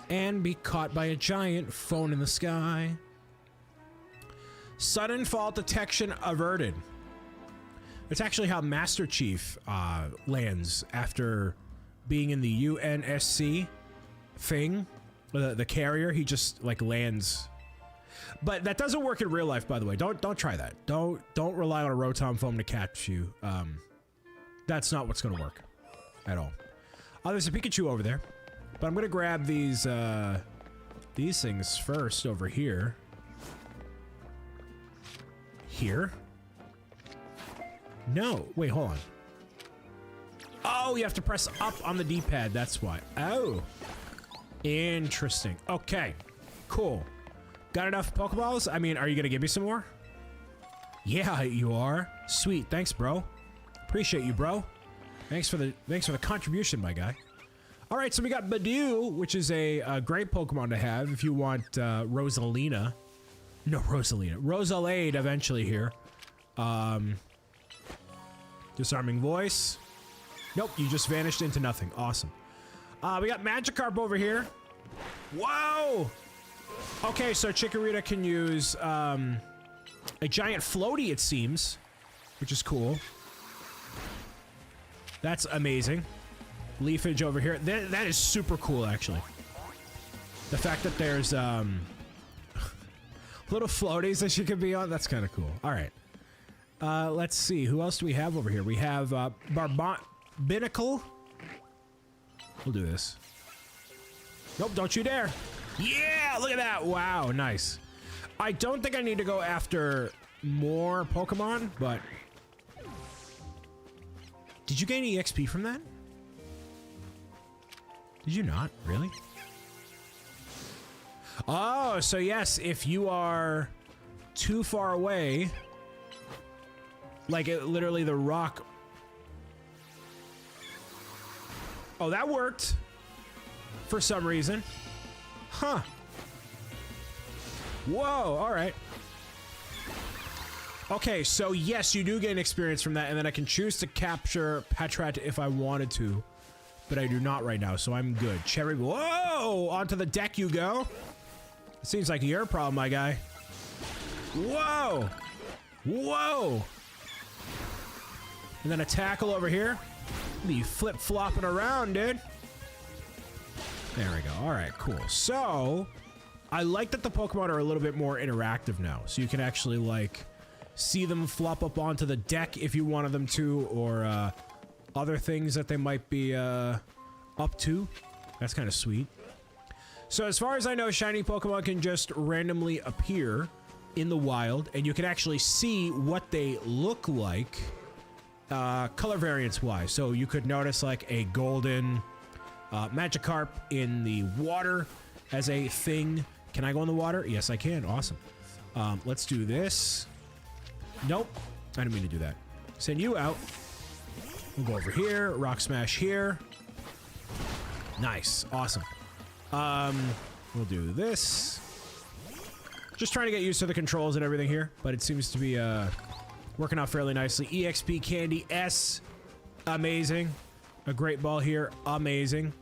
and be caught by a giant phone in the sky. Sudden fall detection averted. It's actually how Master Chief lands after being in the UNSC thing. The carrier, he just like lands. But that doesn't work in real life, by the way. Don't try that. Don't rely on a Rotom foam to catch you. That's not what's gonna work at all. Oh, there's a Pikachu over there. But I'm gonna grab these things first over here. Here? No, wait, hold on. Oh, you have to press up on the D-pad, that's why. Oh. Interesting. Okay, cool. Got enough Pokeballs? I mean, are you gonna give me some more? Yeah, you are. Sweet, thanks, bro. Appreciate you, bro. Thanks for the contribution, my guy. All right, so we got Badoo, which is a great Pokemon to have if you want Rosalina. No, Rosalina. Rosalade eventually here. Disarming voice. Nope, you just vanished into nothing. Awesome. We got Magikarp over here. Whoa! Okay, so Chikorita can use a giant floaty, it seems, which is cool. That's amazing. Leafage over here. That is super cool, actually. The fact that there's little floaties that she could be on, that's kind of cool. All right. Let's see. Who else do we have over here? We have Binacle. We'll do this. Nope, don't you dare. Yeah, look at that. Wow, nice. I don't think I need to go after more Pokemon, but... Did you gain EXP from that? Did you not? Really? Oh, so yes, if you are too far away, like literally the rock... Oh, that worked. For some reason. Huh. Whoa, alright. Okay, so yes, you do gain experience from that, and then I can choose to capture Patrat if I wanted to. But I do not right now, so I'm good. Cherry, whoa! Onto the deck you go. It seems like your problem, my guy. Whoa! Whoa! And then a tackle over here. Be flip-flopping around, dude. There we go. All right, cool. So, I like that the Pokemon are a little bit more interactive now. So you can actually, like, see them flop up onto the deck if you wanted them to, or other things that they might be up to. That's kind of sweet. So as far as I know, shiny Pokemon can just randomly appear in the wild, and you can actually see what they look like color variance-wise. So you could notice, like, a golden... Magikarp in the water as a thing. Can I go in the water? Yes, I can. Awesome. Let's do this. Nope. I didn't mean to do that. Send you out. We'll go over here. Rock Smash here. Nice. Awesome. We'll do this. Just trying to get used to the controls and everything here, but it seems to be working out fairly nicely. EXP Candy S. Amazing. A great ball here. Amazing.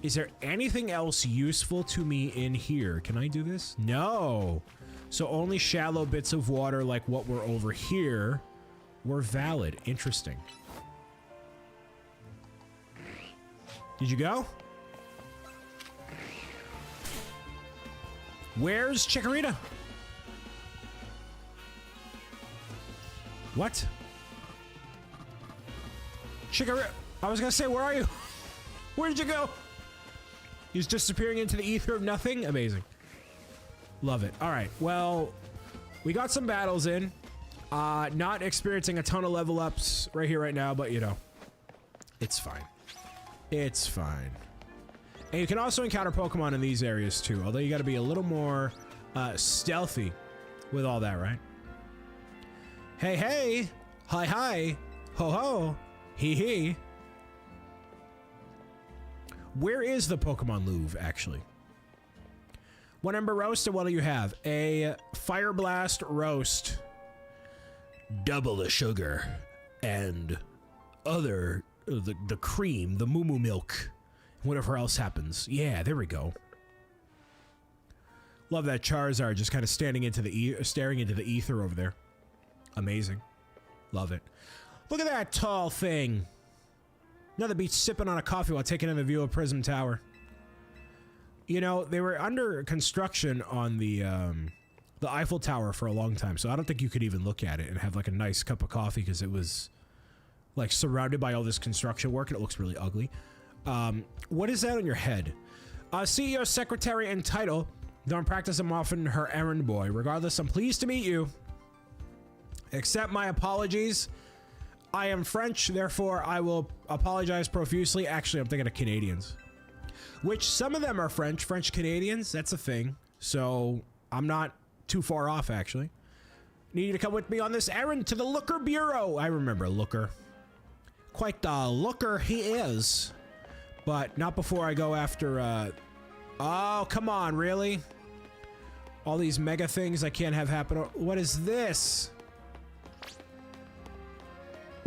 Is there anything else useful to me in here? Can I do this? No. So only shallow bits of water like what were over here were valid. Interesting. Did you go? Where's Chikorita? What? Chikorita. I was gonna say, where are you? Where did you go? He's disappearing into the ether of nothing. Amazing. Love it. All right. Well, we got some battles in. Not experiencing a ton of level ups right here, right now, but you know, it's fine. It's fine. And you can also encounter Pokemon in these areas too, although you got to be a little more stealthy with all that, right? Hey, hey. Hi, hi. Ho, ho. Hee, hee. Where is the Pokemon Louvre, actually? One Ember Roast, and what do you have? A Fire Blast Roast. Double the sugar. And other, the cream, the moo moo milk. Whatever else happens. Yeah, there we go. Love that Charizard just kind of staring into the ether over there. Amazing. Love it. Look at that tall thing. Another beach sipping on a coffee while taking in the view of Prism Tower. You know, they were under construction on the Eiffel Tower for a long time, so I don't think you could even look at it and have like a nice cup of coffee because it was like surrounded by all this construction work and it looks really ugly. What is that on your head? CEO, secretary, and title. Though in practice, I'm often her errand boy. Regardless, I'm pleased to meet you. Accept my apologies. I am French, therefore I will apologize profusely. Actually, I'm thinking of Canadians. Which some of them are French Canadians, that's a thing. So I'm not too far off, actually. Need you to come with me on this errand to the Looker Bureau. I remember Looker. Quite the looker he is. But not before I go after, oh, come on, really? All these mega things I can't have happen. What is this?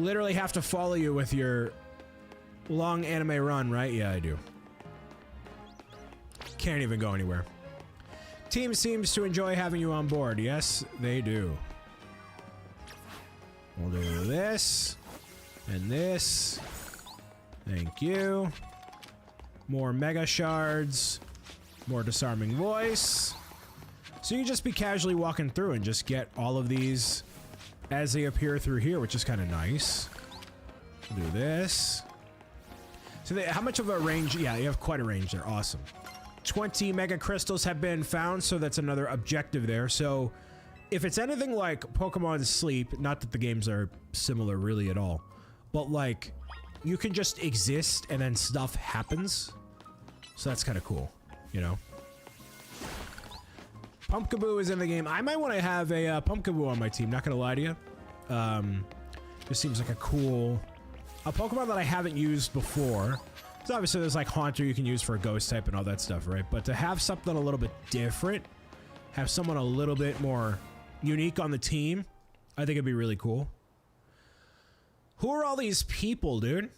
Literally have to follow you with your long anime run, right? Yeah, I do. Can't even go anywhere. Team seems to enjoy having you on board. Yes, they do. We'll do this. And this. Thank you. More Mega Shards. More Disarming Voice. So you can just be casually walking through and just get all of these as they appear through here, which is kind of nice. We'll do this. So how much of a range? Yeah, you have quite a range there. Awesome. 20 Mega Crystals have been found, so that's another objective there. So if it's anything like Pokemon Sleep, not that the games are similar really at all, but like you can just exist and then stuff happens. So that's kind of cool, you know? Pumpkaboo is in the game. I might want to have a Pumpkaboo on my team, not gonna lie to you. This seems like a Pokemon that I haven't used before. So obviously there's like Haunter you can use for a ghost type and all that stuff, right? But to have something a little bit different, have someone a little bit more unique on the team, I think it'd be really cool. Who are all these people, dude?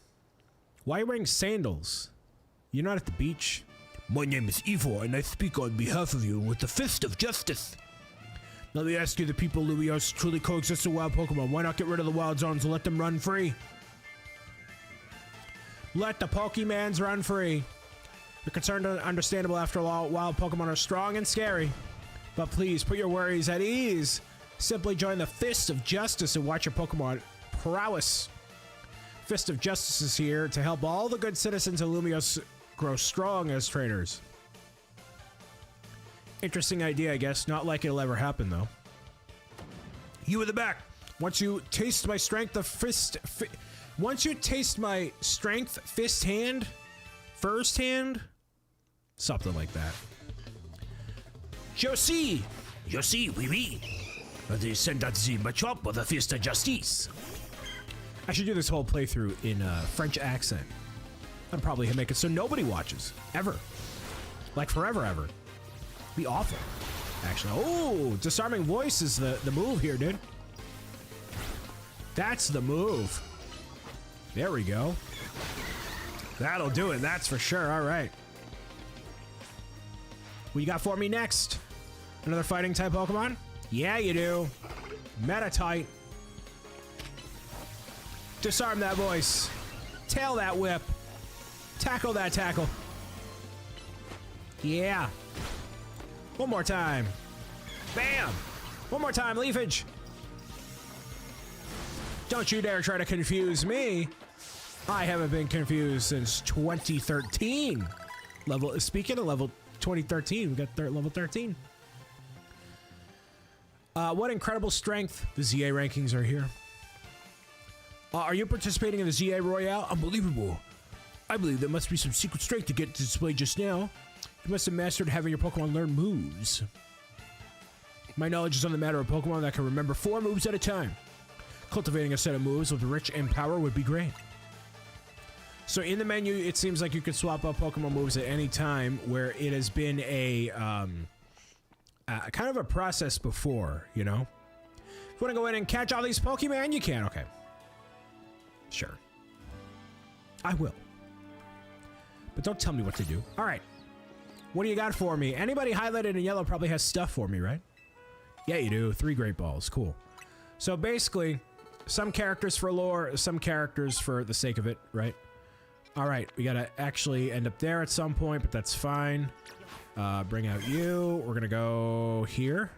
Why are you wearing sandals? You're not at the beach. My name is Evo, and I speak on behalf of you with the fist of justice. Now they ask you, the people Lumios truly coexist with wild Pokemon. Why not get rid of the wild zones and let them run free? Let the Pokemans run free. You're concerned and understandable. After all, wild Pokemon are strong and scary. But please, put your worries at ease. Simply join the Fist of Justice and watch your Pokemon prowess. Fist of Justice is here to help all the good citizens of Lumios grow strong as trainers. Interesting idea, I guess. Not like it'll ever happen, though. You in the back. Once you taste my strength of fist hand, first hand, something like that. Josie, oui, oui. They send out the Machop with a fist of justice. I should do this whole playthrough in a French accent. I'd probably make it so nobody watches. Ever. Like forever, ever. Be awful. Actually. Oh, Disarming Voice is the move here, dude. That's the move. There we go. That'll do it, that's for sure. All right. What you got for me next? Another fighting type Pokemon? Yeah, you do. Metatite. Disarm that voice. Tail that whip. Tackle that tackle. Yeah. One more time. Bam. One more time, Leafage. Don't you dare try to confuse me. I haven't been confused since 2013. Speaking of level 2013, we got level 13. What incredible strength. The ZA rankings are here. Are you participating in the ZA Royale? Unbelievable. I believe there must be some secret strength to get displayed just now. You must have mastered having your Pokemon learn moves. My knowledge is on the matter of Pokemon that can remember 4 moves at a time. Cultivating a set of moves with rich in power would be great. So in the menu, it seems like you could swap out Pokemon moves at any time, where it has been a kind of a process before, you know? If you want to go in and catch all these Pokemon, you can. Okay. Sure. I will. But don't tell me what to do. All right. What do you got for me? Anybody highlighted in yellow probably has stuff for me, right? Yeah, you do. 3 Great Balls. Cool. So basically, some characters for lore, some characters for the sake of it, right? All right. We got to actually end up there at some point, but that's fine. Bring out you. We're going to go here.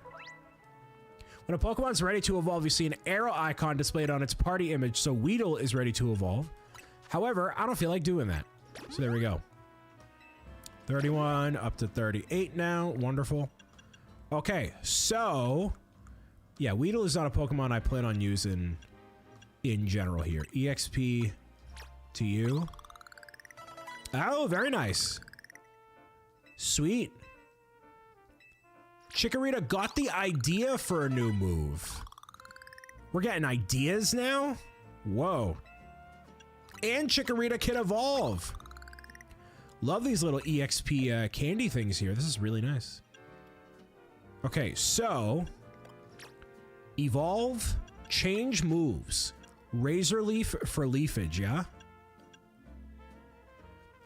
When a Pokemon's ready to evolve, you see an arrow icon displayed on its party image, so Weedle is ready to evolve. However, I don't feel like doing that. So there we go. 31 up to 38 now. Wonderful. Okay, so yeah, Weedle is not a Pokemon I plan on using in general here. EXP to you. Oh, very nice. Sweet. Chikorita got the idea for a new move. We're getting ideas now? Whoa. And Chikorita can evolve. Love these little EXP candy things here. This is really nice. Okay, so evolve, change moves. Razor Leaf for leafage, yeah?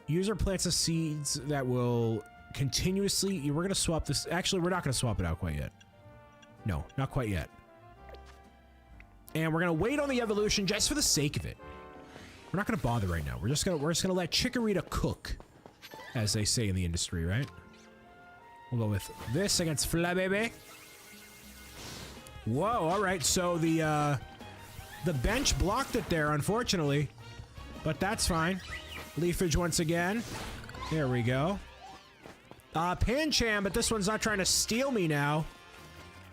User plants the seeds that will continuously... We're going to swap this... Actually, we're not going to swap it out quite yet. No, not quite yet. And we're going to wait on the evolution just for the sake of it. We're not going to bother right now. We're just going to let Chikorita cook, as they say in the industry, right? We'll go with this against Flabébé. Whoa, all right. So the bench blocked it there, unfortunately. But that's fine. Leafage once again. There we go. Pancham, but this one's not trying to steal me now.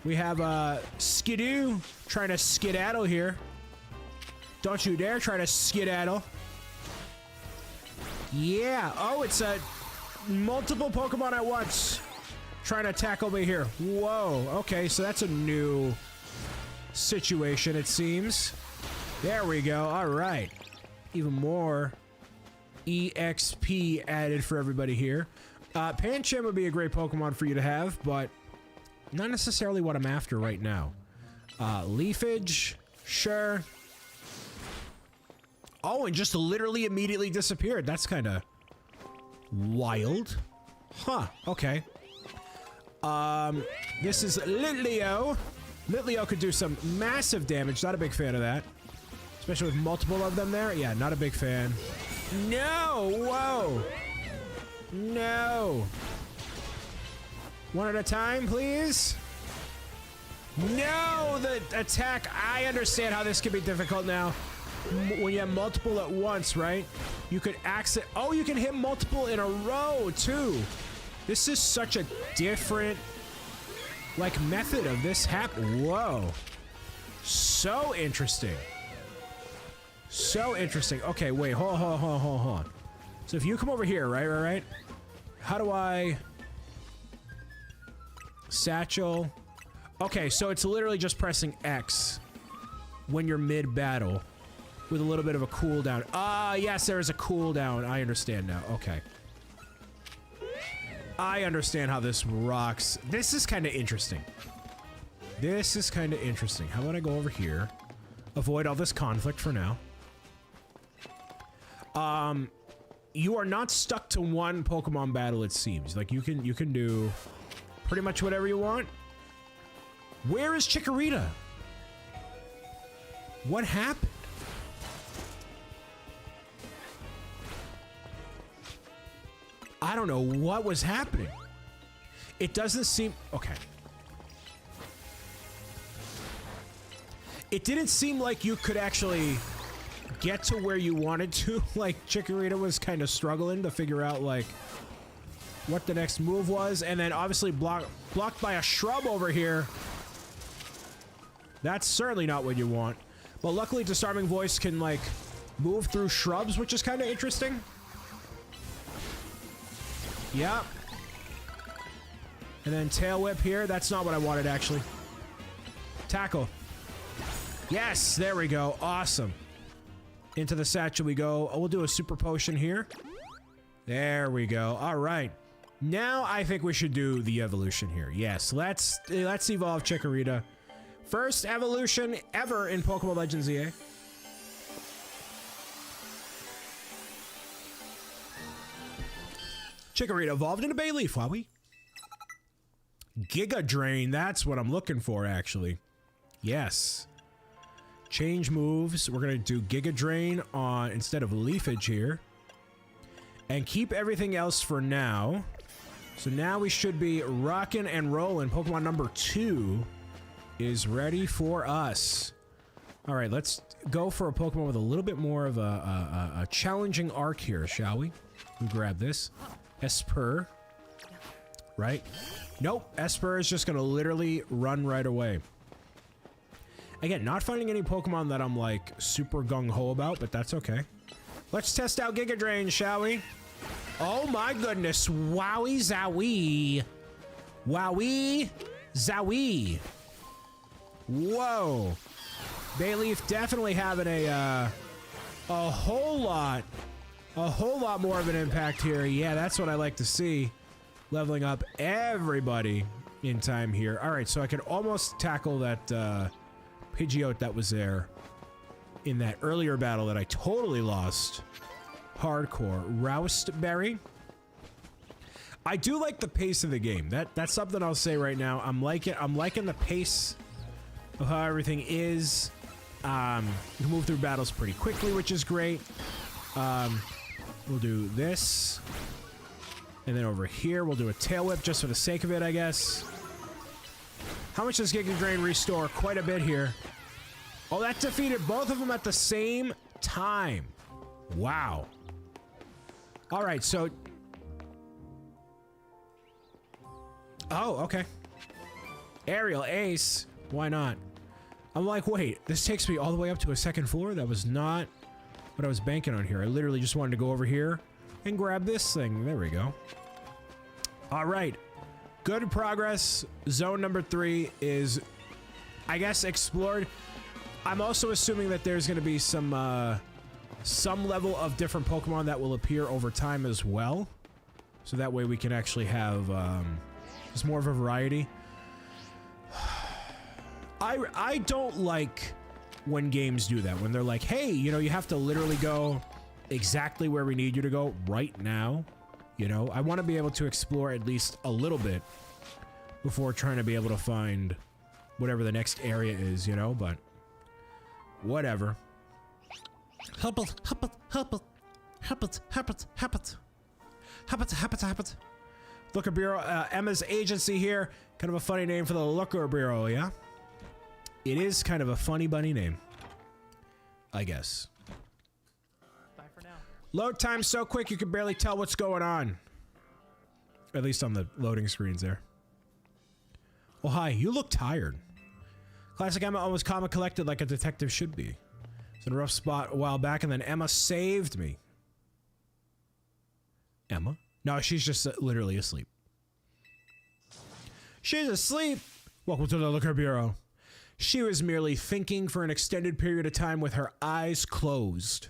We have Skidoo trying to skedaddle here. Don't you dare try to skedaddle. Yeah. Oh, it's a multiple Pokemon at once trying to attack over here. Whoa. Okay, so that's a new situation, it seems. There we go. All right. Even more EXP added for everybody here. Pancham would be a great Pokemon for you to have, but not necessarily what I'm after right now. Leafage, sure. Oh, and just literally immediately disappeared. That's kind of wild. Huh, okay. This is Litleo. Litleo could do some massive damage. Not a big fan of that. Especially with multiple of them there. Yeah, not a big fan. No! Whoa! No! One at a time, please? No! The attack. I understand how this can be difficult now. When you have multiple at once, right? You could access... Oh, you can hit multiple in a row, too. This is such a different, like, method of this happen. Whoa. So interesting. So interesting. Okay, wait. Hold on. So if you come over here, right? How do I... Satchel. Okay, so it's literally just pressing X when you're mid-battle with a little bit of a cooldown. Yes, there is a cooldown. I understand now. Okay. I understand how this rocks. This is kind of interesting. How about I go over here? Avoid all this conflict for now. You are not stuck to one Pokemon battle, it seems. Like, you can do pretty much whatever you want. Where is Chikorita? What happened? I don't know what was happening. It doesn't seem... Okay. It didn't seem like you could actually get to where you wanted to. Like, Chikorita was kind of struggling to figure out, like, what the next move was. And then, obviously, blocked by a shrub over here. That's certainly not what you want. But luckily, Disarming Voice can, like, move through shrubs, which is kind of interesting. Yep. And then Tail Whip here. That's not what I wanted, actually. Tackle. Yes, there we go. Awesome. Into the satchel we go. Oh, we'll do a Super Potion here. There we go. All right. Now I think we should do the evolution here. Yes, let's evolve Chikorita. First evolution ever in Pokemon Legends EA. Chikorita evolved into Bayleaf, Wowie. Giga Drain, that's what I'm looking for, actually. Yes. Change moves. We're going to do Giga Drain on instead of Leafage here. And keep everything else for now. So now we should be rocking and rolling. Pokemon number 2 is ready for us. All right, let's go for a Pokemon with a little bit more of a challenging arc here, shall we? We'll grab this. Espurr. Right? Nope, Espurr is just gonna literally run right away. Again, not finding any Pokemon that I'm like super gung-ho about, but that's okay. Let's test out Giga Drain, shall we? Oh my goodness, wowie zowie. Wowie zowie. Whoa. Bayleaf definitely having a whole lot more of an impact here. Yeah, that's what I like to see. Leveling up everybody in time here. All right, so I can almost tackle that Pidgeot that was there in that earlier battle that I totally lost. Hardcore. Roustberry. I do like the pace of the game. That's something I'll say right now. I'm liking the pace of how everything is. You can move through battles pretty quickly, which is great. We'll do this. And then over here, we'll do a Tail Whip just for the sake of it, I guess. How much does Giga Drain restore? Quite a bit here. Oh, that defeated both of them at the same time. Wow. All right, so... Oh, okay. Aerial Ace. Why not? I'm like, wait, this takes me all the way up to a second floor? That was not what I was banking on here. I literally just wanted to go over here and grab this thing. There we go. All right. Good progress. Zone number 3 is, I guess, explored. I'm also assuming that there's going to be some level of different Pokemon that will appear over time as well. So that way we can actually have just more of a variety. I don't like when games do that. When they're like, hey, you know, you have to literally go exactly where we need you to go right now. You know, I want to be able to explore at least a little bit before trying to be able to find whatever the next area is, you know, but whatever. Help it. Looker Bureau, Emma's agency here. Kind of a funny name for the Looker Bureau, yeah? It is kind of a funny bunny name. I guess. Bye for now. Load time so quick you can barely tell what's going on. At least on the loading screens there. Oh, hi. You look tired. Classic Emma almost calm and collected like a detective should be. It's in a rough spot a while back and then Emma saved me. Emma? No, she's just literally asleep. She's asleep! Welcome to the Looker Bureau. She was merely thinking for an extended period of time with her eyes closed.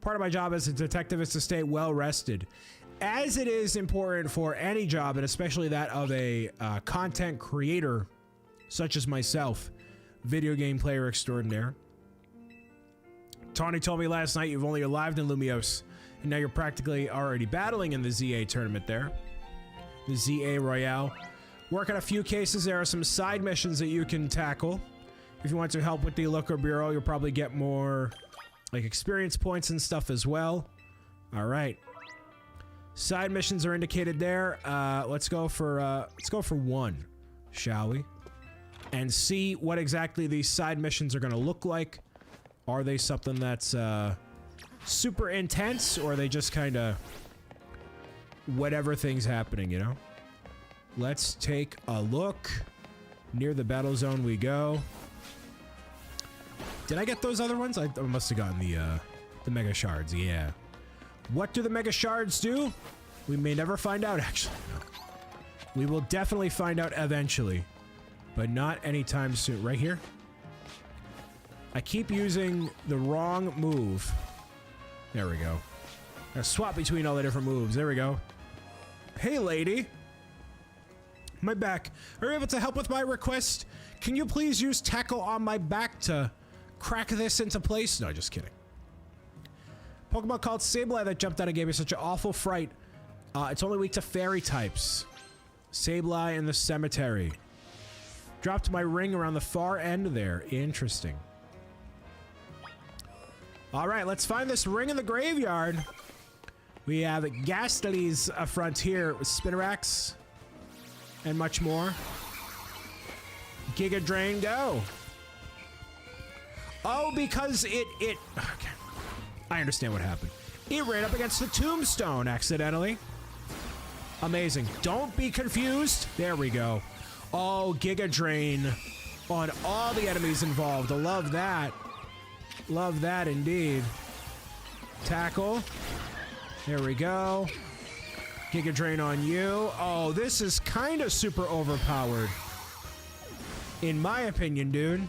Part of my job as a detective is to stay well rested, as it is important for any job, and especially that of a content creator such as myself, video game player extraordinaire. Tawny told me last night you've only arrived in Lumiose, and now you're practically already battling in the ZA tournament there. The ZA Royale. Work on a few cases. There are some side missions that you can tackle. If you want to help with the Looker Bureau, you'll probably get more like experience points and stuff as well. All right. Side missions are indicated there. Let's go for one, shall we? And see what exactly these side missions are going to look like. Are they something that's super intense, or are they just kind of whatever thing's happening, you know? Let's take a look. Near the battle zone we go. Did I get those other ones? I must have gotten the mega shards, yeah. What do the mega shards do? We may never find out, actually. No. We will definitely find out eventually, but not anytime soon. Right here? I keep using the wrong move. There we go. Gotta swap between all the different moves. There we go. Hey, lady. My back. Are you able to help with my request? Can you please use tackle on my back to crack this into place? No, just kidding. Pokemon called Sableye that jumped out and gave me such an awful fright. It's only weak to fairy types. Sableye in the cemetery. Dropped my ring around the far end there. Interesting. Alright, let's find this ring in the graveyard. We have Gastly's Frontier with Spinaраx and much more. Giga Drain, go. Oh, because it okay. I understand what happened. It ran up against the tombstone accidentally. Amazing. Don't be confused. There we go. Oh, Giga Drain on all the enemies involved. I love that. Love that indeed. Tackle. There we go. Giga Drain on you. Oh, this is kind of super overpowered. In my opinion, dude.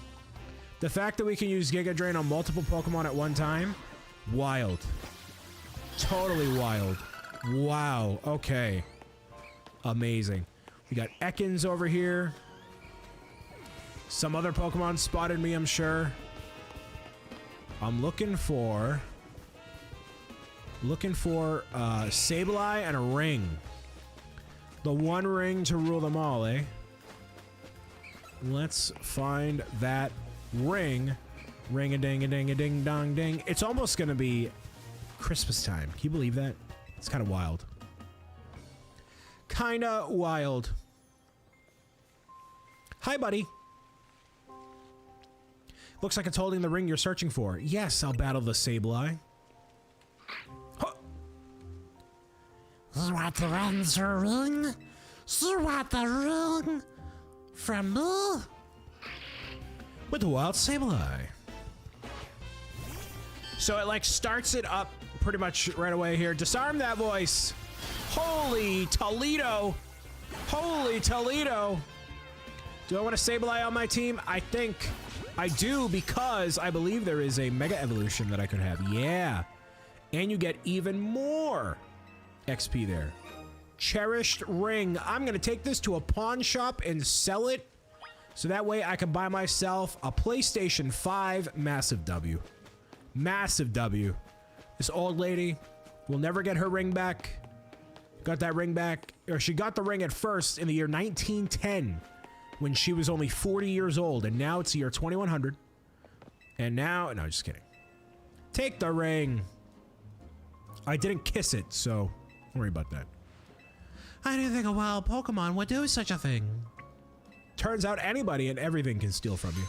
The fact that we can use Giga Drain on multiple Pokemon at one time. Wild. Totally wild. Wow. Okay. Amazing. We got Ekans over here. Some other Pokemon spotted me, I'm sure. I'm looking for Sableye and a ring. The one ring to rule them all, eh? Let's find that ring. Ring-a-ding-a-ding-a-ding-dong-ding. It's almost gonna be Christmas time. Can you believe that? It's kind of wild. Kinda wild. Hi, buddy. Looks like it's holding the ring you're searching for. Yes, I'll battle the Sableye. Huh. You want the answer ring? You want the ring from me? With the wild Sableye. So it like starts it up pretty much right away here. Disarm that voice. Holy Toledo. Holy Toledo. Do I want a Sableye on my team? I think I do, because I believe there is a Mega Evolution that I could have. Yeah. And you get even more XP there. Cherished Ring. I'm going to take this to a pawn shop and sell it. So that way I can buy myself a PlayStation 5. Massive W. Massive W. This old lady will never get her ring back. Got that ring back. Or she got the ring at first in the year 1910. When she was only 40 years old, and now it's the year 2100. And now, no, just kidding. Take the ring. I didn't kiss it, so don't worry about that. I didn't think a wild Pokemon would do such a thing. Turns out anybody and everything can steal from you.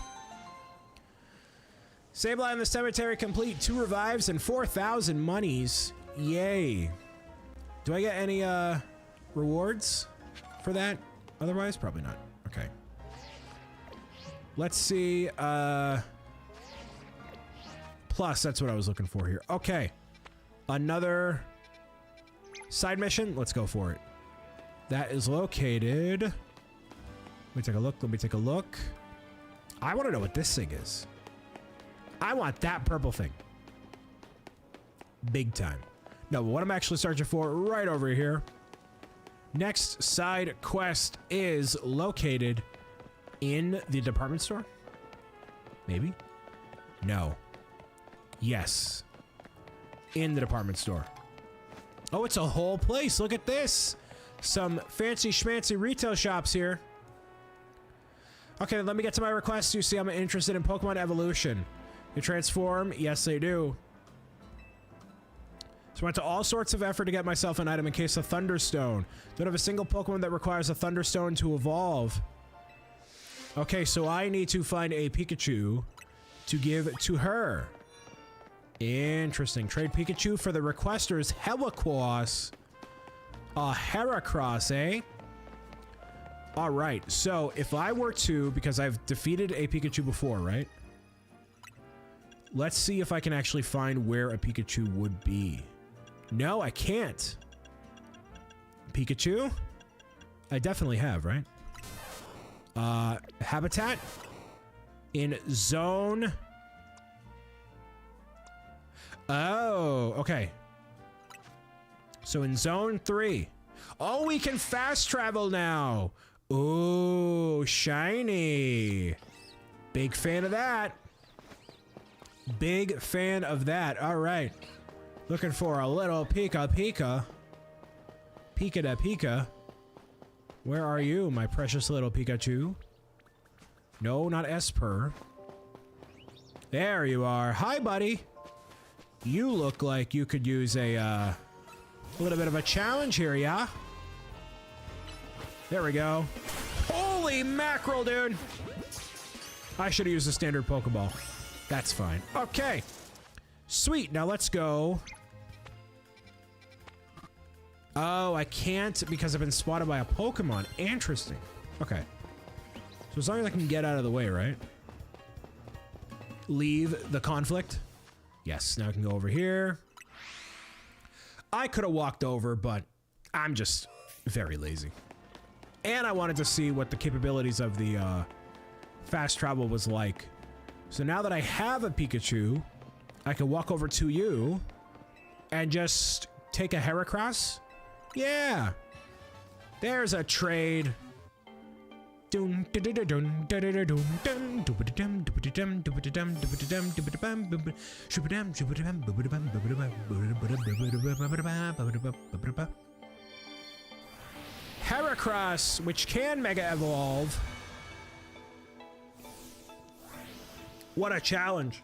Sableye in the cemetery complete. 2 revives and 4,000 monies. Yay. Do I get any rewards for that? Otherwise, probably not. Okay. Let's see. Plus, that's what I was looking for here. Okay. Another side mission. Let's go for it. That is located. Let me take a look. Let me take a look. I want to know what this thing is. I want that purple thing. Big time. No, what I'm actually searching for right over here. Next side quest is located in the department store? Maybe? No. Yes. In the department store. Oh, it's a whole place. Look at this. Some fancy schmancy retail shops here. Okay, let me get to my request. You see I'm interested in Pokemon evolution. You transform? Yes, they do. So I went to all sorts of effort to get myself an item in case of Thunderstone. Don't have a single Pokemon that requires a Thunderstone to evolve. Okay, so I need to find a Pikachu to give to her. Interesting. Trade Pikachu for the requester's Heracross. A Heracross, eh? Alright, so if I were to, because I've defeated a Pikachu before, right? Let's see if I can actually find where a Pikachu would be. No, I can't. Pikachu? I definitely have, right? Habitat? In zone... Oh, okay. So in zone 3. Oh, we can fast travel now. Ooh, shiny. Big fan of that. Big fan of that. All right. Looking for a little Pika Pika. Pika da Pika. Where are you, my precious little Pikachu? No, not Esper. There you are. Hi, buddy. You look like you could use a little bit of a challenge here, yeah? There we go. Holy mackerel, dude! I should have used a standard Pokeball. That's fine. Okay. Sweet. Now let's go. Oh, I can't because I've been spotted by a Pokemon. Interesting. Okay. So as long as I can get out of the way, right? Leave the conflict. Yes, now I can go over here. I could have walked over, but I'm just very lazy. And I wanted to see what the capabilities of the fast travel was like. So now that I have a Pikachu, I can walk over to you and just take a Heracross. Yeah. There's a trade. Heracross, which can Mega Evolve. What a challenge.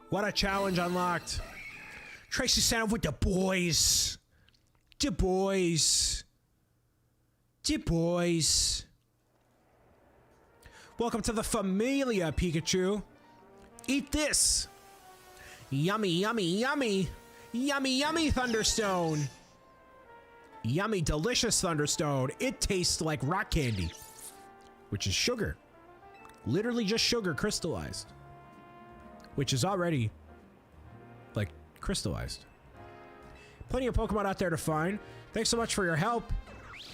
What a challenge unlocked. Tracy Santa with the boys. The boys. The boys. Welcome to the Familia, Pikachu. Eat this. Yummy, yummy, yummy. Yummy, yummy, Thunderstone. Yummy, delicious Thunderstone. It tastes like rock candy, which is sugar. Literally just sugar crystallized, which is already, like, crystallized. Plenty of Pokemon out there to find. Thanks so much for your help.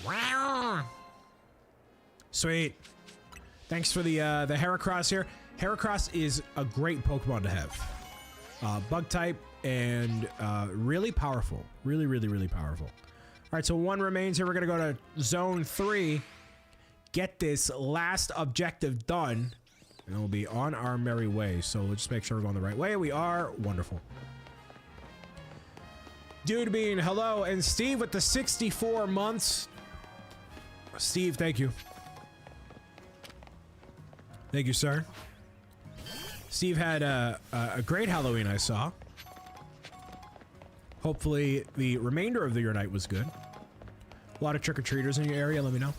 Wow. Sweet. Thanks for the Heracross here. Heracross is a great Pokemon to have. Bug type and really powerful. Really, really, really powerful. All right, so one remains here. We're going to go to Zone 3. Get this last objective done. And we'll be on our merry way. So let's just make sure we're going the right way. We are. Wonderful. Dude Bean, hello. And Steve with the 64 months. Steve, thank you. Thank you, sir. Steve had a great Halloween, I saw. Hopefully the remainder of your night was good. A lot of trick-or-treaters in your area, let me know.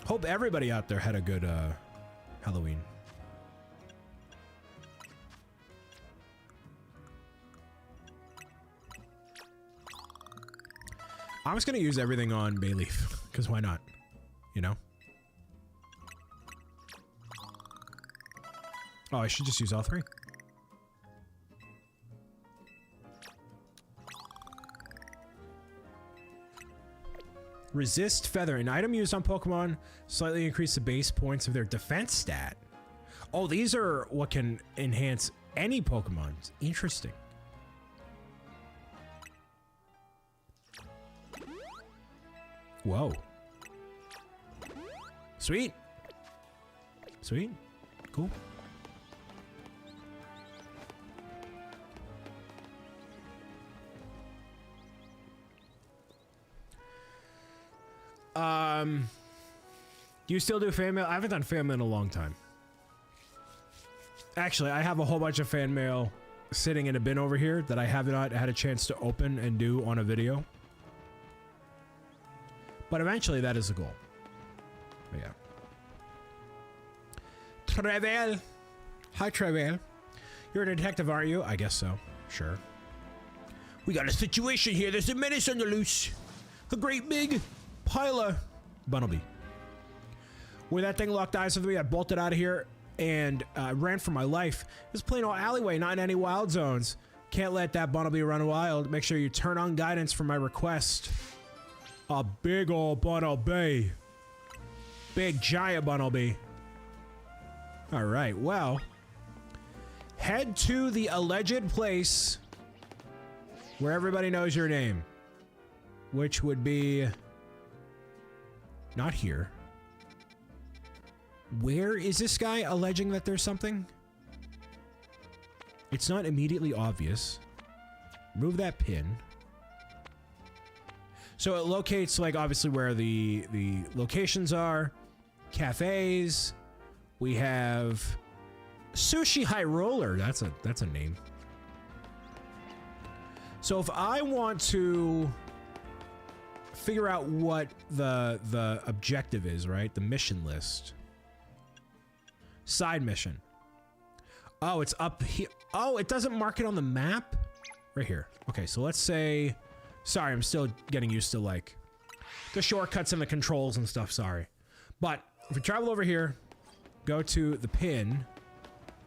Hope everybody out there had a good Halloween. I'm just gonna use everything on Bayleaf, because why not? You know? Oh, I should just use all three. Resist Feather. An item used on Pokemon slightly increase the base points of their defense stat. Oh, these are what can enhance any Pokemon. Interesting. Whoa. Sweet. Sweet. Cool. Do you still do fan mail? I haven't done fan mail in a long time. Actually, I have a whole bunch of fan mail sitting in a bin over here that I have not had a chance to open and do on a video. But eventually that is the goal. But yeah. Trevel. Hi, Trevel. You're a detective, aren't you? I guess so. Sure. We got a situation here. There's a menace on the loose. A great big pile of Bunnelby. When that thing locked eyes with me, I bolted out of here and ran for my life. It was plain old alleyway, not in any wild zones. Can't let that Bunnelby run wild. Make sure you turn on guidance for my request. A big old Bunnelby. Big giant Bunnelby. Alright, well. Head to the alleged place where everybody knows your name. Which would be... not here. Where is this guy alleging that there's something? It's not immediately obvious. Remove that pin. So it locates, like, obviously where the locations are. Cafes. We have Sushi High Roller. That's a name. So if I want to figure out what the objective is, right? The mission list. Side mission. Oh, it's up here. Oh, it doesn't mark it on the map? Right here. Okay, so let's say... Sorry, I'm still getting used to, like, the shortcuts and the controls and stuff, sorry. But, if we travel over here, go to the pin,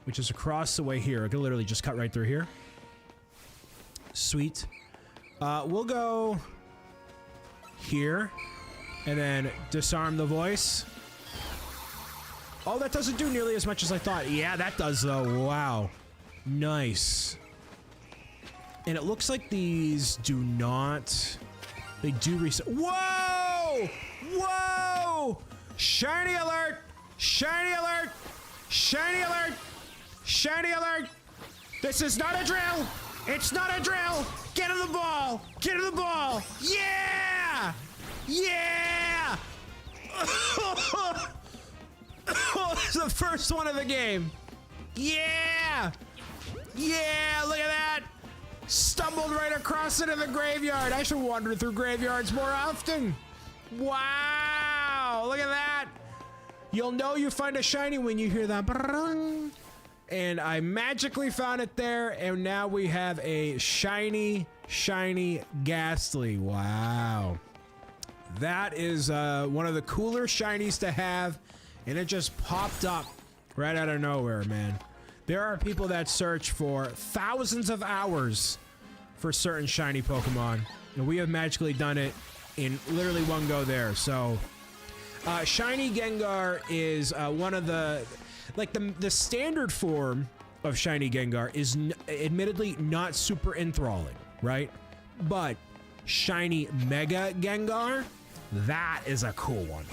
which is across the way here. I could literally just cut right through here. Sweet. We'll go... here. And then disarm the voice. Oh, that doesn't do nearly as much as I thought. Yeah, that does, though. Wow. Nice. And it looks like these do not... They do reset. Whoa! Whoa! Shiny alert! Shiny alert! Shiny alert! Shiny alert! This is not a drill! It's not a drill! Get in the ball! Get in the ball! Yeah! Yeah! It's the first one of the game. Yeah! Yeah, look at that! Stumbled right across into the graveyard. I should wander through graveyards more often. Wow! Look at that! You'll know you find a shiny when you hear that. And I magically found it there, and now we have a shiny Ghastly. Wow. That is one of the cooler shinies to have, and it just popped up right out of nowhere, man. There are people that search for thousands of hours for certain shiny Pokemon, and we have magically done it in literally one go there. So, Shiny Gengar is one of the... Like, the standard form of Shiny Gengar is admittedly not super enthralling, right? But Shiny Mega Gengar, that is a cool one.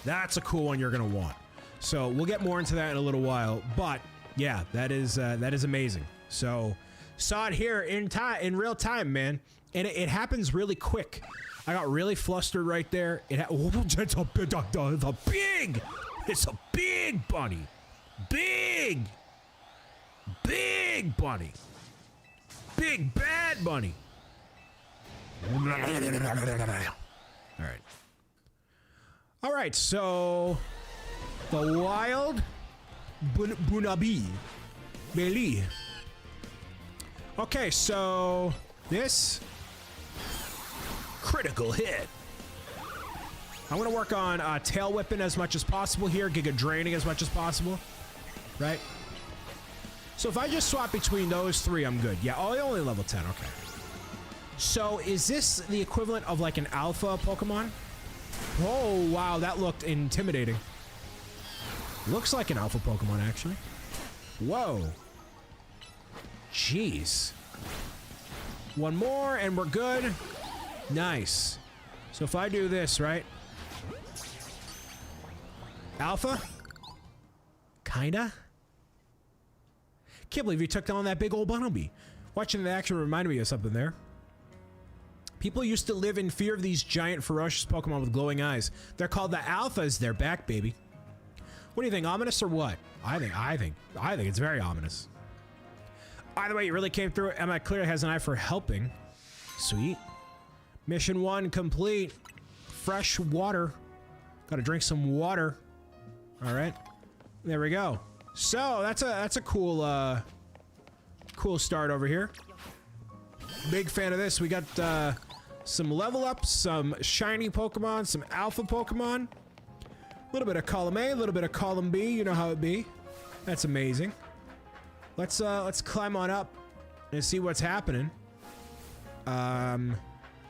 That's a cool one you're gonna want. So we'll get more into that in a little while, but yeah, that is amazing. So saw it here in real time, man, and it happens really quick. I got really flustered right there. It's a big bunny, big bunny, big bad bunny. All right, so the wild Bunabi Beli. Okay, so this critical hit. I'm gonna work on tail whipping as much as possible here, Giga draining as much as possible, right? So if I just swap between those three, I'm good. Yeah, oh, only level 10, okay. So is this the equivalent of like an alpha Pokemon? Oh, wow, that looked intimidating. Looks like an alpha Pokemon, actually. Whoa. Jeez. One more and we're good. Nice. So if I do this, right? Alpha? Kinda? Can't believe you took down that big old Bunnelby. Watching the action reminded me of something there. People used to live in fear of these giant ferocious Pokemon with glowing eyes. They're called the Alphas. They're back, baby. What do you think, ominous or what? I think it's very ominous. Either way, it really came through. Emma clearly has an eye for helping. Sweet. Mission 1 complete. Fresh water. Gotta drink some water. Alright. There we go. So that's a cool cool start over here. Big fan of this. We got some level ups, some shiny Pokemon, some alpha Pokemon. A little bit of column A, a little bit of column B. You know how it be. That's amazing. Let's climb on up and see what's happening. Oh,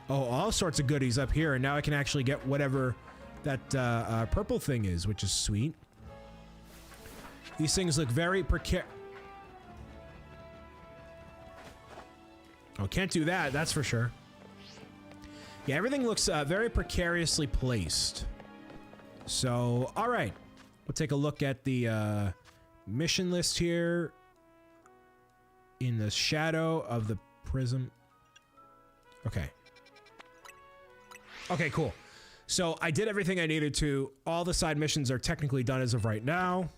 all sorts of goodies up here, and now I can actually get whatever that purple thing is, which is sweet. These things look very precarious. Oh, can't do that, that's for sure. Yeah, everything looks very precariously placed. So, all right. We'll take a look at the mission list here. In the shadow of the prism. Okay. Okay, cool. So I did everything I needed to. All the side missions are technically done as of right now.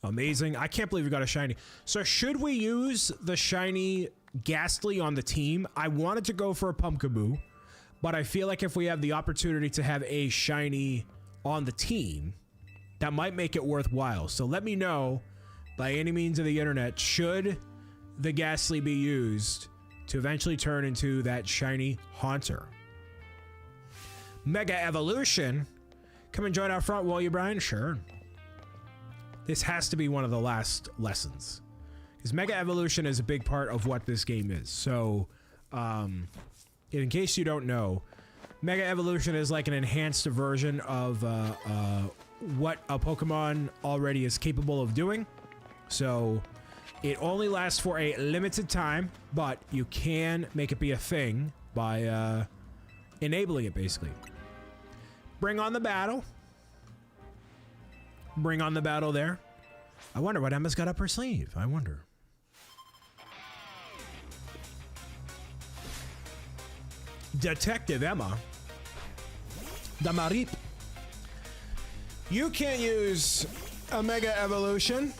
Amazing. I can't believe we got a shiny. So should we use the shiny Ghastly on the team? I wanted to go for a Pumpkaboo, but I feel like if we have the opportunity to have a shiny on the team, that might make it worthwhile. So let me know by any means of the internet, should the Ghastly be used to eventually turn into that shiny Haunter? Mega Evolution. Come and join our front, will you, Brian? Sure. This has to be one of the last lessons, because Mega Evolution is a big part of what this game is. So, in case you don't know, Mega Evolution is like an enhanced version of what a Pokemon already is capable of doing. So, it only lasts for a limited time, but you can make it be a thing by enabling it, basically. Bring on the battle. Bring on the battle there. I wonder what Emma's got up her sleeve. I wonder. Detective Emma. Damarip. You can't use a Mega Evolution.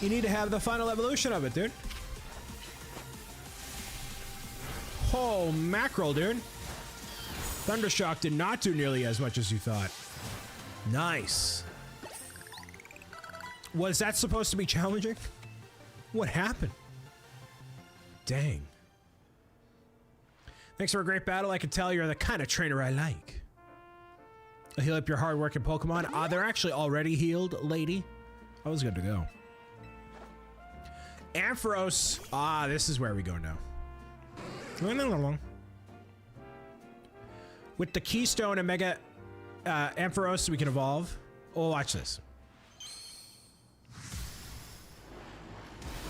You need to have the final evolution of it, dude. Oh, mackerel, dude. Thundershock did not do nearly as much as you thought. Nice. Was that supposed to be challenging? What happened? Dang. Thanks for a great battle. I can tell you're the kind of trainer I like. I'll heal up your hard-working Pokemon. Ah, they're actually already healed, lady. I was good to go. Ampharos. Ah, this is where we go now. With the Keystone and Mega Ampharos, we can evolve. Oh, watch this.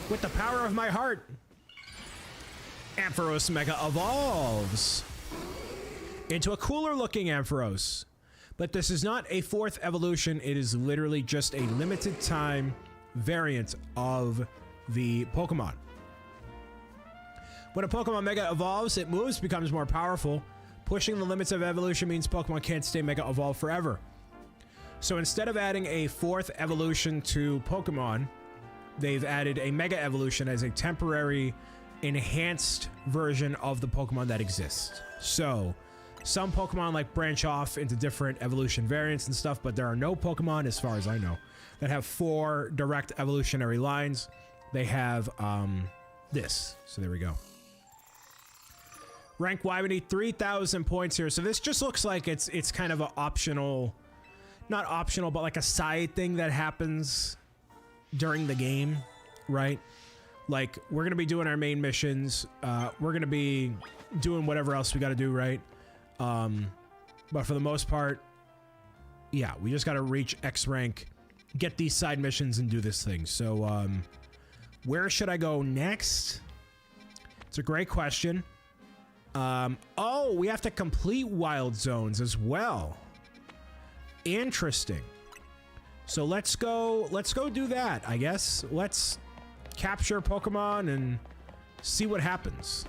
With the power of my heart, Ampharos Mega evolves into a cooler looking Ampharos. But this is not a fourth evolution. It is literally just a limited time variant of the Pokemon. When a Pokemon Mega evolves, it moves, becomes more powerful. Pushing the limits of evolution means Pokemon can't stay Mega evolved forever. So instead of adding a fourth evolution to Pokemon, they've added a Mega Evolution as a temporary enhanced version of the Pokemon that exists. So some Pokemon like branch off into different evolution variants and stuff, but there are no Pokemon, as far as I know, that have 4 direct evolutionary lines. They have this. So there we go. Rank Y, we need 3,000 points here. So this just looks like it's kind of an optional, not optional, but like a side thing that happens during the game, right? Like, we're gonna be doing our main missions, we're gonna be doing whatever else we gotta do, right? But for the most part, yeah, we just gotta reach X rank, get these side missions, and do this thing. So, where should I go next? It's a great question. Oh, we have to complete wild zones as well. Interesting. So let's go do that, I guess. Let's capture Pokemon and see what happens.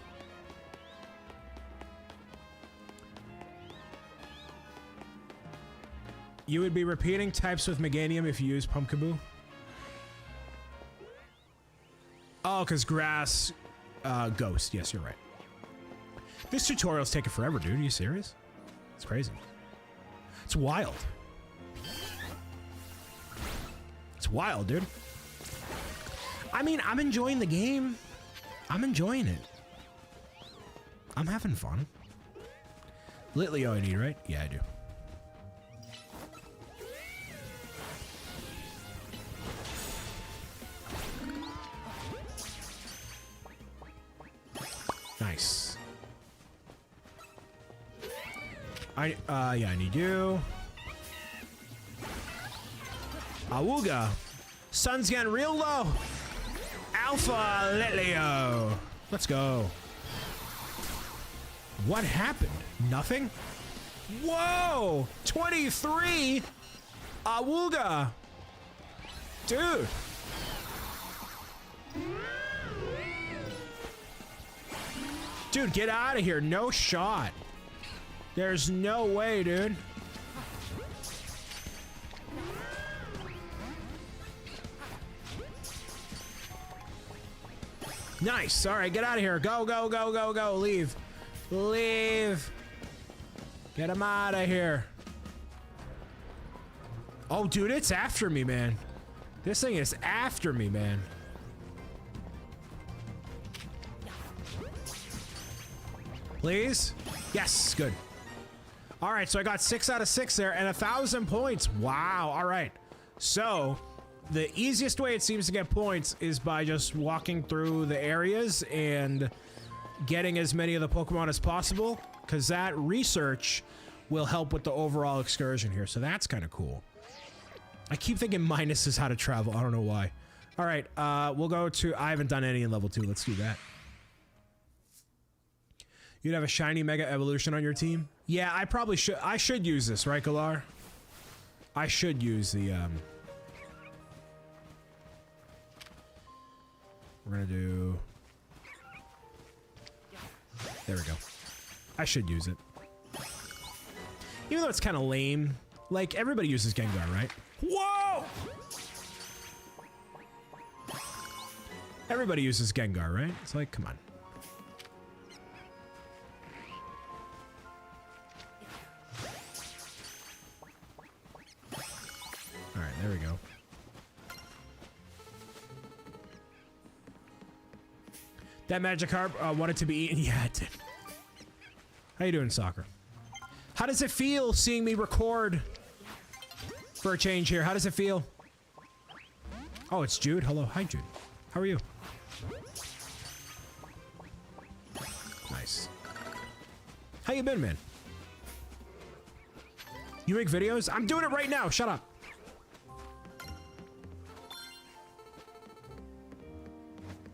You would be repeating types with Meganium if you use Pumpkaboo? Oh, because grass, ghost. Yes, you're right. This tutorial's taking forever, dude. Are you serious? It's crazy. It's wild. That's wild, dude. I mean, I'm enjoying the game. I'm enjoying it. I'm having fun. Litleo I need, right? Yeah, I do. Nice. Yeah, I need you. Awooga. Sun's getting real low. Alpha Litleo. Let's go. What happened? Nothing? Whoa! 23? Awooga. Dude. Dude, get out of here. No shot. There's no way, dude. Nice. All right, get out of here. Go, go, go, go, go. Leave. Leave. Get him out of here. Oh, dude, it's after me, man. This thing is after me, man. Please? Yes, good. All right, so I got 6 out of 6 there and 1,000 points. Wow, all right. So the easiest way it seems to get points is by just walking through the areas and getting as many of the Pokemon as possible, because that research will help with the overall excursion here. So that's kind of cool. I keep thinking minus is how to travel. I don't know why. All right, we'll go to, I haven't done any in level 2. Let's do that. You'd have a shiny Mega Evolution on your team? Yeah, I probably should. I should use this, right, Galar? I should use the, we're gonna do... There we go. I should use it. Even though it's kind of lame. Like, everybody uses Gengar, right? Whoa! Everybody uses Gengar, right? It's like, come on. Alright, there we go. That Magikarp wanted to be eaten. Yeah, it did. How you doing, Soccer? How does it feel seeing me record for a change here? How does it feel? Oh, it's Jude. Hello. Hi, Jude. How are you? Nice. How you been, man? You make videos? I'm doing it right now. Shut up.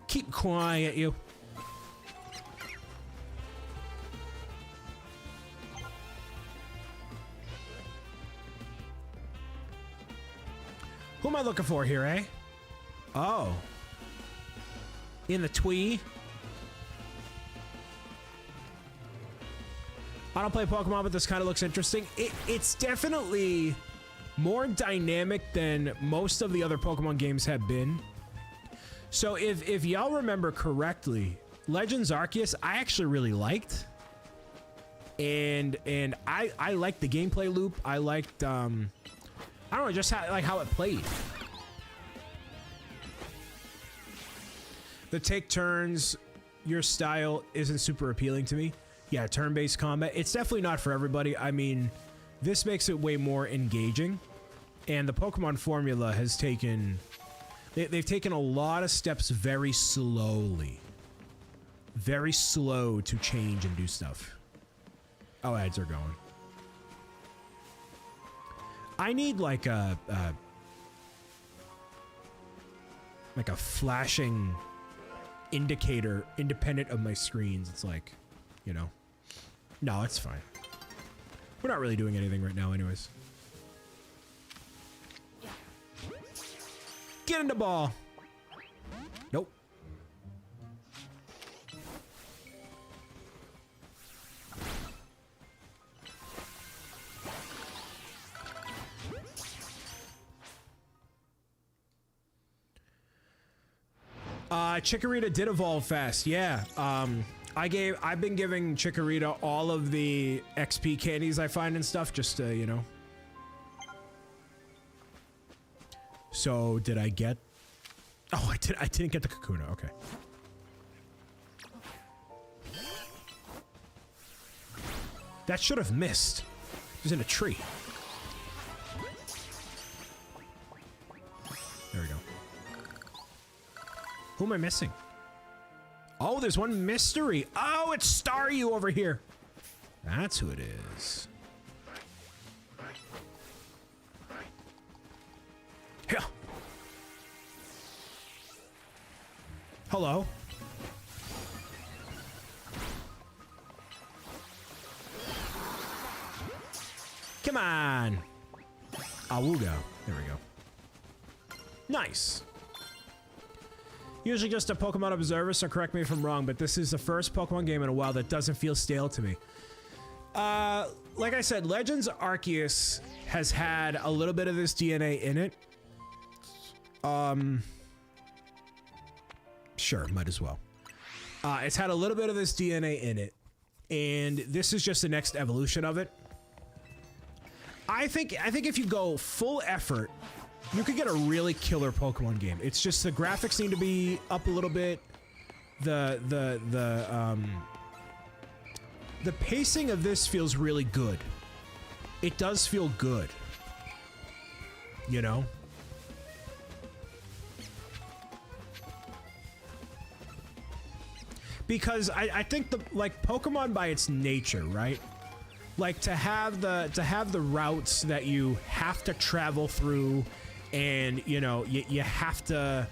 Keep quiet, you. Who am I looking for here, eh? Oh. In the twee. I don't play Pokemon, but this kind of looks interesting. It's definitely more dynamic than most of the other Pokemon games have been. So if y'all remember correctly, Legends Arceus I actually really liked. And I liked the gameplay loop. I liked I don't know, just how it played. The take turns, your style isn't super appealing to me. Yeah, turn-based combat. It's definitely not for everybody. I mean, this makes it way more engaging. And the Pokemon formula has taken... They've taken a lot of steps very slowly. Very slow to change and do stuff. Oh, ads are going. I need like a flashing indicator independent of my screens. It's like, you know. No, it's fine. We're not really doing anything right now anyways. Get in the ball. Nope. Chikorita did evolve fast. Yeah. I've been giving Chikorita all of the XP candies I find and stuff just to, you know. So did I get? Oh, I did. I didn't get the Kakuna. Okay. That should have missed. It was in a tree. There we go. Who am I missing? Oh, there's one mystery. Oh, it's Staryu over here. That's who it is. Yeah. Hello. Come on. Awuga. There we go. Nice. Usually just a Pokemon observer, so correct me if I'm wrong, but this is the first Pokemon game in a while that doesn't feel stale to me. Like I said, Legends Arceus has had a little bit of this DNA in it. Sure, might as well. It's had a little bit of this DNA in it, and this is just the next evolution of it. I think if you go full effort, you could get a really killer Pokemon game. It's just the graphics need to be up a little bit. The pacing of this feels really good. It does feel good. You know? Because I think like Pokemon by its nature, right? Like to have the routes that you have to travel through, and you know you have to.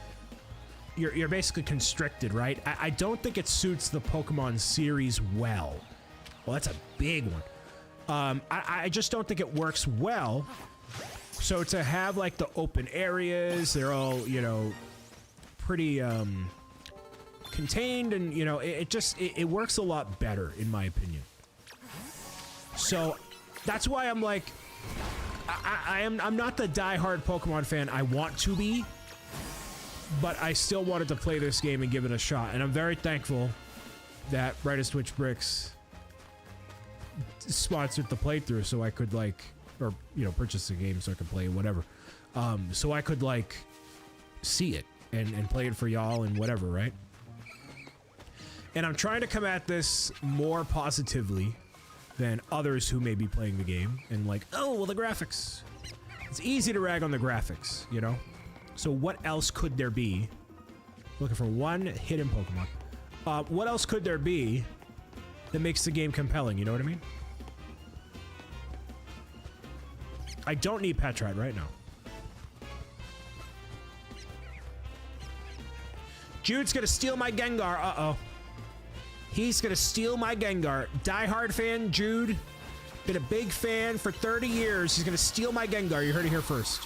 You're basically constricted, right? I don't think it suits the Pokemon series well. Well, that's a big one. I just don't think it works well. So to have like the open areas, they're all, you know, pretty contained, and you know it works a lot better in my opinion. So that's why I'm like, I'm not the diehard Pokemon fan I want to be, but I still wanted to play this game and give it a shot, and I'm very thankful that Brightest Witch Bricks sponsored the playthrough so I could like, or you know, purchase the game so I could play whatever, so I could like see it and play it for y'all and whatever, right? And I'm trying to come at this more positively than others who may be playing the game and like, oh, well, the graphics. It's easy to rag on the graphics, you know? So what else could there be? Looking for one hidden Pokemon. What else could there be that makes the game compelling, you know what I mean? I don't need Petrite right now. Jude's gonna steal my Gengar, uh-oh. He's gonna steal my Gengar. Die-hard fan, Jude. Been a big fan for 30 years. He's gonna steal my Gengar. You heard it here first.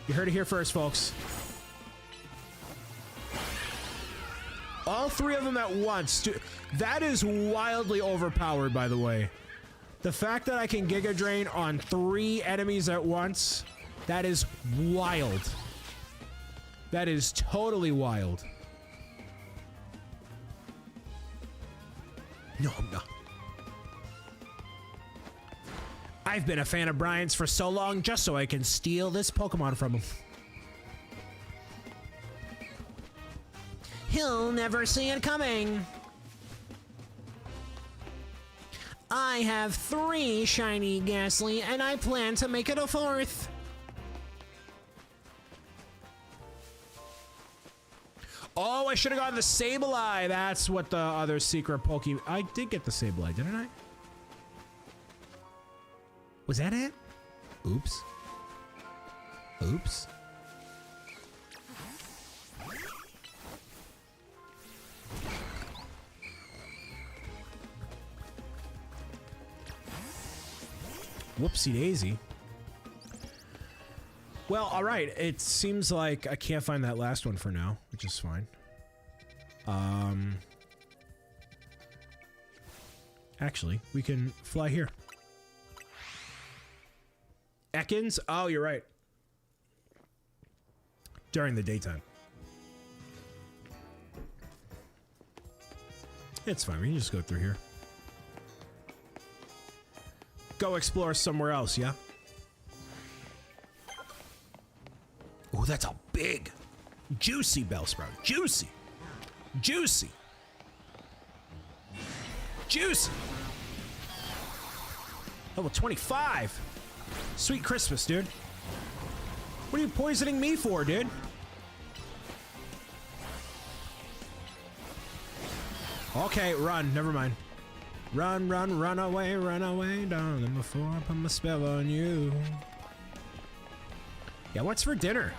You heard it here first, folks. All three of them at once. Dude, that is wildly overpowered, by the way. The fact that I can Giga Drain on 3 enemies at once, that is wild. That is totally wild. No, I'm not. I've been a fan of Brian's for so long just so I can steal this Pokemon from him. He'll never see it coming. I have 3 shiny Ghastly, and I plan to make it a 4th. Oh, I should have gotten the Sableye. That's what the other secret Pokemon... I did get the Sableye, didn't I? Was that it? Oops. Oops. Whoopsie daisy. Well, all right. It seems like I can't find that last one for now, which is fine. Actually, we can fly here. Ekans? Oh, you're right. During the daytime. It's fine. We can just go through here. Go explore somewhere else, yeah? Ooh, that's a big, juicy Bellsprout. Juicy. Juicy. Juicy. Level 25. Sweet Christmas, dude. What are you poisoning me for, dude? Okay, run. Never mind. Run, run, run away, darling, before I put my spell on you. Yeah, what's for dinner?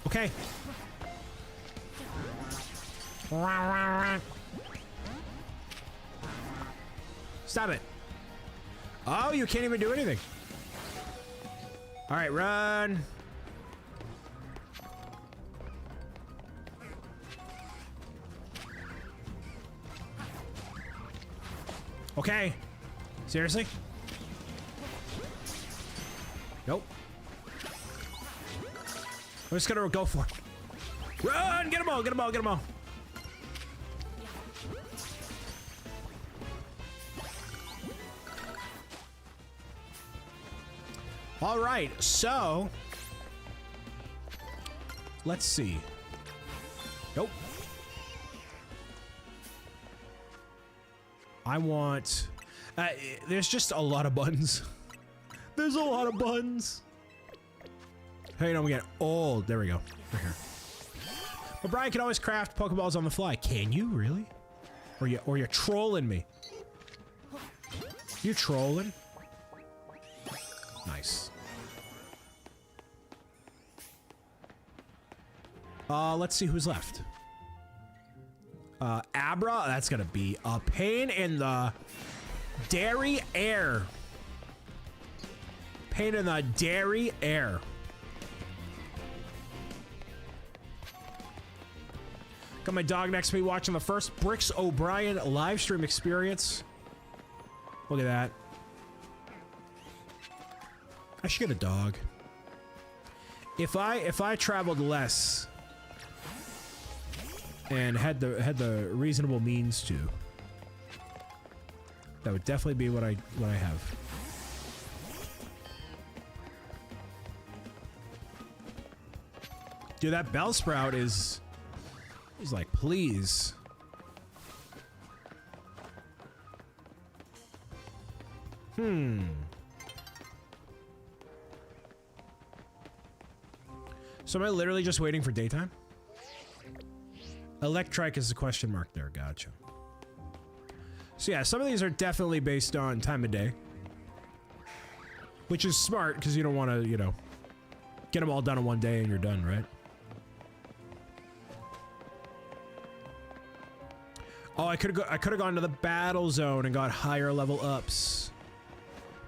Okay. Stop it. Oh, you can't even do anything. All right, run. Okay. Seriously? Nope. I'm just gonna go for it. Run! Get them all! Get them all! Get them all! All right, so let's see. Nope. I want... there's just a lot of buttons. There's a lot of buttons. Hey, no, we get old. There we go. Right here. But Brian can always craft Pokeballs on the fly. Can you really? Or you're trolling me? You trolling? Nice. Let's see who's left. Abra, that's gonna be a pain in the dairy air. Pain in the dairy air. Got my dog next to me watching the first BricksOBrian live stream experience. Look at that. I should get a dog. If I traveled less and had the reasonable means to, that would definitely be what I have. Dude, that Bellsprout is like, please. So am I literally just waiting for daytime? Electrike is a question mark there. Gotcha. So yeah, some of these are definitely based on time of day. Which is smart, because you don't want to, you know, get them all done in one day and you're done, right? Oh, I could have gone to the battle zone and got higher level ups.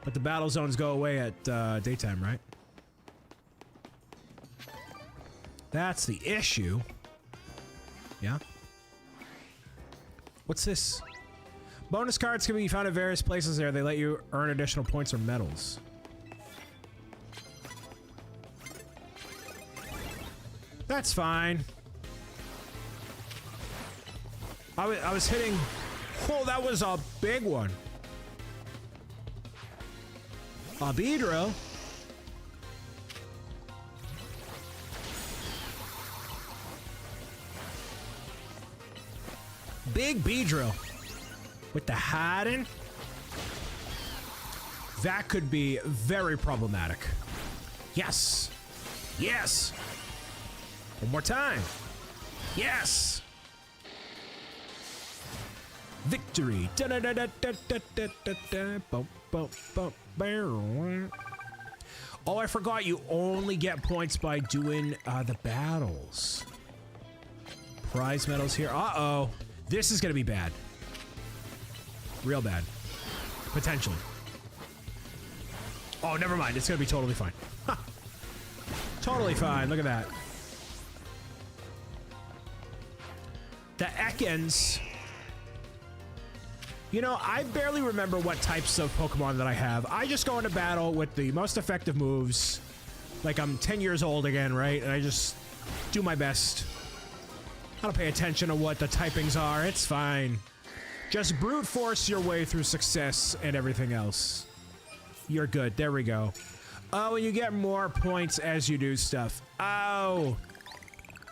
But the battle zones go away at daytime, right? That's the issue. Yeah. What's this? Bonus cards can be found at various places there. They let you earn additional points or medals. That's fine. I was hitting... Oh, that was a big one. A Beedrill. Big Beedrill. With the hiding. That could be very problematic. Yes. Yes. One more time. Yes. Victory. Da -da -da -da -da -da -da -da -da. Bum, bum, bum, bum. Oh, I forgot you only get points by doing the battles. Prize medals here. Uh-oh. This is gonna be bad. Real bad. Potentially. Oh, never mind. It's gonna be totally fine. Ha. Totally fine. Look at that. The Ekans. You know, I barely remember what types of Pokemon that I have. I just go into battle with the most effective moves. Like I'm 10 years old again, right? And I just do my best. I don't pay attention to what the typings are. It's fine. Just brute force your way through success and everything else. You're good. There we go. Oh, and you get more points as you do stuff. Oh.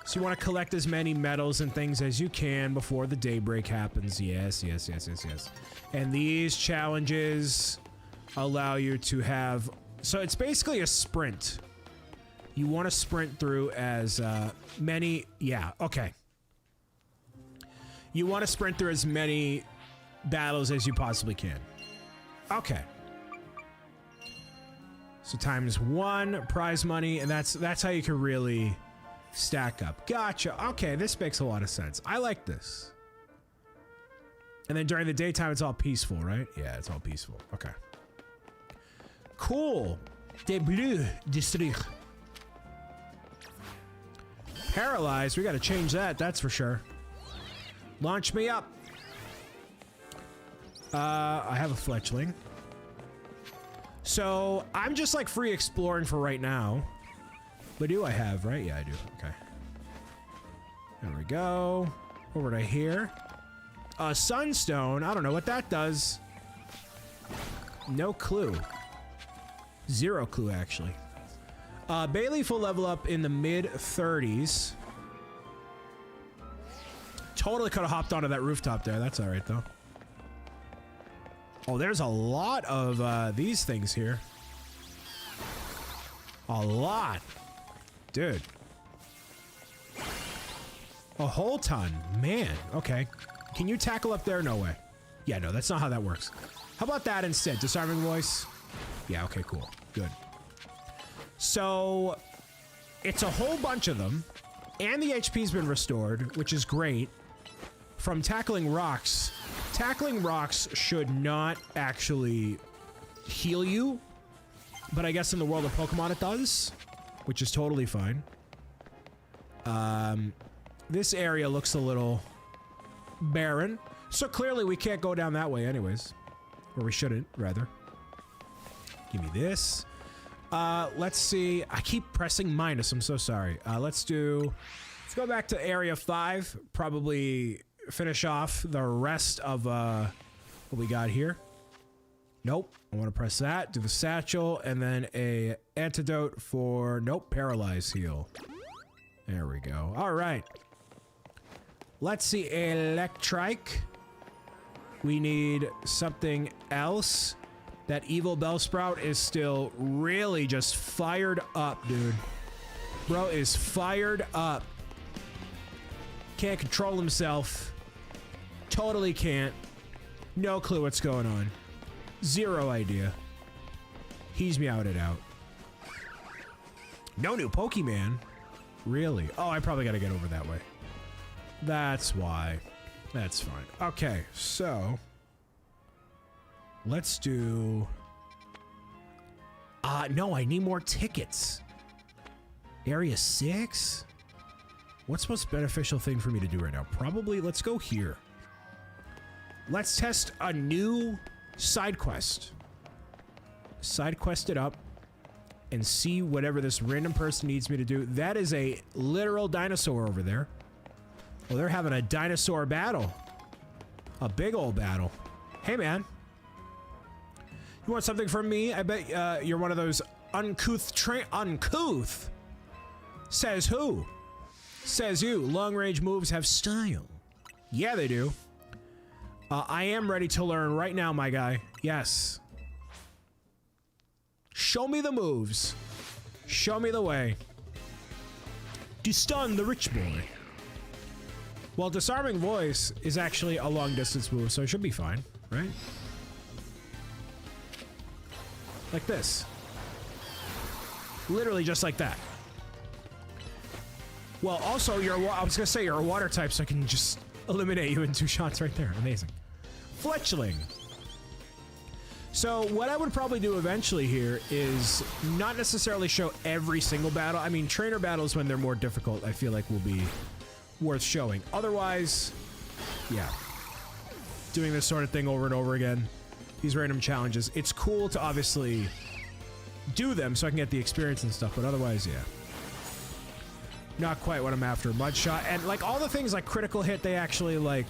So you want to collect as many medals and things as you can before the daybreak happens. Yes, yes, yes, yes, yes. And these challenges allow you to have... So it's basically a sprint. You want to sprint through as many... Yeah, okay. You want to sprint through as many battles as you possibly can. Okay. So times 1 prize money, and that's how you can really stack up. Gotcha. Okay, this makes a lot of sense. I like this. And then during the daytime, it's all peaceful, right? Yeah, it's all peaceful. Okay. Cool. De Bleu District. Paralyzed. We got to change that. That's for sure. Launch me up. I have a fletchling. So I'm just like free exploring for right now. What do I have, right? Yeah, I do. Okay. There we go. Over to here. Sunstone. I don't know what that does. No clue. 0 clue, actually. Bayleaf will level up in the mid-30s. Totally could have hopped onto that rooftop there. That's all right, though. Oh, there's a lot of these things here. A lot. Dude. A whole ton. Man. Okay. Can you tackle up there? No way. Yeah, no, that's not how that works. How about that instead? Disarming voice? Yeah, okay, cool. Good. So, it's a whole bunch of them. And the HP's been restored, which is great. From tackling rocks. Tackling rocks should not actually heal you. But I guess in the world of Pokemon it does. Which is totally fine. This area looks a little barren. So clearly we can't go down that way anyways. Or we shouldn't, rather. Give me this. Let's see. I keep pressing minus. I'm so sorry. Let's go back to area 5. Probably finish off the rest of what we got here. Nope. I want to press that. Do the satchel. And then a antidote for... Nope. Paralyze heal. There we go. All right. Let's see. Electrike. We need something else. That evil Bellsprout is still really just fired up, dude. Bro is fired up. Can't control himself. Totally can't. No clue what's going on. 0 idea. He's meowed it out. No new Pokemon. Really? Oh, I probably gotta get over that way. That's why. That's fine. Okay, so... Let's do... no, I need more tickets. Area 6? What's the most beneficial thing for me to do right now? Probably, let's go here. Let's test a new side quest. Side quest it up and see whatever this random person needs me to do. That is a literal dinosaur over there. Oh, they're having a dinosaur battle. A big old battle. Hey, man. You want something from me? I bet you're one of those uncouth uncouth? Says who? Says you. Long-range moves have style. Yeah, they do. I am ready to learn right now, my guy. Yes. Show me the moves. Show me the way. To stun the rich boy. Well, disarming voice is actually a long-distance move, so it should be fine, right? Like this. Literally just like that. Well, also, I was gonna say you're a water type, so I can just eliminate you in 2 shots right there. Amazing. Fletchling. So, what I would probably do eventually here is not necessarily show every single battle. I mean, trainer battles, when they're more difficult, I feel like will be worth showing. Otherwise, yeah. Doing this sort of thing over and over again. These random challenges. It's cool to obviously do them so I can get the experience and stuff, but otherwise, yeah. Not quite what I'm after. Mudshot. And, like, all the things like critical hit, they actually, like,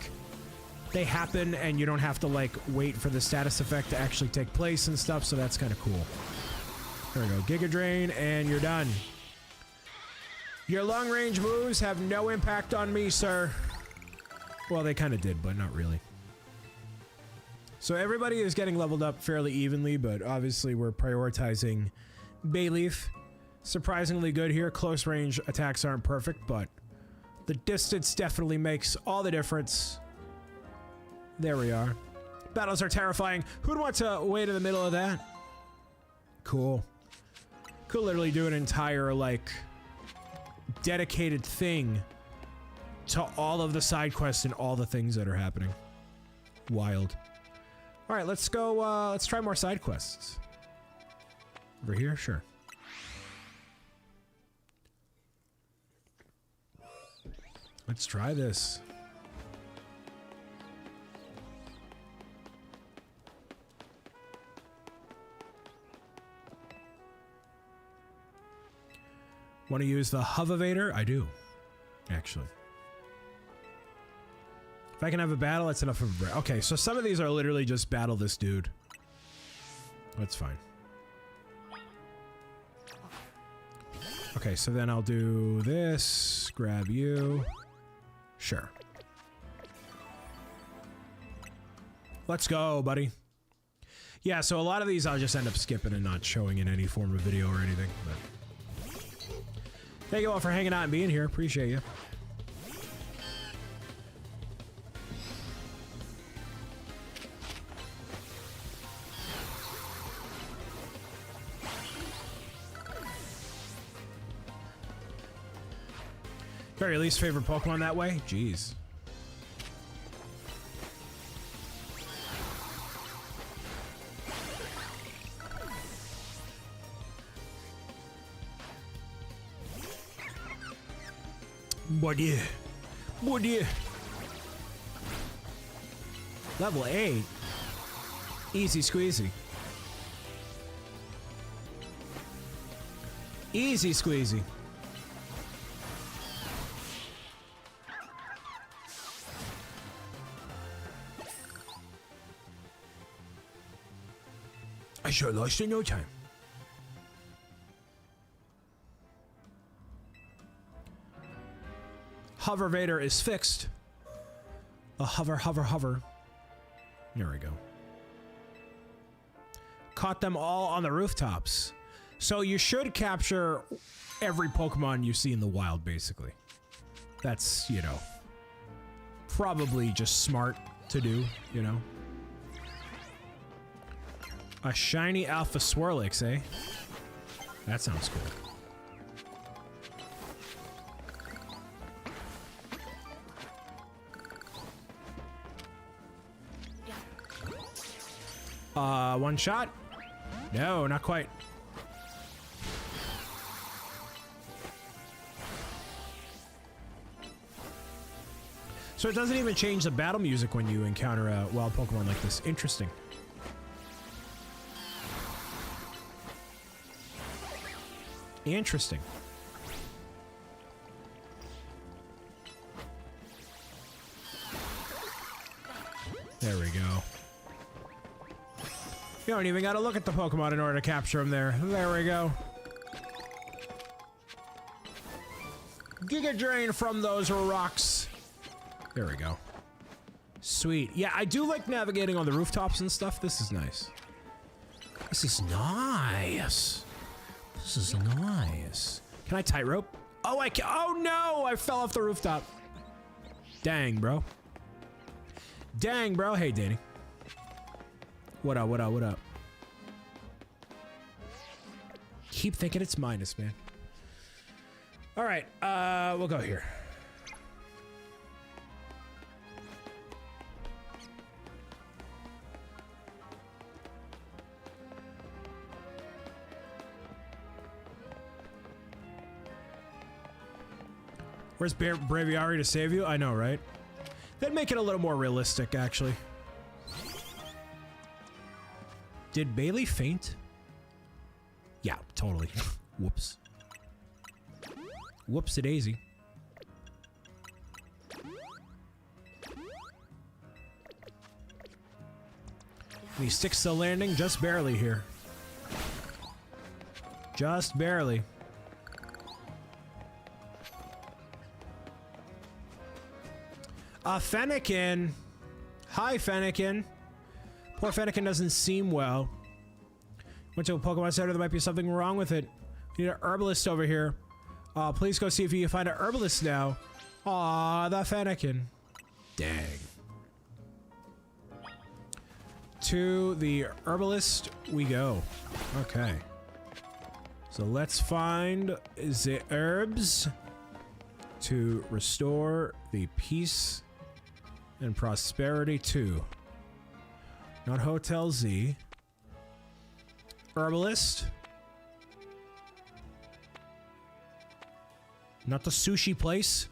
they happen and you don't have to, like, wait for the status effect to actually take place and stuff, so that's kind of cool. There we go. Giga Drain, and you're done. Your long-range moves have no impact on me, sir. Well, they kind of did, but not really. So everybody is getting leveled up fairly evenly, but obviously we're prioritizing Bayleaf. Surprisingly good here. Close range attacks aren't perfect, but the distance definitely makes all the difference. There we are. Battles are terrifying. Who'd want to wait in the middle of that? Cool. Could literally do an entire, like, dedicated thing to all of the side quests and all the things that are happening. Wild. All right, let's go, let's try more side quests. Over here? Sure. Let's try this. Want to use the Hovevator? I do, actually. If I can have a battle, that's enough of a break. Okay, so some of these are literally just battle this dude. That's fine. Okay, so then I'll do this, grab you. Sure. Let's go, buddy. Yeah, so a lot of these I'll just end up skipping and not showing in any form of video or anything. But thank you all for hanging out and being here. Appreciate you. Very least favorite Pokemon that way? Jeez. Boy, boy. Level 8. Easy squeezy. Easy squeezy. I sure lost in no time. Hovervator is fixed. A hover. There we go. Caught them all on the rooftops. So you should capture every Pokemon you see in the wild, basically. That's, you know, probably just smart to do, you know. A shiny Alpha Swirlix, eh? That sounds cool. One shot? No, not quite. So it doesn't even change the battle music when you encounter a wild Pokemon like this. Interesting. Interesting. There we go. You don't even gotta look at the Pokemon in order to capture them there. There we go. Giga Drain from those rocks. There we go. Sweet. Yeah, I do like navigating on the rooftops and stuff. This is nice. This is nice. This is nice. Can I tightrope? Oh, I can. Oh no! I fell off the rooftop. Dang, bro. Dang, bro. Hey, Danny. What up, what up, what up? Keep thinking it's minus, man. Alright, we'll go here. Where's Braviary to save you? I know, right? That'd make it a little more realistic, actually. Did Bailey faint? Yeah, totally. Whoops. Whoops-a-daisy. And he sticks the landing just barely here. Just barely. Fennekin. Hi, Fennekin. Poor Fennekin doesn't seem well. Went to a Pokemon Center. There might be something wrong with it. We need an herbalist over here. Please go see if you can find an herbalist now. Aw, the Fennekin. Dang. To the herbalist we go. Okay. So let's find the herbs to restore the peace and prosperity too. Not Hotel Z. Herbalist. Not the sushi place.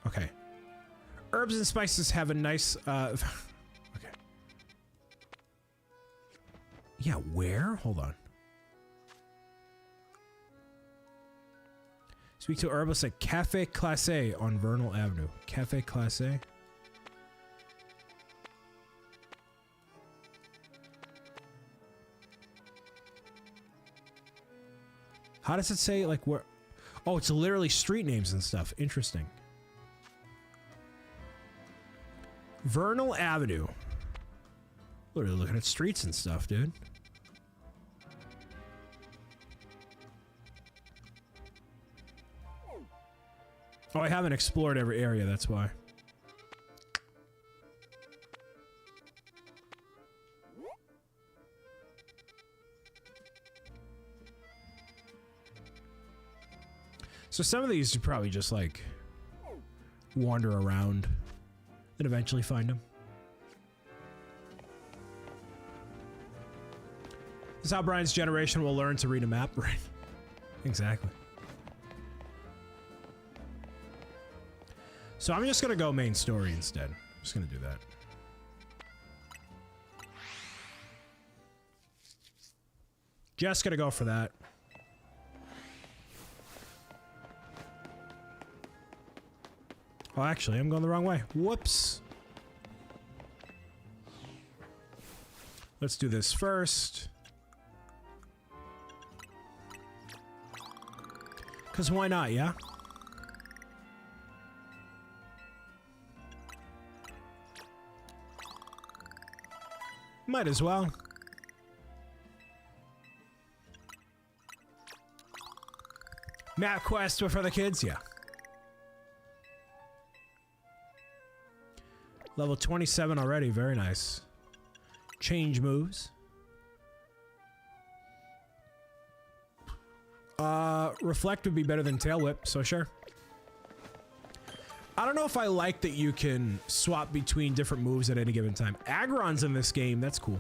Okay. Herbs and spices have a nice, okay. Yeah, where? Hold on. Speak to herbalist at Cafe Classe on Vernal Avenue. Cafe Classe? How does it say, like, where? Oh, it's literally street names and stuff. Interesting. Vernal Avenue. Literally looking at streets and stuff, dude. Oh, I haven't explored every area, that's why. So some of these you probably just like wander around and eventually find them. This is how Brian's generation will learn to read a map, right? Exactly. So I'm just gonna go main story instead. I'm just gonna do that. Just gonna go for that. Oh, actually, I'm going the wrong way. Whoops. Let's do this first. Because why not, yeah? Might as well. Map quest for the kids, yeah. Level 27 already, very nice. Change moves. Reflect would be better than Tail Whip, so sure. I don't know if I like that you can swap between different moves at any given time. Aggron's in this game, that's cool.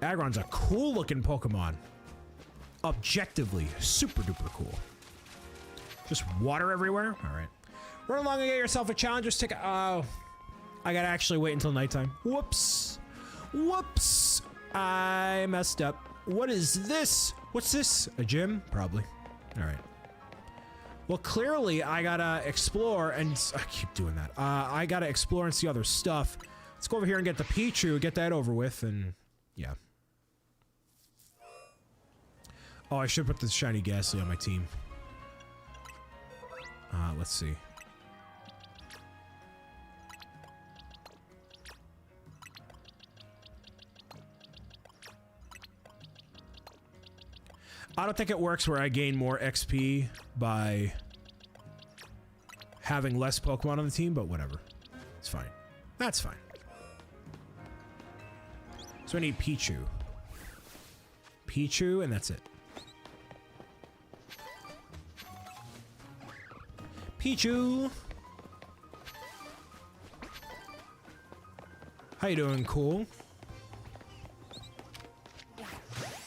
Aggron's a cool looking Pokemon. Objectively, super duper cool. Just water everywhere? Alright. Run along and get yourself a challenger's ticket. Oh. I gotta actually wait until nighttime. Whoops. Whoops. I messed up. What is this? What's this? A gym? Probably. Alright. Well, clearly, I gotta explore and... I keep doing that. I gotta explore and see other stuff. Let's go over here and get the Pichu, get that over with, and... yeah. Oh, I should put the shiny Ghastly on my team. Let's see. I don't think it works where I gain more XP by having less Pokemon on the team, but whatever. It's fine. That's fine. So I need Pichu. Pichu, and that's it. Pichu! How you doing, cool?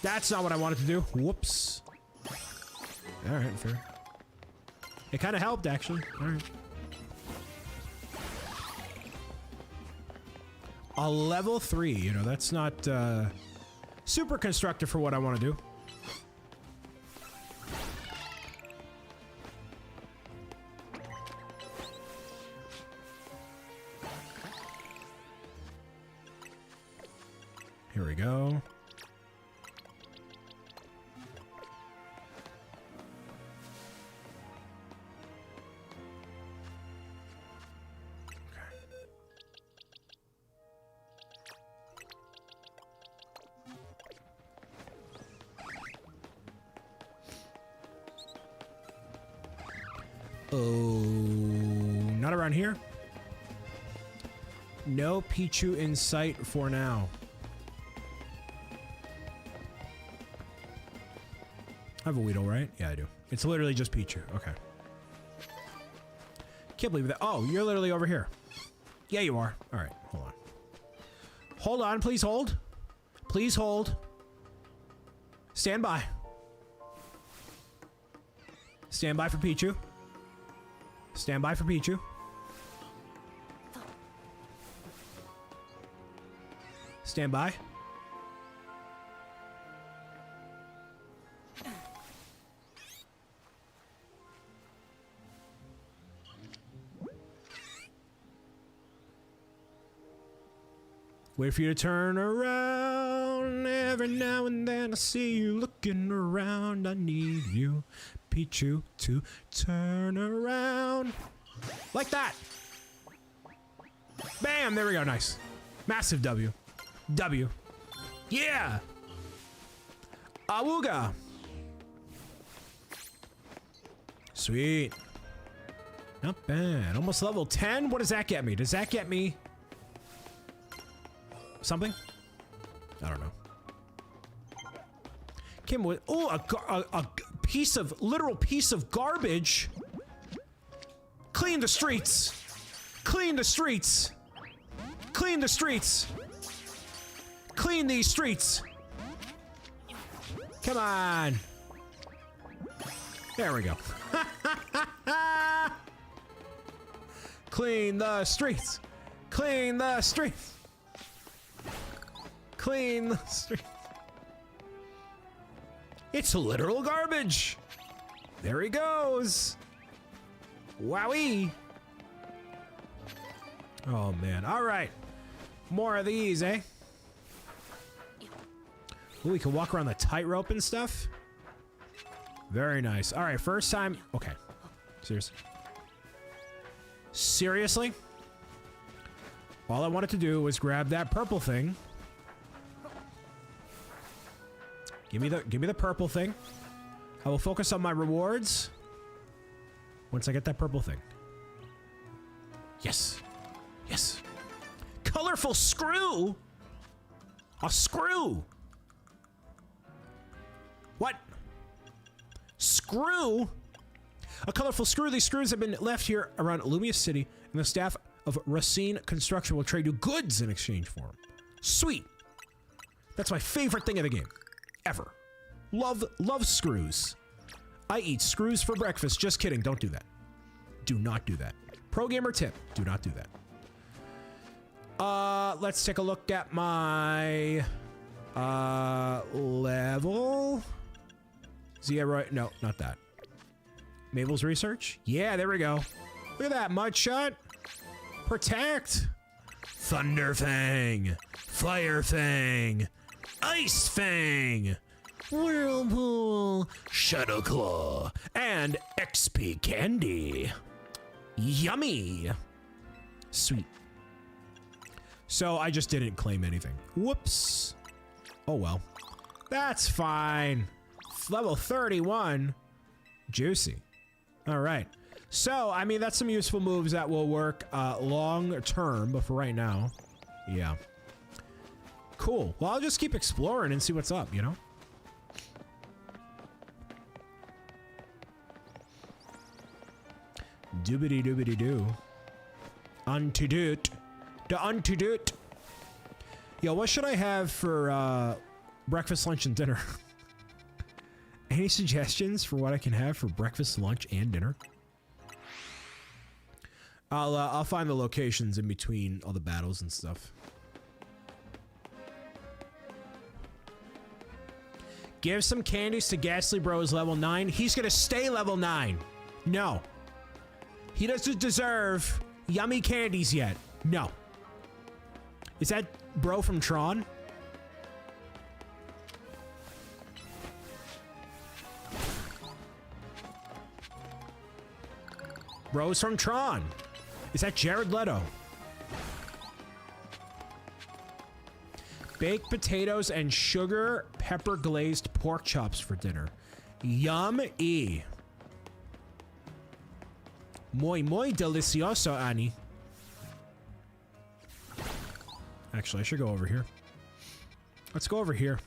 That's not what I wanted to do. Whoops. Alright, fair. It kind of helped, actually. Alright. A level 3, you know, that's not super constructive for what I want to do. Here we go. Oh, not around here. No Pichu in sight for now. I have a Weedle, right? Yeah, I do. It's literally just Pichu. Okay. Can't believe that. Oh, you're literally over here. Yeah, you are. All right, hold on. Hold on, please hold. Please hold. Stand by. Stand by for Pichu. Stand by for Pichu. Stand by. Wait for you to turn around. Every now and then I see you looking around. I need you, Pichu, to turn around. Like that. Bam! There we go. Nice. Massive W. W. Yeah! Awooga! Sweet. Not bad. Almost level 10? What does that get me? Does that get me something? I don't know. Came with a piece of literal piece of garbage. Clean the streets. Clean the streets. Clean the streets. Clean these streets. Come on. There we go. Clean the streets. Clean the streets. Clean the street. It's literal garbage. There he goes. Wowee. Oh man. All right. More of these, eh? Ooh, we can walk around the tightrope and stuff. Very nice. All right, first time. Okay. Seriously. Seriously? All I wanted to do was grab that purple thing. Give me the purple thing. I will focus on my rewards once I get that purple thing. Yes. Yes. Colorful screw? A screw? What? Screw? A colorful screw. These screws have been left here around Lumia City, and the staff of Racine Construction will trade you goods in exchange for them. Sweet. That's my favorite thing in the game. Ever. Love screws. I eat screws for breakfast. Just kidding. Don't do that. Do not do that. Pro gamer tip. Do not do that. Let's take a look at my level. Zero. No, not that. Mabel's research. Yeah, there we go. Look at that. Mudshot. Protect. Thunder Fang. Fire Fang. Ice Fang, Whirlpool, Shadow Claw, and XP Candy. Yummy. Sweet. So I just didn't claim anything. Whoops. Oh well. That's fine. Level 31. Juicy. All right. So, I mean, that's some useful moves that will work long term, but for right now, yeah. Cool. Well, I'll just keep exploring and see what's up, you know? Doobity doobity doo. Antidote. The antidote. Yo, what should I have for breakfast, lunch, and dinner? Any suggestions for what I can have for breakfast, lunch, and dinner? I'll find the locations in between all the battles and stuff. Give some candies to Ghastly Bros level 9. He's gonna stay level 9. No. He doesn't deserve yummy candies yet. No. Is that bro from Tron? Bros from Tron. Is that Jared Leto? Baked potatoes and sugar pepper glazed pork chops for dinner. Yum-y. Muy, muy delicioso, Annie. Actually, I should go over here. Let's go over here.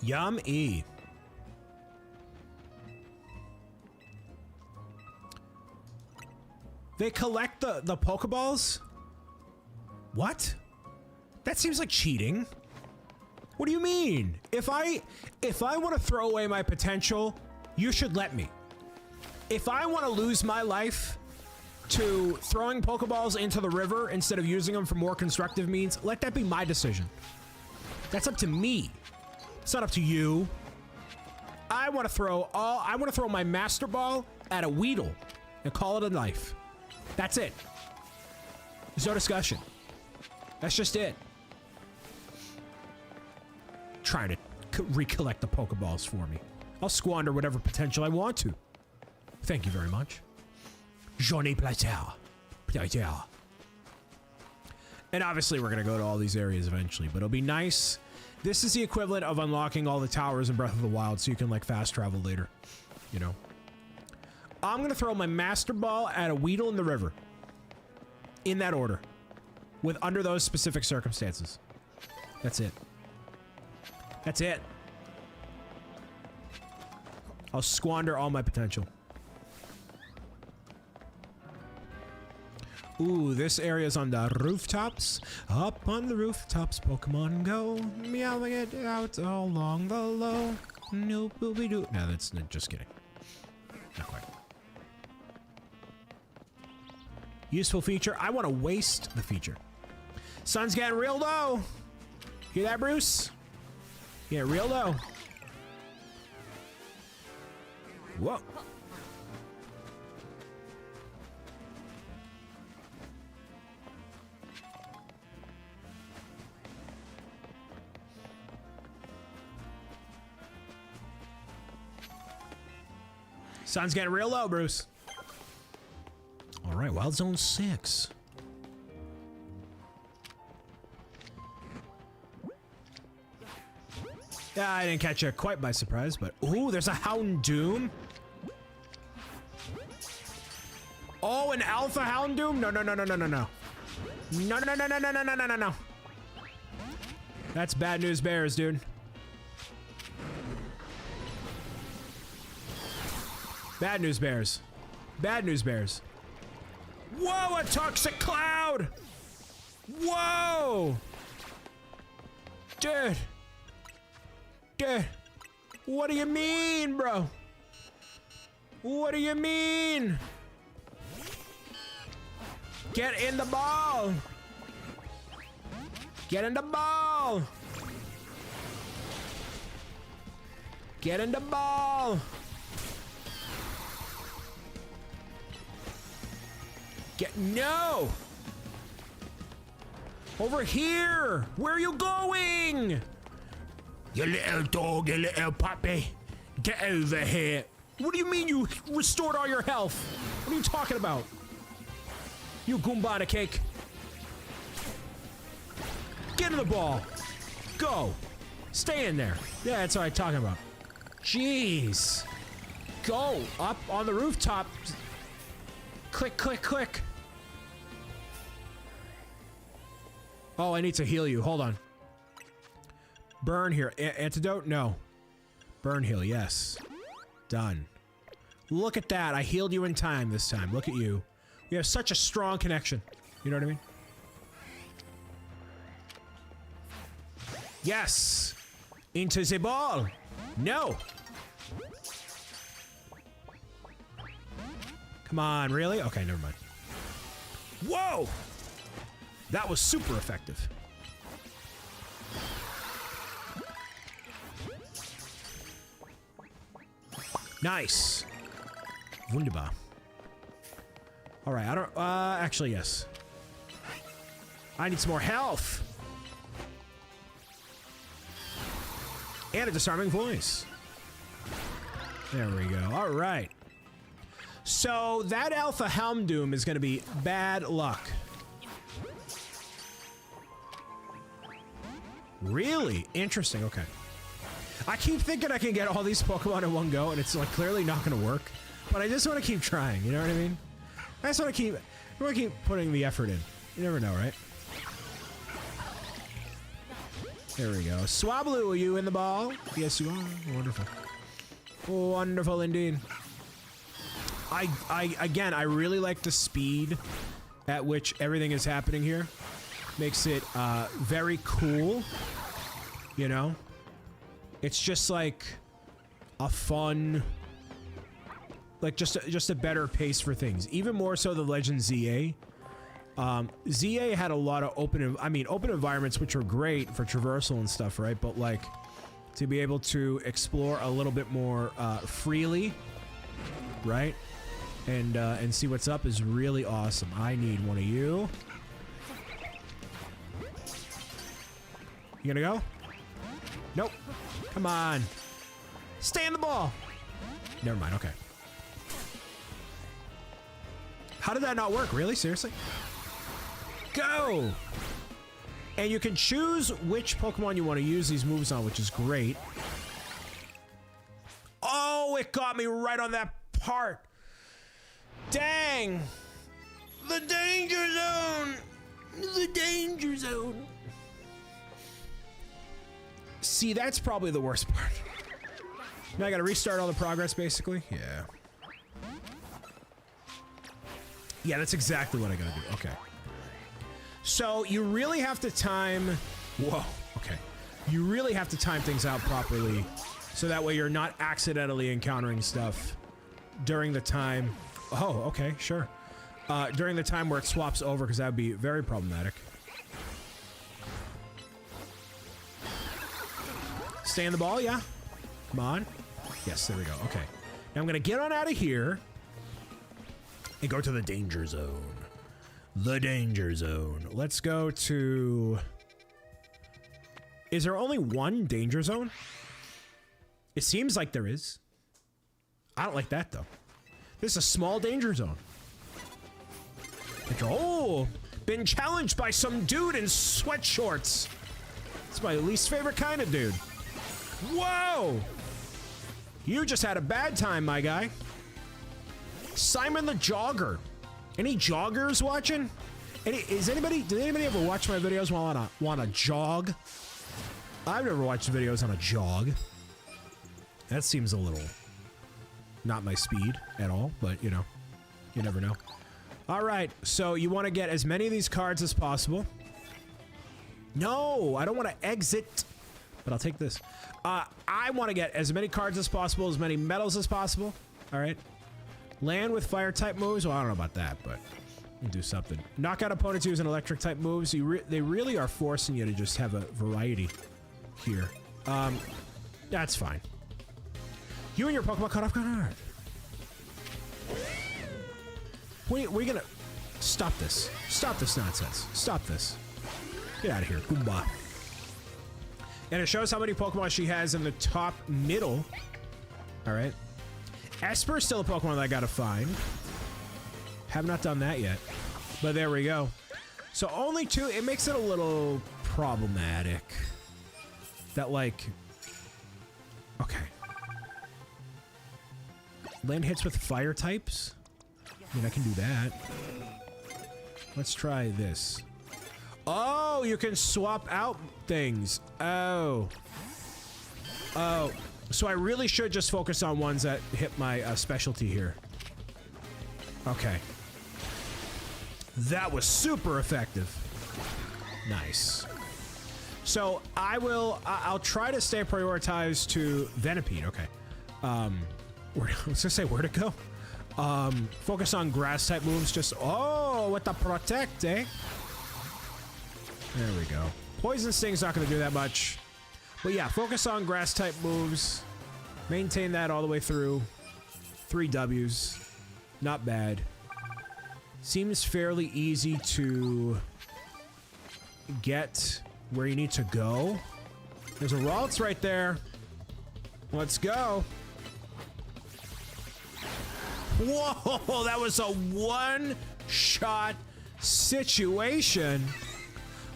Yum-y. They collect the Pokeballs? What? That seems like cheating. What do you mean? If I want to throw away my potential, you should let me. If I want to lose my life to throwing Pokeballs into the river instead of using them for more constructive means, let that be my decision. That's up to me. It's not up to you. I want to throw my Master Ball at a Weedle and call it a life. That's it. There's no discussion. That's just it. Trying to recollect the Pokeballs for me. I'll squander whatever potential I want to. Thank you very much. Johnny Plateau. And obviously we're going to go to all these areas eventually, but it'll be nice. This is the equivalent of unlocking all the towers in Breath of the Wild so you can like fast travel later. You know? I'm going to throw my Master Ball at a Weedle in the river. In that order. Under those specific circumstances. That's it. That's it. I'll squander all my potential. Ooh, this area's on the rooftops. Up on the rooftops, Pokemon go. Meowing it out along the low. No, booby doo. No, that's just kidding. Not quite. Useful feature. I want to waste the feature. Sun's getting real low. Hear that, Bruce? Yeah, real low. Whoa. Sun's getting real low, Bruce. All right, Wild Zone 6. Yeah, I didn't catch you quite by surprise, but ooh, there's a Houndoom. Oh, an Alpha Houndoom? No, no, no, no, no, no, no. No, no, no, no, no, no, no, no, no, no. That's bad news bears, dude. Bad news bears. Bad news bears. Whoa, a toxic cloud! Whoa! Dude. Dude. What do you mean, bro? What do you mean? Get in the ball! Get in the ball! Get in the ball! No! Over here! Where are you going? You little dog, you little puppy. Get over here. What do you mean you restored all your health? What are you talking about? You Goombana cake. Get in the ball. Go. Stay in there. Yeah, that's what I'm talking about. Jeez. Go up on the rooftop. Click, click, click. Oh, I need to heal you. Hold on. Burn here. Antidote? No. Burn heal, yes. Done. Look at that. I healed you in time this time. Look at you. We have such a strong connection. You know what I mean? Yes. Into the ball. No. Come on, really? Okay, never mind. Whoa! That was super effective. Nice. Wunderbar. All right, I don't, actually, yes. I need some more health. And a disarming voice. There we go. All right. So that Alpha Houndoom is going to be bad luck. Really? Interesting, okay. I keep thinking I can get all these Pokemon in one go, and it's like clearly not gonna work. But I just want to keep trying, you know what I mean? I just want to keep putting the effort in. You never know, right? There we go. Swablu, are you in the ball? Yes, you are. Wonderful. Wonderful indeed. Again, I really like the speed at which everything is happening here. Makes it very cool. You know? It's just like a fun, like just a better pace for things. Even more so than Legend ZA. ZA had a lot of open environments, which were great for traversal and stuff, right? But like to be able to explore a little bit more freely, right? And see what's up is really awesome. I need one of you. You gonna go? Nope. Come on. Stay in the ball. Never mind, okay. How did that not work? Really? Seriously? Go! And you can choose which Pokemon you want to use these moves on, which is great. Oh, it got me right on that part. Dang! The danger zone! The danger zone! See, that's probably the worst part. Now I gotta restart all the progress, basically? Yeah. Yeah, that's exactly what I gotta do. Okay. So, you really have to time... Whoa, okay. You really have to time things out properly, so that way you're not accidentally encountering stuff during the time... Oh, okay, sure. During the time where it swaps over, because that would be very problematic. Stay in the ball, yeah? Come on. Yes, there we go. Okay. Now I'm gonna get on out of here and go to the danger zone. The danger zone. Let's go to... Is there only one danger zone? It seems like there is. I don't like that, though. This is a small danger zone. Oh! Been challenged by some dude in sweat shorts. It's my least favorite kind of dude. Whoa! You just had a bad time, my guy. Simon the Jogger. Any joggers watching? Did anybody ever watch my videos while on a jog? I've never watched videos on a jog. That seems a little not my speed at all, but you know, you never know. All right, so you want to get as many of these cards as possible. No, I don't want to exit, but I'll take this. I want to get as many cards as possible, as many medals as possible. All right. Land with fire type moves. Well, I don't know about that, but we'll do something. Knock out opponents using electric type moves. They really are forcing you to just have a variety here. That's fine. You and your Pokemon caught off guard. We're gonna stop this. Stop this nonsense. Stop this. Get out of here. Goomba. And it shows how many Pokemon she has in the top middle. All right. Esper is still a Pokemon that I gotta find. Have not done that yet. But there we go. So only two. It makes it a little problematic. That like... Okay. Land hits with fire types? I mean, I can do that. Let's try this. Oh, you can swap out things. Oh. Oh. So I really should just focus on ones that hit my specialty here. Okay. That was super effective. Nice. So I'll try to stay prioritized to Venipede. Okay. I was gonna say where'd it go? Focus on grass type moves. Just with the protect, eh? There we go. Poison Sting's not gonna do that much. But yeah, focus on grass type moves. Maintain that all the way through. 3 W's. Not bad. Seems fairly easy to get where you need to go. There's a Ralts right there. Let's go. Whoa, that was a one-shot situation.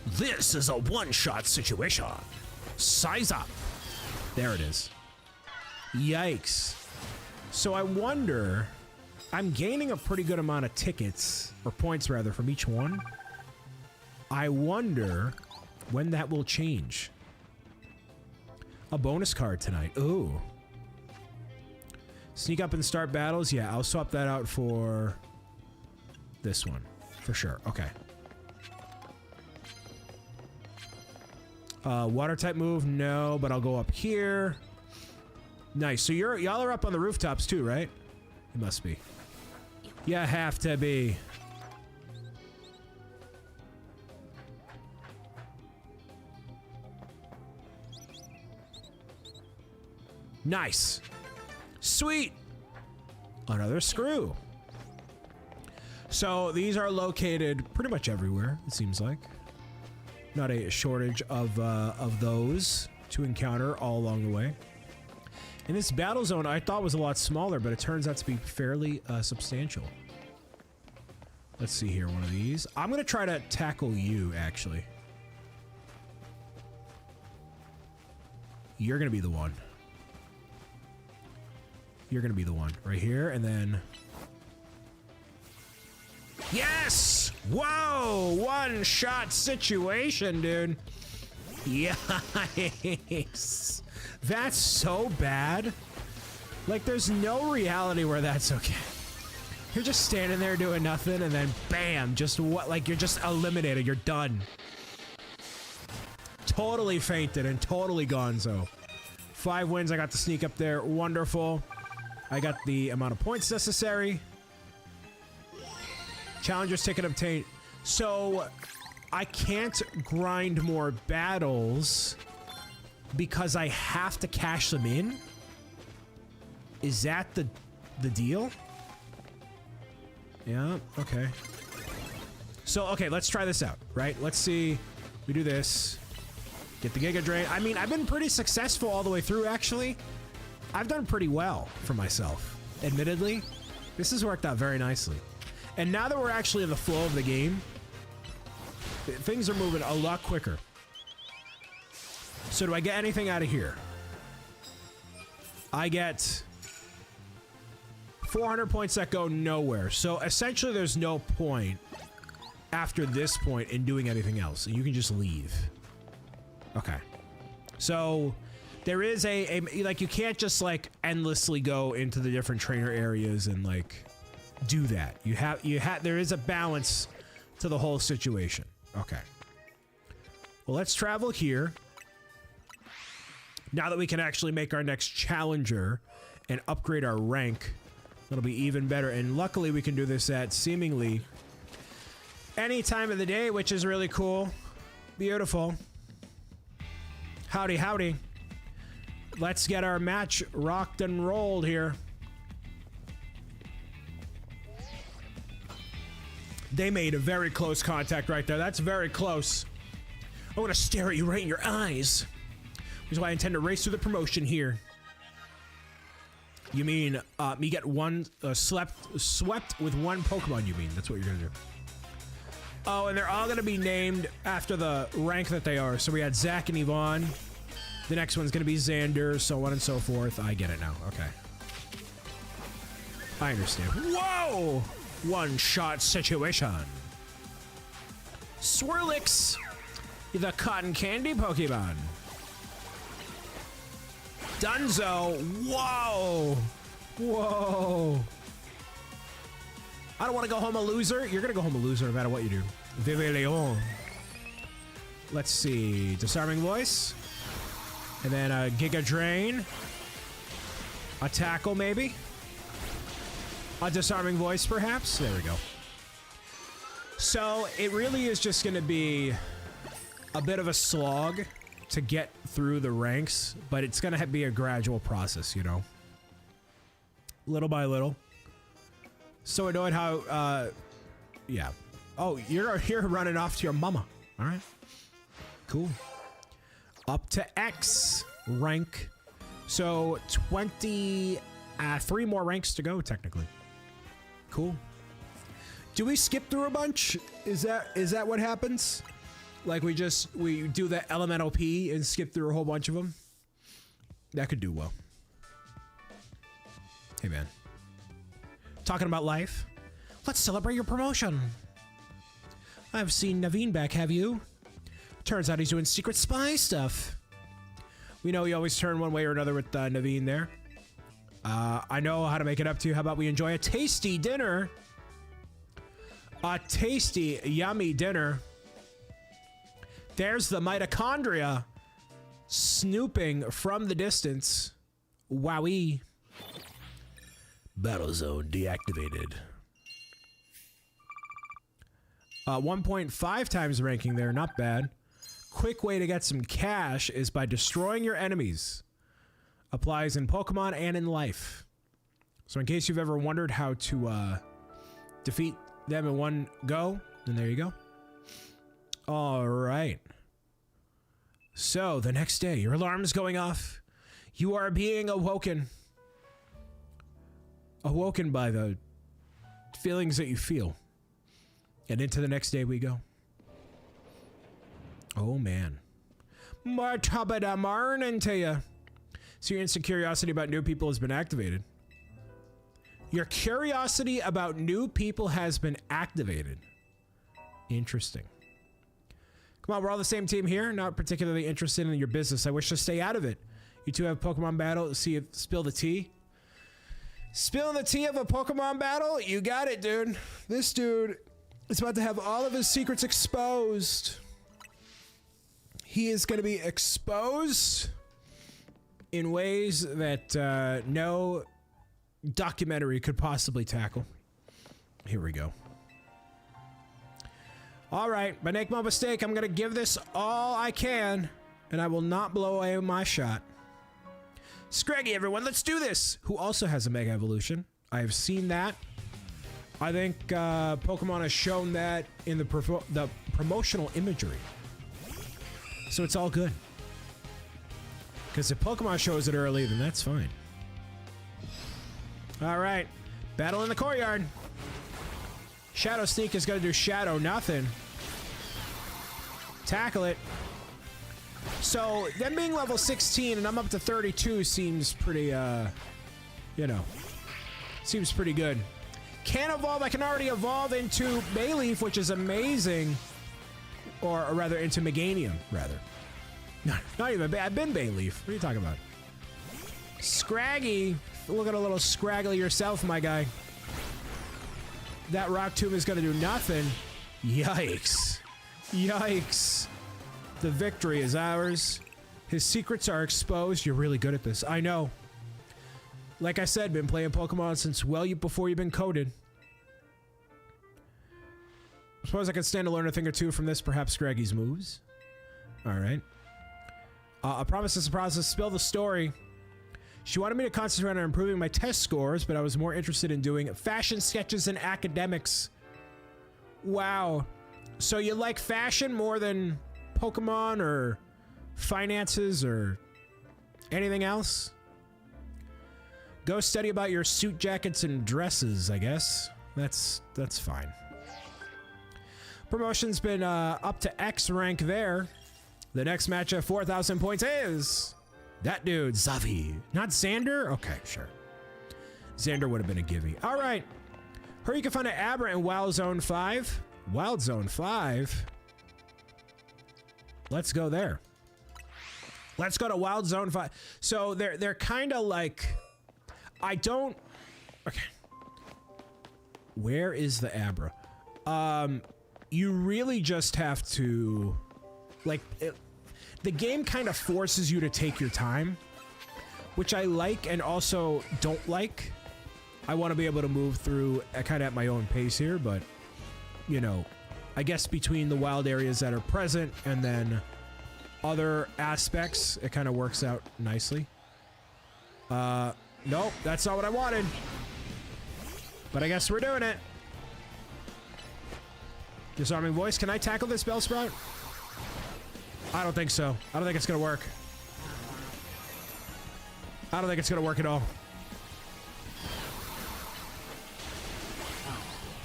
This is a one-shot situation. Size up. There it is. Yikes. So I wonder, I'm gaining a pretty good amount of tickets, or points rather, from each one. I wonder when that will change. A bonus card tonight. Ooh. Sneak up and start battles. Yeah, I'll swap that out for this one. For sure. Okay. Water type move? No, but I'll go up here. Nice. So y'all are up on the rooftops too, right? You must be. You have to be. Nice. Sweet. Another screw. So these are located pretty much everywhere, it seems like. Not a shortage of those to encounter all along the way. And this battle zone I thought was a lot smaller, but it turns out to be fairly substantial. Let's see here, one of these. I'm gonna try to tackle you, actually. You're gonna be the one. You're gonna be the one right here, and then... Yes! Whoa! One-shot situation, dude. Yikes. That's so bad. Like, there's no reality where that's okay. You're just standing there doing nothing, and then bam, just what? Like, you're just eliminated. You're done. Totally fainted and totally gonzo. 5 wins. I got the sneak up there. Wonderful. I got the amount of points necessary. Challenger's ticket obtained. So, I can't grind more battles because I have to cash them in? Is that the deal? Yeah, okay. So, okay, let's try this out, right? Let's see. We do this. Get the Giga Drain. I mean, I've been pretty successful all the way through, actually. I've done pretty well for myself, admittedly. This has worked out very nicely. And now that we're actually in the flow of the game, things are moving a lot quicker. So do I get anything out of here? I get 400 points that go nowhere. So essentially there's no point after this point in doing anything else. You can just leave. Okay. So there is like, you can't just like endlessly go into the different trainer areas and like do that. There is a balance to the whole situation. Okay. Well, let's travel here. Now that we can actually make our next challenger and upgrade our rank, it'll be even better. And luckily we can do this at seemingly any time of the day, which is really cool. Beautiful. Howdy, howdy. Let's get our match rocked and rolled here. They made a very close contact right there. That's very close. I want to stare at you right in your eyes. Which is why I intend to race through the promotion here. You mean, me get one, swept with one Pokemon, you mean? That's what you're gonna do. Oh, and they're all gonna be named after the rank that they are. So we had Zach and Yvonne. The next one's gonna be Xander, so on and so forth. I get it now, okay. I understand. Whoa! One-shot situation. Swirlix, the cotton candy Pokemon. Dunzo. Whoa. Whoa. I don't want to go home a loser. You're going to go home a loser no matter what you do. Vive Leon. Let's see. Disarming Voice. And then a Giga Drain. A Tackle, maybe. A Disarming Voice, perhaps. There we go. So, it really is just going to be a bit of a slog to get through the ranks, but it's going to be a gradual process, you know? Little by little. So annoyed how, yeah. Oh, you're running off to your mama. All right. Cool. Up to X rank. So 3 more ranks to go, technically. Cool. Do we skip through a bunch? Is that what happens? Like we do the elemental P and skip through a whole bunch of them. That could do well. Hey man. Talking about life? Let's celebrate your promotion. I've seen Naveen back, have you? Turns out he's doing secret spy stuff. We know you always turn one way or another with Naveen there. I know how to make it up to you. How about we enjoy a tasty dinner? A tasty, yummy dinner. There's the mitochondria snooping from the distance. Wowee. Battle zone deactivated. 1.5 times ranking there, not bad. Quick way to get some cash is by destroying your enemies. Applies in Pokemon and in life. So in case you've ever wondered how to defeat them in one go, then there you go. All right. So the next day, your alarm's going off. You are being awoken. Awoken by the feelings that you feel. And into the next day we go. Oh man. More top of the morning to you. So your instant curiosity about new people has been activated. Your curiosity about new people has been activated. Interesting. Come on, we're all the same team here. Not particularly interested in your business. I wish to stay out of it. You two have Pokemon battle. See if spill the tea. Spilling the tea of a Pokemon battle? You got it, dude. This dude is about to have all of his secrets exposed. He is going to be exposed in ways that no documentary could possibly tackle. Here we go. All right, but make no mistake, I'm going to give this all I can, and I will not blow away my shot. Scraggy, everyone, let's do this! Who also has a Mega Evolution. I have seen that. I think Pokemon has shown that in the promotional imagery. So it's all good. Because if Pokemon shows it early, then that's fine. All right. Battle in the courtyard. Shadow Sneak is going to do Shadow nothing. Tackle it. So, them being level 16 and I'm up to 32 seems pretty, you know, seems pretty good. Can't evolve. I can already evolve into Bayleaf, which is amazing. Or rather, into Meganium, rather. No, not even. I've been Bayleaf. What are you talking about? Scraggy. Look at a little scraggly yourself, my guy. That Rock Tomb is going to do nothing. Yikes. Yikes. The victory is ours. His secrets are exposed. You're really good at this. I know. Like I said, been playing Pokemon since before you've been coded. I suppose I could stand to learn a thing or two from this, perhaps Scraggy's moves. Alright. I promise this process. Spill the story. She wanted me to concentrate on improving my test scores, but I was more interested in doing fashion sketches and academics. Wow. So you like fashion more than Pokemon or finances or anything else? Go study about your suit jackets and dresses, I guess. That's fine. Promotion's been up to X rank there. The next match at 4,000 points is that dude, Zavi. Not Xander? Okay, sure. Xander would have been a gimme. All right. Hurry, you can find an Abra in Wild Zone 5. Wild Zone 5? Let's go there. Let's go to Wild Zone 5. So they're kind of like... I don't... Okay. Where is the Abra? You really just have to... Like... the game kind of forces you to take your time, which I like and also don't like. I want to be able to move through kind of at my own pace here, but, you know, I guess between the wild areas that are present and then other aspects, it kind of works out nicely. Nope, that's not what I wanted. But I guess we're doing it. Disarming voice. Can I tackle this Bellsprout? I don't think so. I don't think it's gonna work. I don't think it's gonna work at all.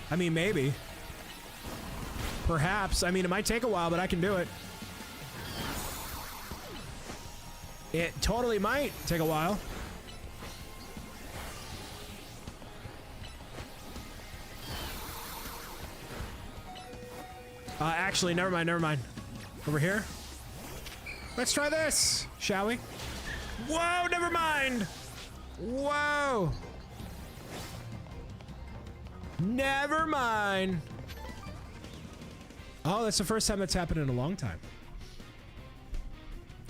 I mean, maybe. Perhaps. I mean, it might take a while, but I can do it. It totally might take a while. Actually, never mind, never mind. Over here? Let's try this, shall we? Whoa, never mind! Whoa! Never mind! Oh, that's the first time that's happened in a long time.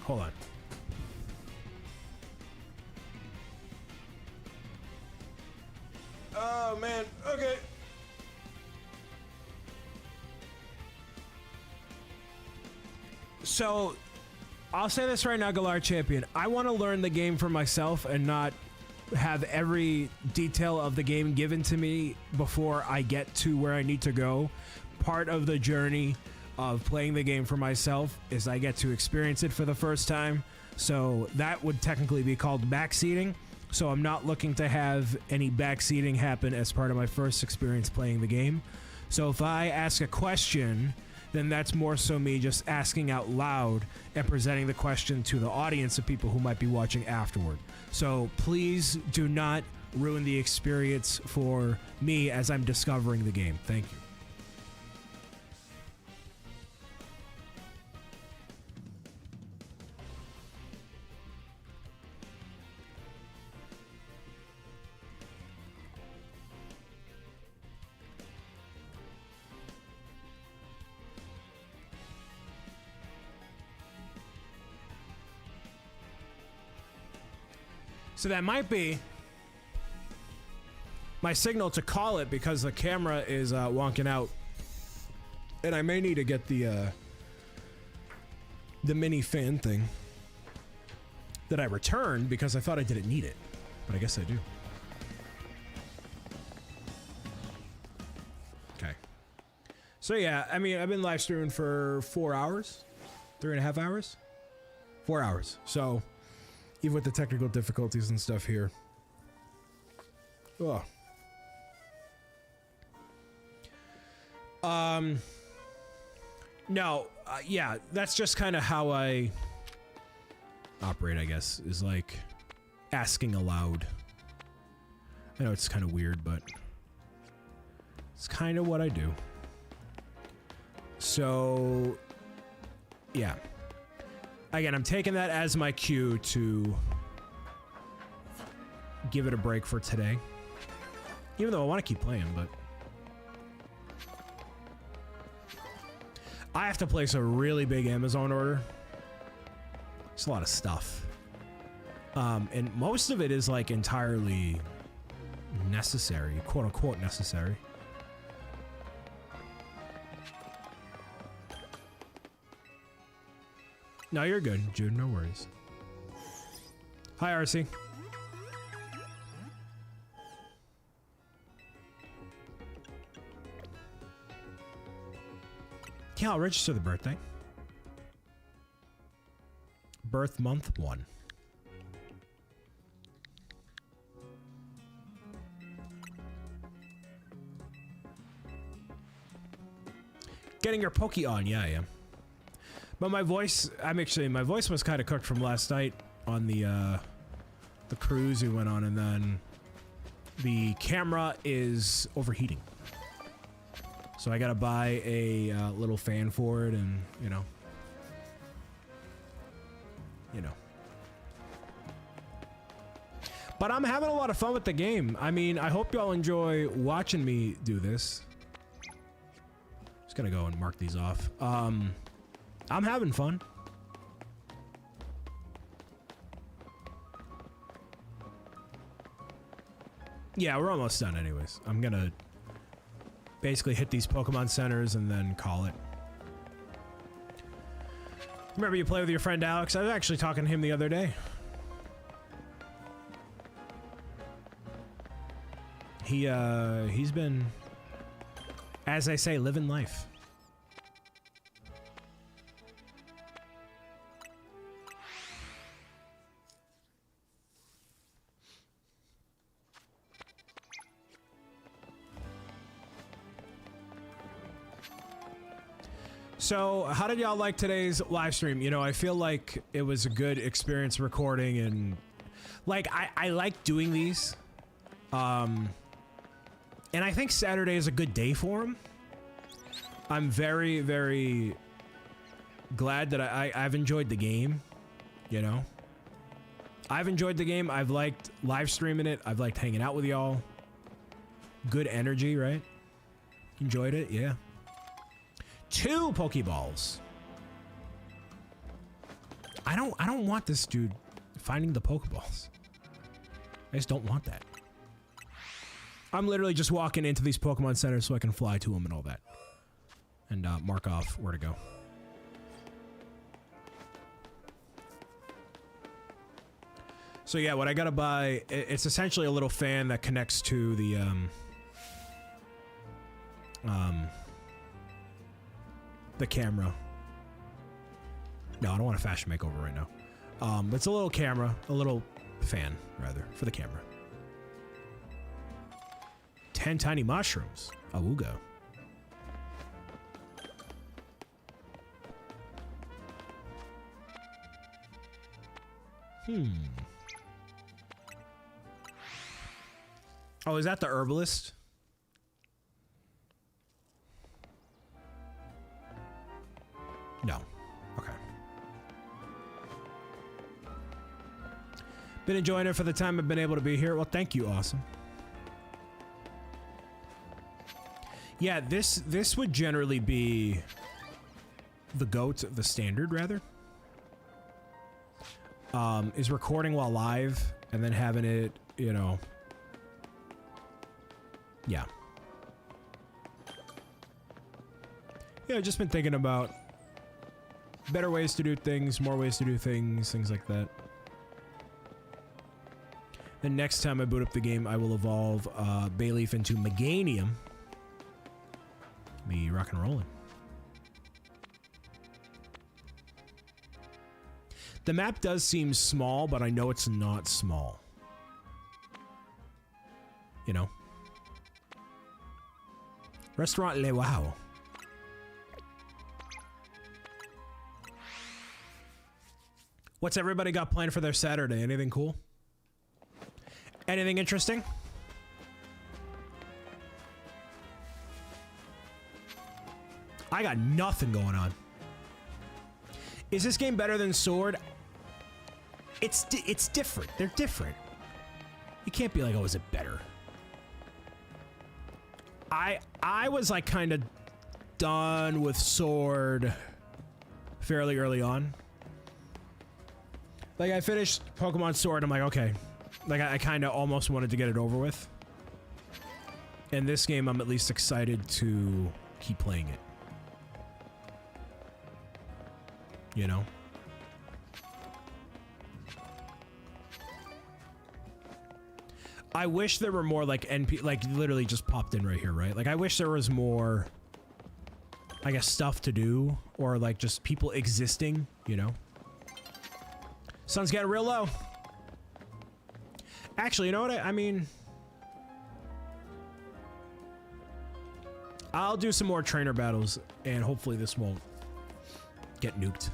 Hold on. Oh, man. Okay. So, I'll say this right now, Galar Champion. I want to learn the game for myself and not have every detail of the game given to me before I get to where I need to go. Part of the journey of playing the game for myself is I get to experience it for the first time. So that would technically be called backseating. So I'm not looking to have any backseating happen as part of my first experience playing the game. So if I ask a question, then that's more so me just asking out loud and presenting the question to the audience of people who might be watching afterward. So please do not ruin the experience for me as I'm discovering the game. Thank you. So that might be my signal to call it because the camera is wonking out. And I may need to get the mini fan thing that I returned because I thought I didn't need it. But I guess I do. Okay. So yeah, I mean, I've been live streaming for 4 hours. 3.5 hours? 4 hours. So even with the technical difficulties and stuff here. Oh. No, yeah, that's just kind of how I operate, I guess, is like asking aloud. I know it's kind of weird, but it's kind of what I do. So, yeah. Again, I'm taking that as my cue to give it a break for today. Even though I want to keep playing, but I have to place a really big Amazon order. It's a lot of stuff. And most of it is like entirely necessary, quote unquote necessary. No, you're good, Jude. No worries. Hi, RC. Yeah, I'll register the birthday. Birth month 1. Getting your Poke on. Yeah, I am. But my voice, my voice was kind of cooked from last night on the cruise we went on, and then the camera is overheating. So I gotta buy a little fan for it, and you know. But I'm having a lot of fun with the game. I mean, I hope y'all enjoy watching me do this. Just gonna go and mark these off. I'm having fun. Yeah, we're almost done anyways. I'm gonna basically hit these Pokemon centers and then call it. Remember you play with your friend Alex? I was actually talking to him the other day. He's been, as I say, living life. So, how did y'all like today's live stream? You know, I feel like it was a good experience recording and... Like, I like doing these. And I think Saturday is a good day for them. I'm very, very glad that I've enjoyed the game, you know? I've enjoyed the game. I've liked live streaming it. I've liked hanging out with y'all. Good energy, right? Enjoyed it, yeah. 2 Pokeballs. I don't want this dude finding the Pokeballs. I just don't want that. I'm literally just walking into these Pokemon centers so I can fly to them and all that. And mark off where to go. So yeah, what I gotta buy, it's essentially a little fan that connects to the camera. No, I don't want a fashion makeover right now. It's a little camera, a little fan, rather, for the camera. 10 tiny mushrooms. Awooga. Oh, is that the herbalist? No. Okay. Been enjoying it for the time I've been able to be here. Well, thank you, awesome. Yeah, this would generally be the GOAT, the standard, rather. Is recording while live and then having it, you know. Yeah. Yeah, I've just been thinking about better ways to do things, more ways to do things, things like that. The next time I boot up the game, I will evolve Bayleaf into Meganium. Be rock and rolling. The map does seem small, but I know it's not small. You know? Restaurant Le Wow. What's everybody got planned for their Saturday? Anything cool? Anything interesting? I got nothing going on. Is this game better than Sword? It's different. They're different. You can't be like, oh, is it better? I was like kind of done with Sword fairly early on. Like I finished Pokemon Sword, I'm like, okay. Like I kind of almost wanted to get it over with. And this game, I'm at least excited to keep playing it. You know? I wish there were more like NP, like literally just popped in right here, right? Like I wish there was more, I guess, stuff to do or like just people existing, you know? Sun's getting real low. Actually, you know what? I mean, I'll do some more trainer battles and hopefully this won't get nuked.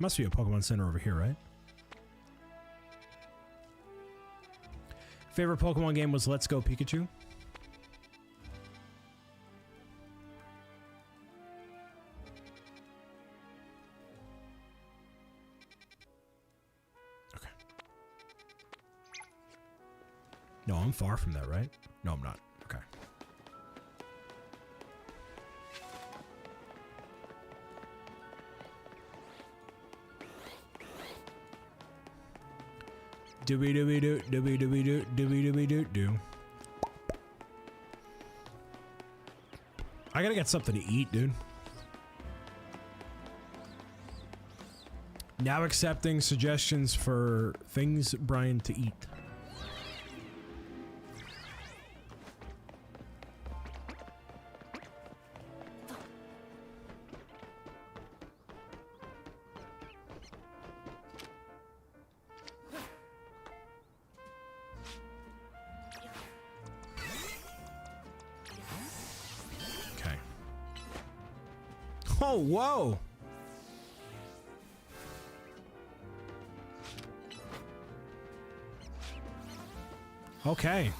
Must be a Pokemon Center over here, right? Favorite Pokemon game was Let's Go Pikachu. Okay. No, I'm far from that, right? No, I'm not. Okay. Doobie doobie doo, doobie doobie doo, doobie doobie doo doo. I gotta get something to eat, dude. Now accepting suggestions for things, Brian, to eat. Oh, whoa. Okay.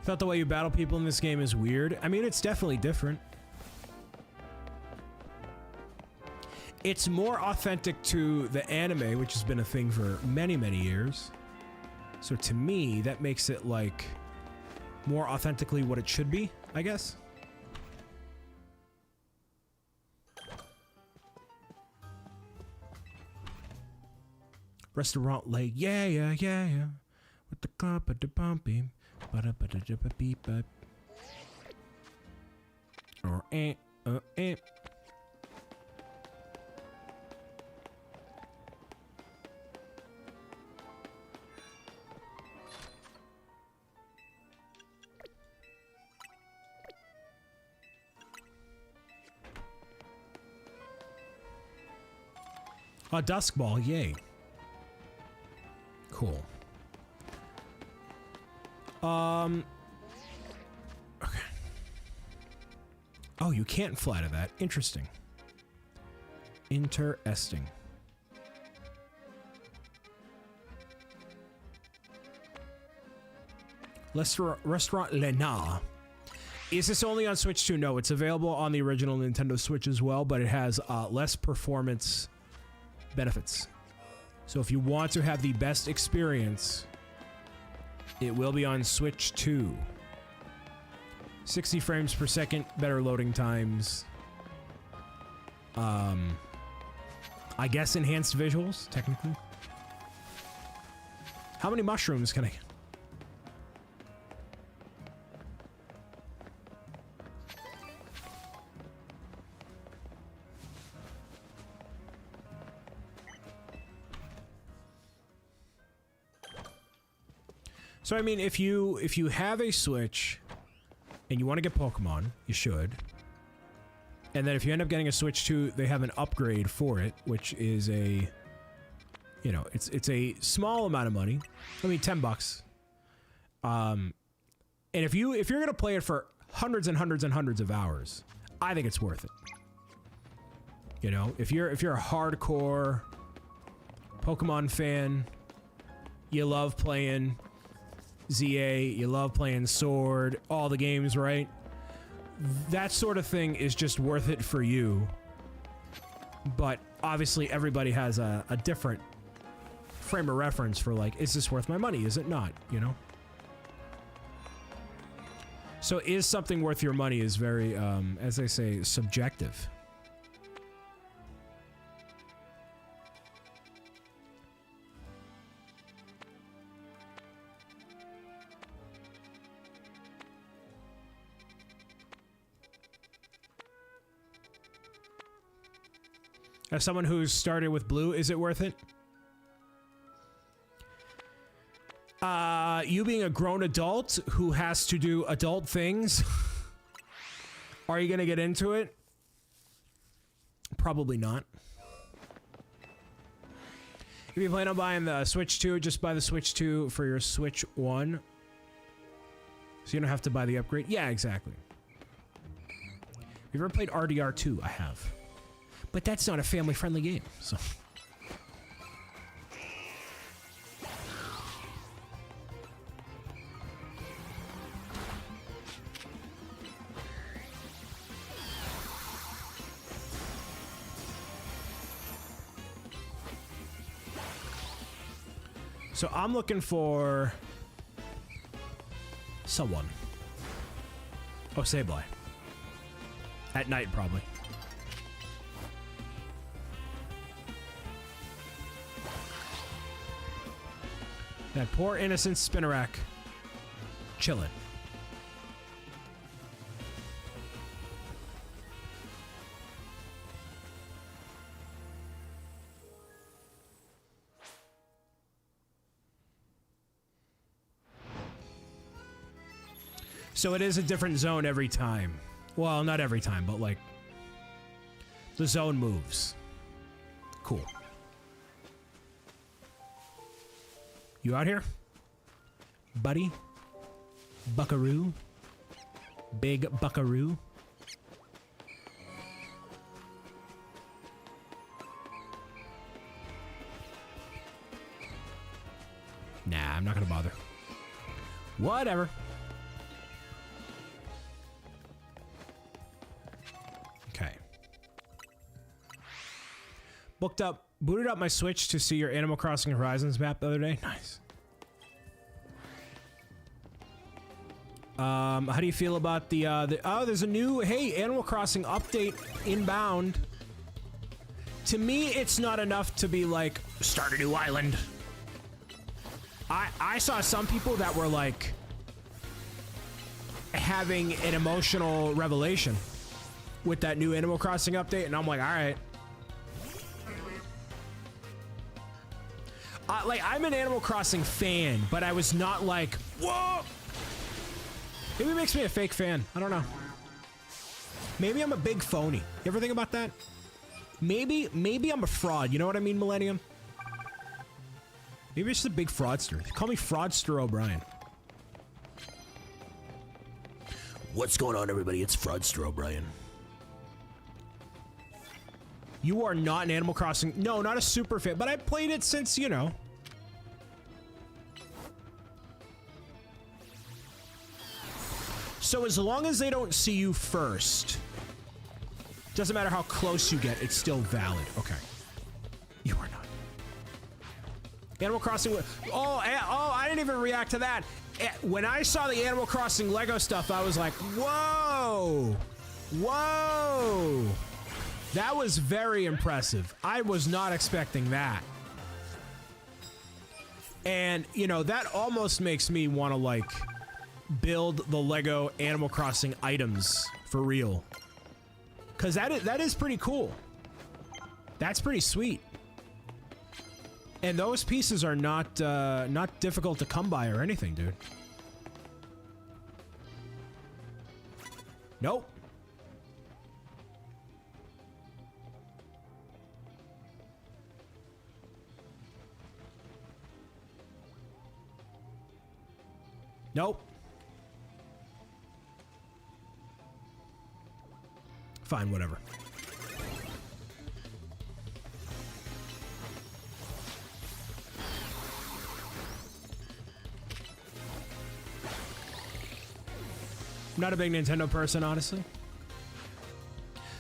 Thought the way you battle people in this game is weird. I mean, it's definitely different. It's more authentic to the anime, which has been a thing for many, many years. So to me, that makes it like more authentically what it should be, I guess. Restaurant leg, yeah, yeah, yeah, yeah. With the club at the bumpy. Ba-da-ba-da-da-ba-beep. Or eh. A dusk ball, yay. Cool. Okay. Oh, you can't fly to that. Interesting. Interesting. Restaurant Lena. Is this only on Switch 2? No, it's available on the original Nintendo Switch as well, but it has less performance benefits. So if you want to have the best experience, it will be on Switch 2. 60 frames per second, better loading times. I guess enhanced visuals, technically. How many mushrooms can I get? So I mean, if you have a Switch and you want to get Pokemon, you should. And then if you end up getting a Switch 2, they have an upgrade for it, which is a, you know, it's a small amount of money. I mean, $10. And if you're gonna play it for hundreds and hundreds and hundreds of hours, I think it's worth it. You know, if you're a hardcore Pokemon fan, you love playing ZA, you love playing Sword, all the games, right? That sort of thing is just worth it for you. But obviously everybody has a different frame of reference for like, is this worth my money? Is it not? You know? So is something worth your money is very, as they say, subjective. As someone who's started with blue, is it worth it? You being a grown adult who has to do adult things, are you gonna get into it? Probably not. If you plan on buying the Switch 2, just buy the Switch 2 for your Switch 1. So you don't have to buy the upgrade. Yeah, exactly. Have you ever played RDR2? I have. But that's not a family-friendly game, so... So I'm looking for... someone. Oh, Sableye. At night, probably. That poor innocent Spinarak. Chillin'. So it is a different zone every time. Well, not every time, but like... the zone moves. Cool. You out here? Buddy? Buckaroo? Big buckaroo? Nah, I'm not gonna bother. Whatever. Okay. Booted up my Switch to see your Animal Crossing Horizons map the other day. Nice. How do you feel about oh, there's a new, hey, Animal Crossing update inbound. To me, it's not enough to be like, start a new island. I saw some people that were like having an emotional revelation with that new Animal Crossing update, and I'm like, all right. Like, I'm an Animal Crossing fan, but I was not like, whoa! Maybe it makes me a fake fan. I don't know. Maybe I'm a big phony. You ever think about that? Maybe I'm a fraud. You know what I mean, Millennium? Maybe it's just a big fraudster. Call me Fraudster O'Brien. What's going on, everybody? It's Fraudster O'Brien. You are not an Animal Crossing... No, not a super fan, but I played it since, you know... So as long as they don't see you first, doesn't matter how close you get, it's still valid. Okay. You are not. Animal Crossing... Oh, I didn't even react to that. When I saw the Animal Crossing Lego stuff, I was like, whoa! Whoa! That was very impressive. I was not expecting that. And, you know, that almost makes me want to, like... build the Lego Animal Crossing items for real, because that is pretty cool. That's pretty sweet, and those pieces are not not difficult to come by or anything, dude. Nope. Nope. Fine, whatever. I'm not a big Nintendo person, honestly.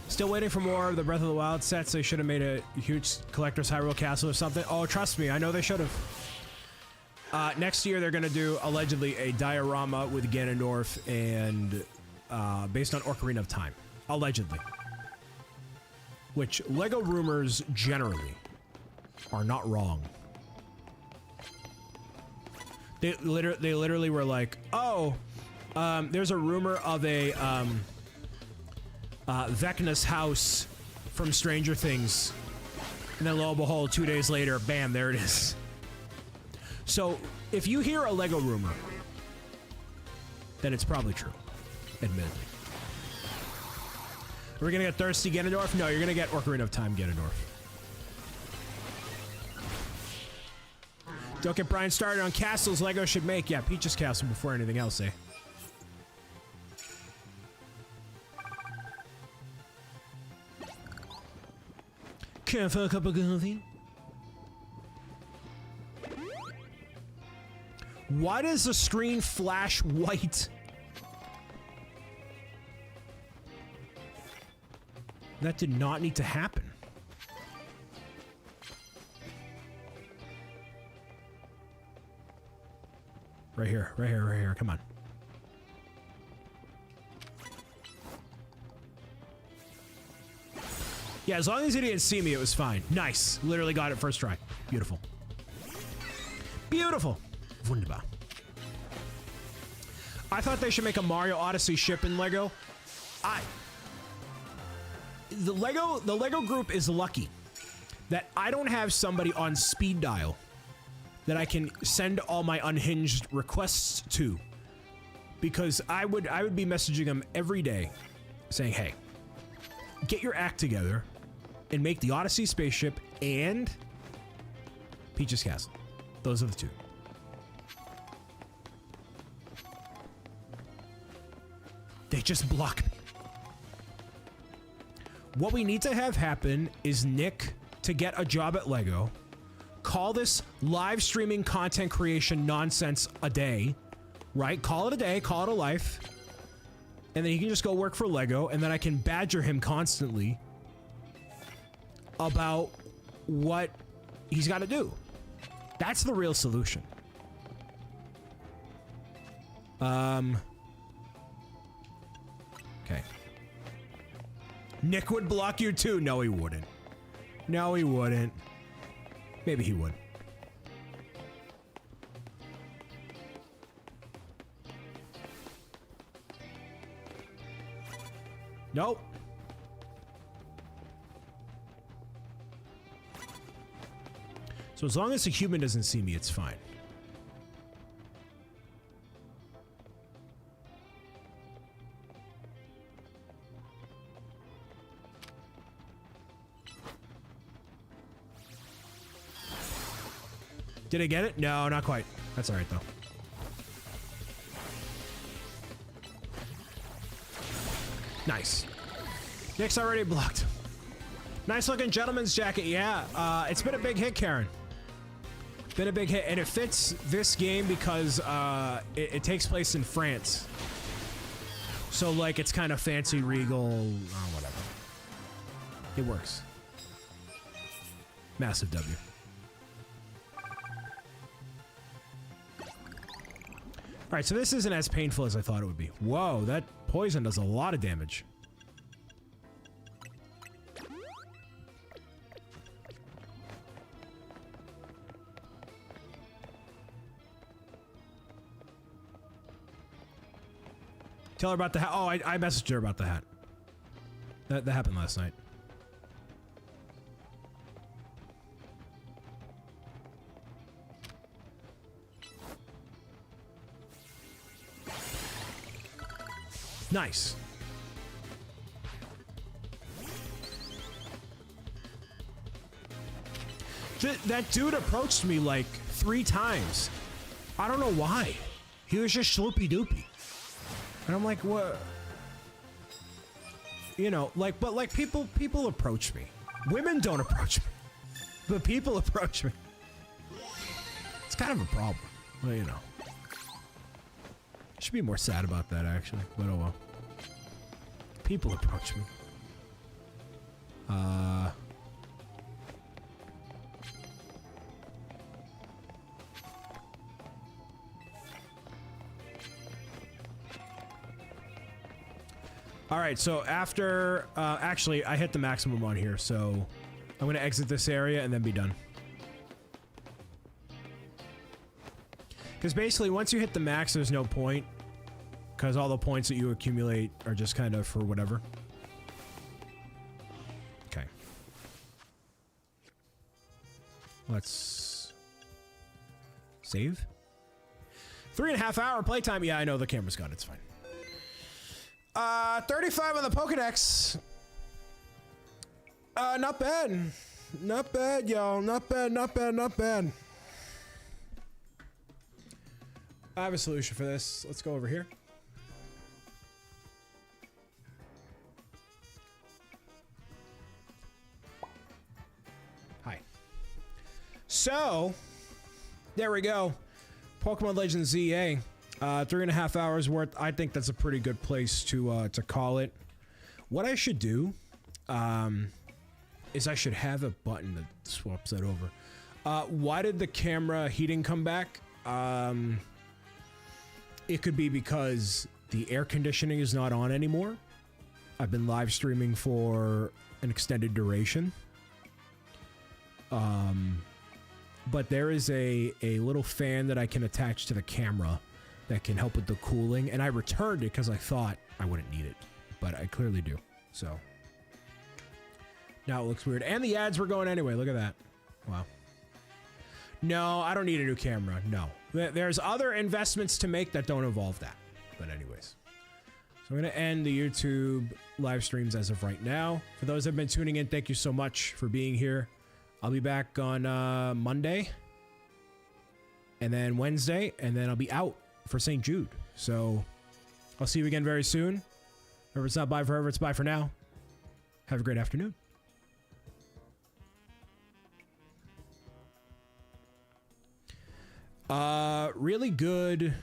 Still waiting for more of the Breath of the Wild sets. They should have made a huge Collector's Hyrule Castle or something. Oh, trust me, I know they should have. Next year, they're going to do, allegedly, a diorama with Ganondorf and based on Ocarina of Time. Allegedly. Which Lego rumors generally are not wrong. They literally were like, oh, there's a rumor of a Vecna's house from Stranger Things. And then lo and behold, 2 days later, bam, there it is. So if you hear a Lego rumor, then it's probably true, admittedly. Are we gonna get Thirsty Ganondorf? No, you're gonna get Ocarina of Time Ganondorf. Don't get Brian started on castles Lego should make. Yeah, Peach's Castle before anything else, eh? Care for a cup of coffee? Why does the screen flash white? That did not need to happen. Right here, right here, right here. Come on. Yeah, as long as he didn't see me, it was fine. Nice. Literally got it first try. Beautiful. Beautiful. Wunderbar. I thought they should make a Mario Odyssey ship in Lego. The Lego group is lucky that I don't have somebody on speed dial that I can send all my unhinged requests to, because I would be messaging them every day saying, hey, get your act together and make the Odyssey spaceship and Peach's Castle. Those are the two. They just block me. What we need to have happen is Nick to get a job at LEGO, call this live streaming content creation nonsense a day, right? Call it a day, call it a life, and then he can just go work for LEGO, and then I can badger him constantly about what he's got to do. That's the real solution. Okay. Nick would block you too. No, he wouldn't. No, he wouldn't. Maybe he would. Nope. So as long as the human doesn't see me, it's fine. Did I get it? No, not quite. That's all right, though. Nice. Nick's already blocked. Nice looking gentleman's jacket. Yeah, it's been a big hit, Karen. Been a big hit, and it fits this game because it takes place in France. So, like, it's kind of fancy, regal, whatever. It works. Massive W. All right, so this isn't as painful as I thought it would be. Whoa, that poison does a lot of damage. Tell her about the hat. Oh, I messaged her about the hat. That happened last night. Nice. That dude approached me like 3 times. I don't know why. He was just sloopy doopy. And I'm like, what? You know, like, but like people approach me. Women don't approach me. But people approach me. It's kind of a problem. Well, you know. Should be more sad about that, actually. But oh well. People approach me. Alright, so after... actually, I hit the maximum on here, so... I'm gonna exit this area and then be done. Because basically, once you hit the max, there's no point. Because all the points that you accumulate are just kind of for whatever. Okay. Let's... save? 3.5 hour playtime. Yeah, I know the camera's gone. It's fine. 35 on the Pokedex. Not bad. Not bad, y'all. Not bad, not bad, not bad. I have a solution for this. Let's go over here. Hi. So, there we go. Pokemon Legends ZA. 3.5 hours worth. I think that's a pretty good place to call it. What I should do is I should have a button that swaps that over. Why did the camera heating come back? It could be because the air conditioning is not on anymore. I've been live streaming for an extended duration. But there is a little fan that I can attach to the camera that can help with the cooling, and I returned it because I thought I wouldn't need it, but I clearly do. So now it looks weird, and the ads were going anyway. Look at that. Wow. No, I don't need a new camera. No, there's other investments to make that don't involve that. But anyways, so I'm gonna end the YouTube live streams as of right now. For those that have been tuning in, thank you so much for being here. I'll be back on Monday, and then Wednesday, and then I'll be out for St. Jude. So I'll see you again very soon. Or if it's not bye forever, it's bye for now. Have a great afternoon. Really good